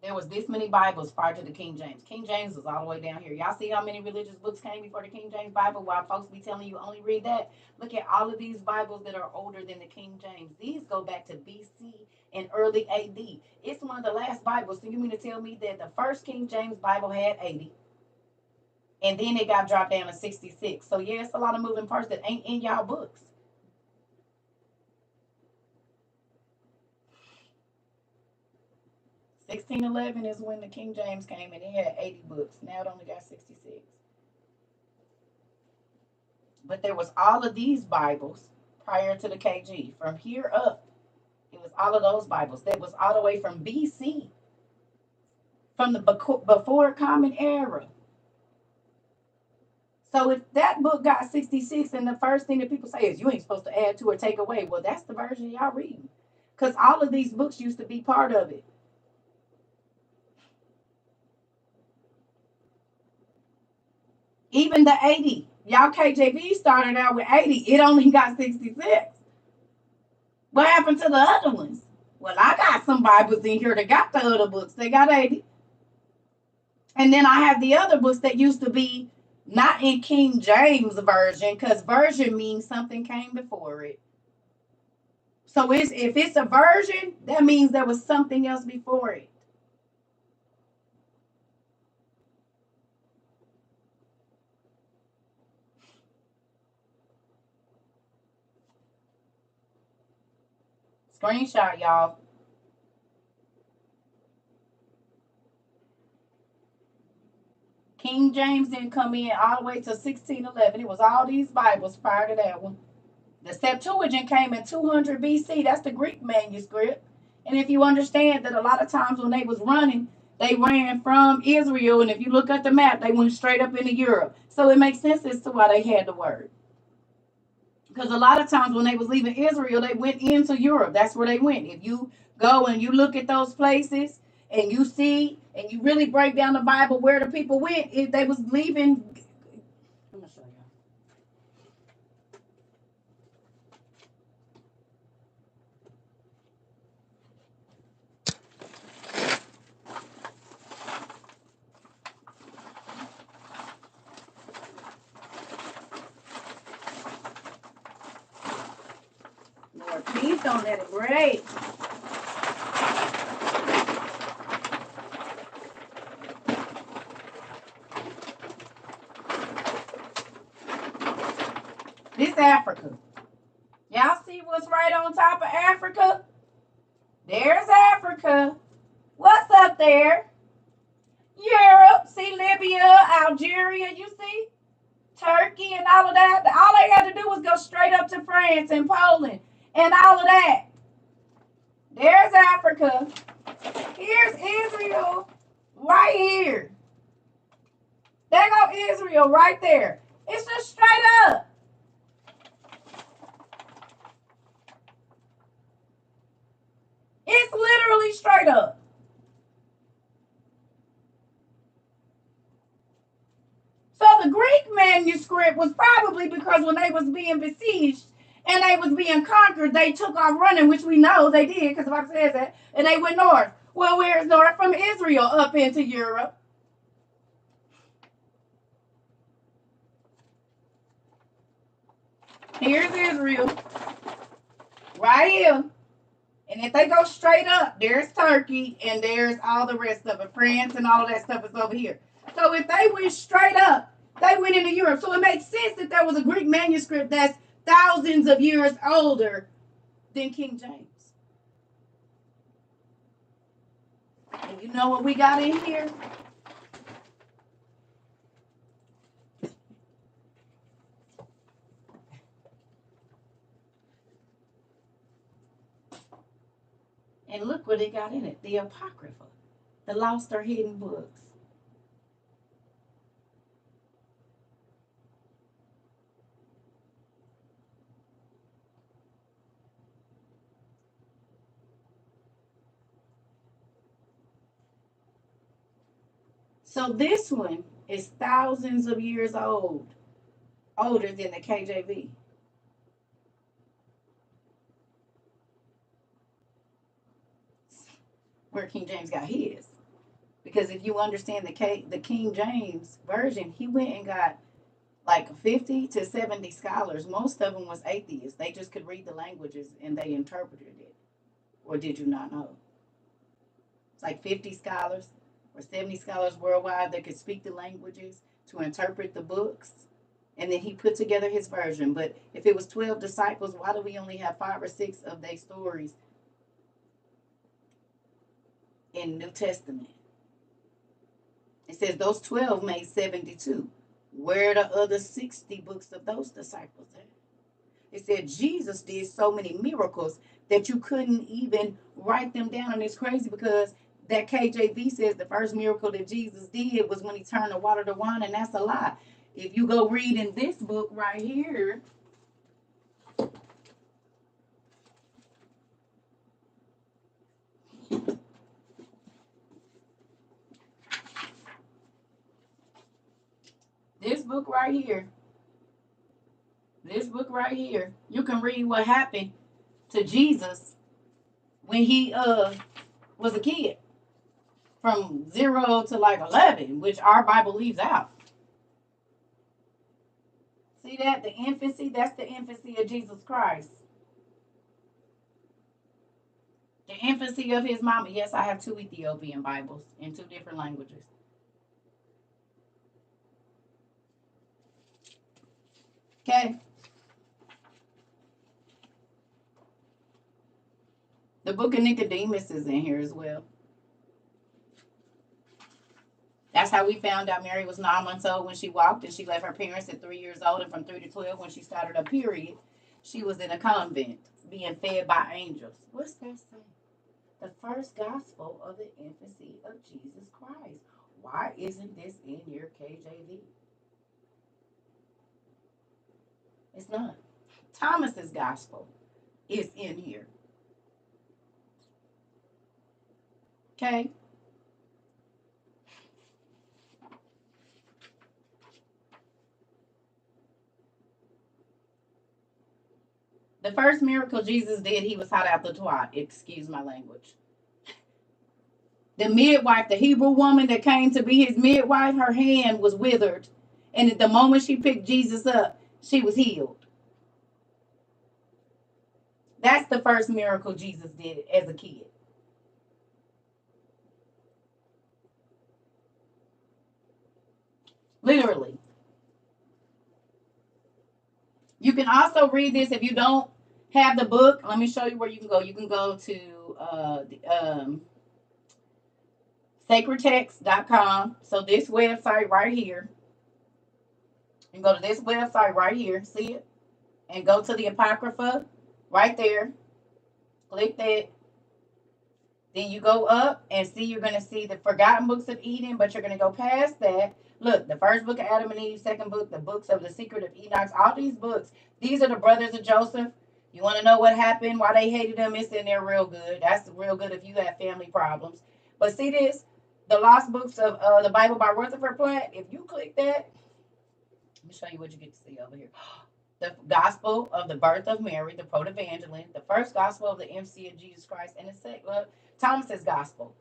There was this many Bibles prior to the King James. King James was all the way down here. Y'all see how many religious books came before the King James Bible? While folks be telling you only read that. Look at all of these Bibles that are older than the King James. These go back to BC and early AD. It's one of the last Bibles. So you mean to tell me that the first King James Bible had 80? And then it got dropped down to 66. So yeah, it's a lot of moving parts that ain't in y'all books. 1611 is when the King James came and it had 80 books. Now it only got 66. But there was all of these Bibles prior to the KG. From here up, it was all of those Bibles. That was all the way from BC, from the before Common Era. So if that book got 66 and the first thing that people say is you ain't supposed to add to or take away, well, that's the version y'all reading. Because all of these books used to be part of it. Even the 80. Y'all KJV started out with 80. It only got 66. What happened to the other ones? Well, I got some Bibles in here that got the other books. They got 80. And then I have the other books that used to be not in King James Version, because version means something came before it. So if it's a version, that means there was something else before it. Screenshot, y'all. King James didn't come in all the way to 1611. It was all these Bibles prior to that one. The Septuagint came in 200 BC. That's the Greek manuscript. And if you understand that a lot of times when they was running, they ran from Israel. And if you look at the map, they went straight up into Europe. So it makes sense as to why they had the word. Because a lot of times when they was leaving Israel, they went into Europe. That's where they went. If you go and you look at those places and you see and you really break down the Bible where the people went, if they was leaving. I'm gonna show you. Lord, please don't let it break. This Africa. Y'all see what's right on top of Africa? There's Africa. What's up there? Europe. See Libya, Algeria, you see? Turkey and all of that. All they had to do was go straight up to France and Poland and all of that. There's Africa. Here's Israel right here. There go Israel right there. It's just straight up. It's literally straight up. So the Greek manuscript was probably because when they was being besieged and they was being conquered, they took off running, which we know they did because the Bible says that, and they went north. Well, where's north? From Israel up into Europe. Here's Israel. Right here. And if they go straight up, there's Turkey and there's all the rest of it. France and all of that stuff is over here. So if they went straight up, they went into Europe. So it makes sense that there was a Greek manuscript that's thousands of years older than King James. And you know what we got in here? And look what it got in it. The Apocrypha. The lost or hidden books. So this one is thousands of years old, older than the KJV. Where King James got his. Because if you understand the King James version, he went and got like 50 to 70 scholars. Most of them was atheists. They just could read the languages and they interpreted it. Or did you not know? It's like 50 scholars or 70 scholars worldwide that could speak the languages to interpret the books. And then he put together his version. But if it was 12 disciples, why do we only have 5 or 6 of their stories in New Testament? It says those 12 made 72. Where are the other 60 books of those disciples at? It said Jesus did so many miracles that you couldn't even write them down. And it's crazy because that KJV says the first miracle that Jesus did was when he turned the water to wine, and that's a lie. If you go read in this book right here, this book right here, you can read what happened to Jesus when he was a kid, from 0 to like 11, which our Bible leaves out. See that? The infancy, that's the infancy of Jesus Christ. The infancy of his mama. Yes, I have 2 Ethiopian Bibles in 2 different languages. Okay. The book of Nicodemus is in here as well. That's how we found out Mary was 9 months old when she walked, and she left her parents at 3 years old. And from 3 to 12, when she started her period, she was in a convent being fed by angels. What's that say? The first gospel of the infancy of Jesus Christ. Why isn't this in your KJV? It's not. Thomas's gospel is in here. Okay. The first miracle Jesus did, he was hot out the twat. Excuse my language. The midwife, the Hebrew woman that came to be his midwife, her hand was withered. And at the moment she picked Jesus up, she was healed. That's the first miracle Jesus did as a kid. Literally. You can also read this if you don't have the book. Let me show you where you can go. You can go to sacredtext.com. So this website right here. You can go to this website right here. See it? And go to the Apocrypha right there. Click that. Then you go up and see, you're going to see the Forgotten Books of Eden, but you're going to go past that. Look, the first book of Adam and Eve, second book, the books of the secret of Enoch, all these books. These are the brothers of Joseph. You want to know what happened, why they hated them? It's in there real good. That's real good if you have family problems. But see this? The lost books of the Bible by Rutherford Platt. If you click that, let me show you what you get to see over here. The gospel of the birth of Mary, the proto-evangelist, the first gospel of the infancy of Jesus Christ, and the second, Thomas's gospel.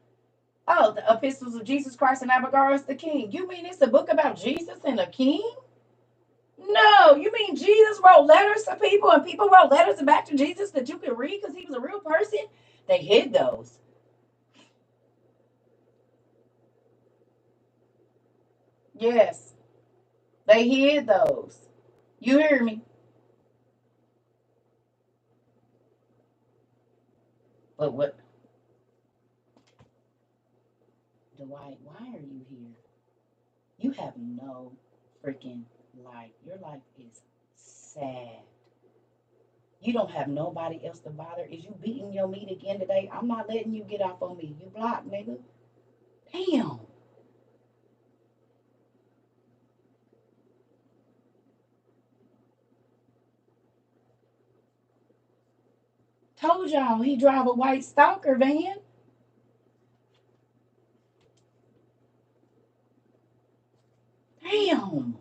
Oh, the epistles of Jesus Christ and Abigail the king. You mean it's a book about Jesus and a king? No, you mean Jesus wrote letters to people and people wrote letters back to Jesus that you could read because he was a real person? They hid those. Yes, they hid those. You hear me? But what? Dwight, why are you here? You have no freaking life. Your life is sad. You don't have nobody else to bother. Is you beating your meat again today? I'm not letting you get off on me. You blocked, nigga. Damn. Told y'all he drive a white stalker van. Damn.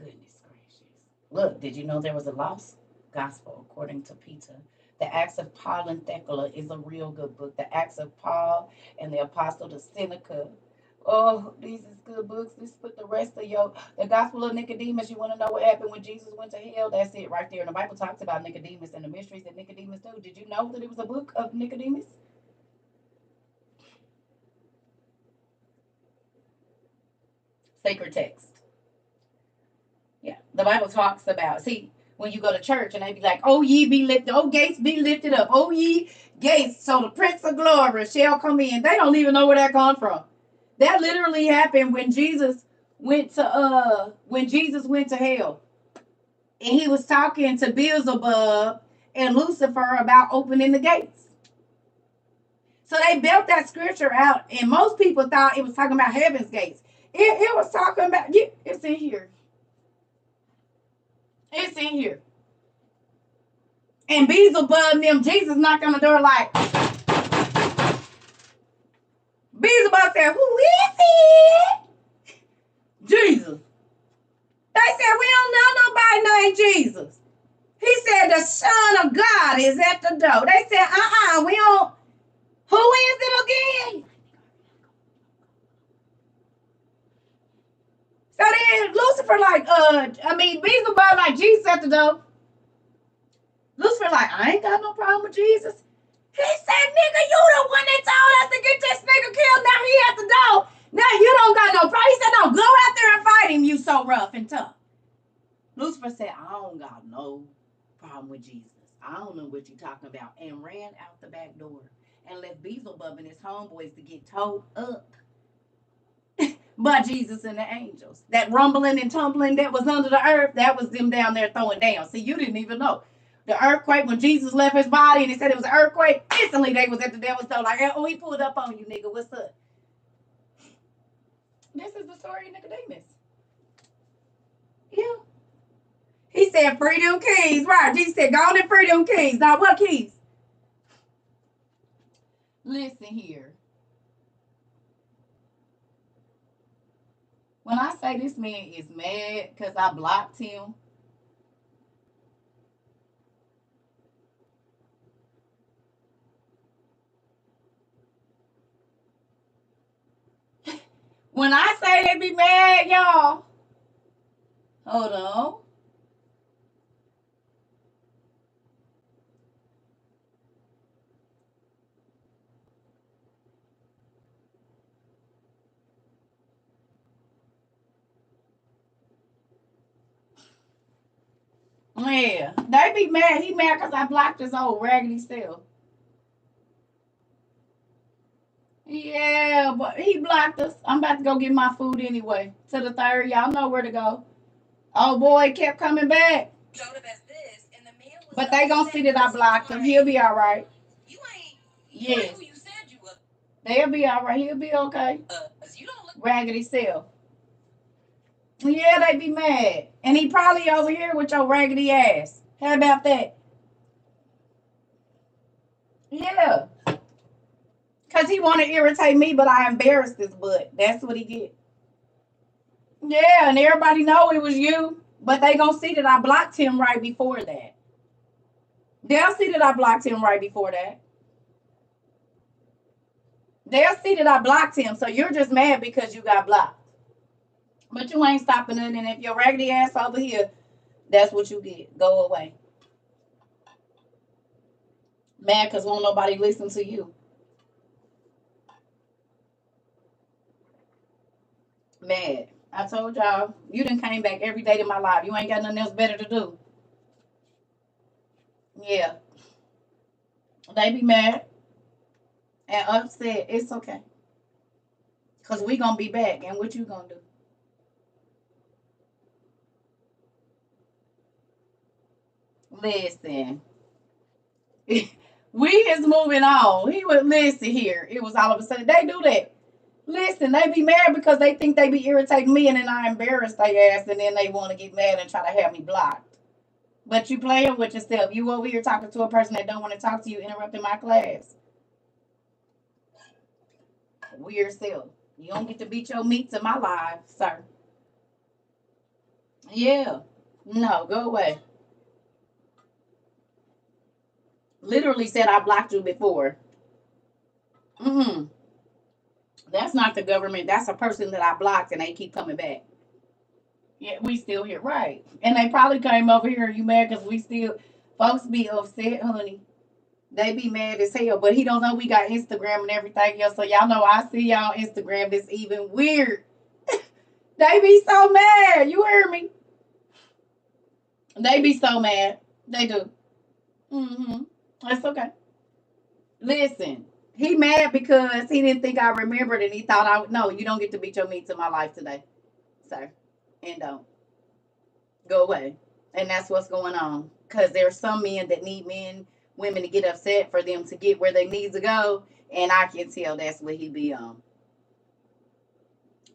Goodness gracious. Look, did you know there was a lost gospel according to Peter? The Acts of Paul and Thecla is a real good book. The Acts of Paul and the Apostle to Seneca. Oh, these is good books. Let's put the rest of the Gospel of Nicodemus. You want to know what happened when Jesus went to hell? That's it right there. And the Bible talks about Nicodemus and the mysteries that Nicodemus do. Did you know that it was a book of Nicodemus? Sacred text. Yeah, the Bible talks about. See, when you go to church and they be like, "Oh ye be lifted, oh gates be lifted up, oh ye gates, so the Prince of Glory shall come in." They don't even know where that comes from. That literally happened when Jesus went to hell, and he was talking to Beelzebub and Lucifer about opening the gates. So they built that scripture out, and most people thought it was talking about heaven's gates. It was talking about, yeah, it's in here. It's in here. And Beelzebub and them, Jesus knocked on the door like, Beelzebub said, "Who is it?" Jesus. They said, "We don't know nobody named Jesus." He said, "The Son of God is at the door." They said, we don't. Who is it again? So then Lucifer like, Beelzebub like, "Jesus at the door." Lucifer like, "I ain't got no problem with Jesus." He said, "Nigga, you the one that told us to get this nigga killed. Now he at the door. Now you don't got no problem." He said, "No, go out there and fight him, you so rough and tough." Lucifer said, "I don't got no problem with Jesus. I don't know what you're talking about," and ran out the back door and left Beelzebub and his homeboys to get towed up by Jesus and the angels. That rumbling and tumbling that was under the earth, that was them down there throwing down. See, you didn't even know. The earthquake, when Jesus left his body and he said it was an earthquake, instantly they was at the devil's door like, "Oh, he pulled up on you, nigga. What's up?" This is the story of Nicodemus. Yeah. He said, "Free them keys." Right. Jesus said, "Go on and free them keys." Now, what keys? Listen here. When I say this man is mad because I blocked him, when I say they be mad, y'all, hold on. Yeah, they be mad. He mad because I blocked his old raggedy self. Yeah, but he blocked us. I'm about to go get my food anyway. To the third, y'all know where to go. Oh boy, kept coming back. But they gonna see that I blocked him. He'll be all right. Yes, they'll be all right. He'll be okay. Raggedy self. Yeah, they be mad. And he probably over here with your raggedy ass. How about that? Yeah. Because he want to irritate me, but I embarrassed his butt. That's what he get. Yeah, and everybody know it was you. But they gonna see that I blocked him right before that. They'll see that I blocked him right before that. They'll see that I blocked him. So you're just mad because you got blocked. But you ain't stopping it. And if your raggedy ass over here, that's what you get. Go away. Mad because won't nobody listen to you. Mad. I told y'all, you done came back every day to my life. You ain't got nothing else better to do. Yeah. They be mad and upset. It's okay. Because we going to be back. And what you going to do? Listen. We is moving on. He would listen here. It was all of a sudden. They do that. Listen, they be mad because they think they be irritating me and then I embarrass their ass and then they want to get mad and try to have me blocked. But you playing with yourself. You over here talking to a person that don't want to talk to you, interrupting my class. Weird self. You don't get to beat your meat to my live, sir. Yeah. No, go away. Literally said I blocked you before. Mm-mm. That's not the government. That's a person that I blocked and they keep coming back. Yeah, we still here. Right. And they probably came over here and you mad because we still, folks be upset, honey. They be mad as hell, but he don't know we got Instagram and everything else. So y'all know I see y'all on Instagram. It's even weird. They be so mad. You hear me? They be so mad. They do. Mm-hmm. That's okay. Listen, he mad because he didn't think I remembered and he thought I would. No, you don't get to beat your meat to my life today, sir. And don't. Go away. And that's what's going on. Because there's some men that need women to get upset for them to get where they need to go. And I can tell that's what he be on.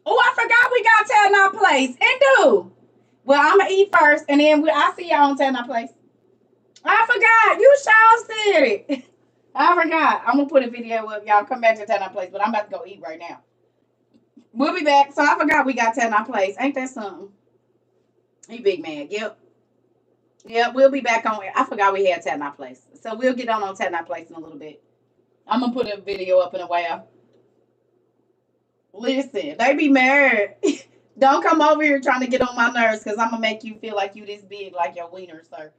Oh, I forgot we got Tell Our Place. And do. Well, I'm going to eat first. And then I see y'all on Tell Our Place. I forgot. You sure said it. I forgot. I'm going to put a video up. Y'all come back to Tell Our Place. But I'm about to go eat right now. We'll be back. So I forgot we got Tell Our Place. Ain't that something? He big man. Yep. Yeah, we'll be back on. I forgot we had Tat Our Place. So we'll get on Tat Our Place in a little bit. I'm going to put a video up in a while. Listen, they be mad. Don't come over here trying to get on my nerves because I'm going to make you feel like you this big like your wiener, sir.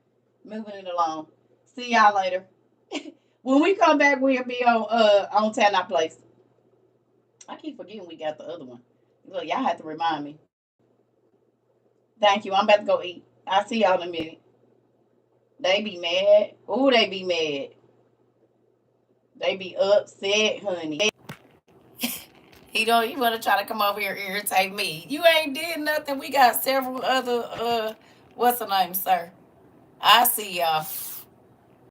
Moving it along. See y'all later. When we come back, we'll be on Tat Our Place. I keep forgetting we got the other one. Look, y'all have to remind me. Thank you. I'm about to go eat. I'll see y'all in a minute. They be mad. Ooh, they be mad. They be upset, honey. He don't even want to try to come over here and irritate me. You ain't did nothing. We got several other what's the name, sir? I see y'all.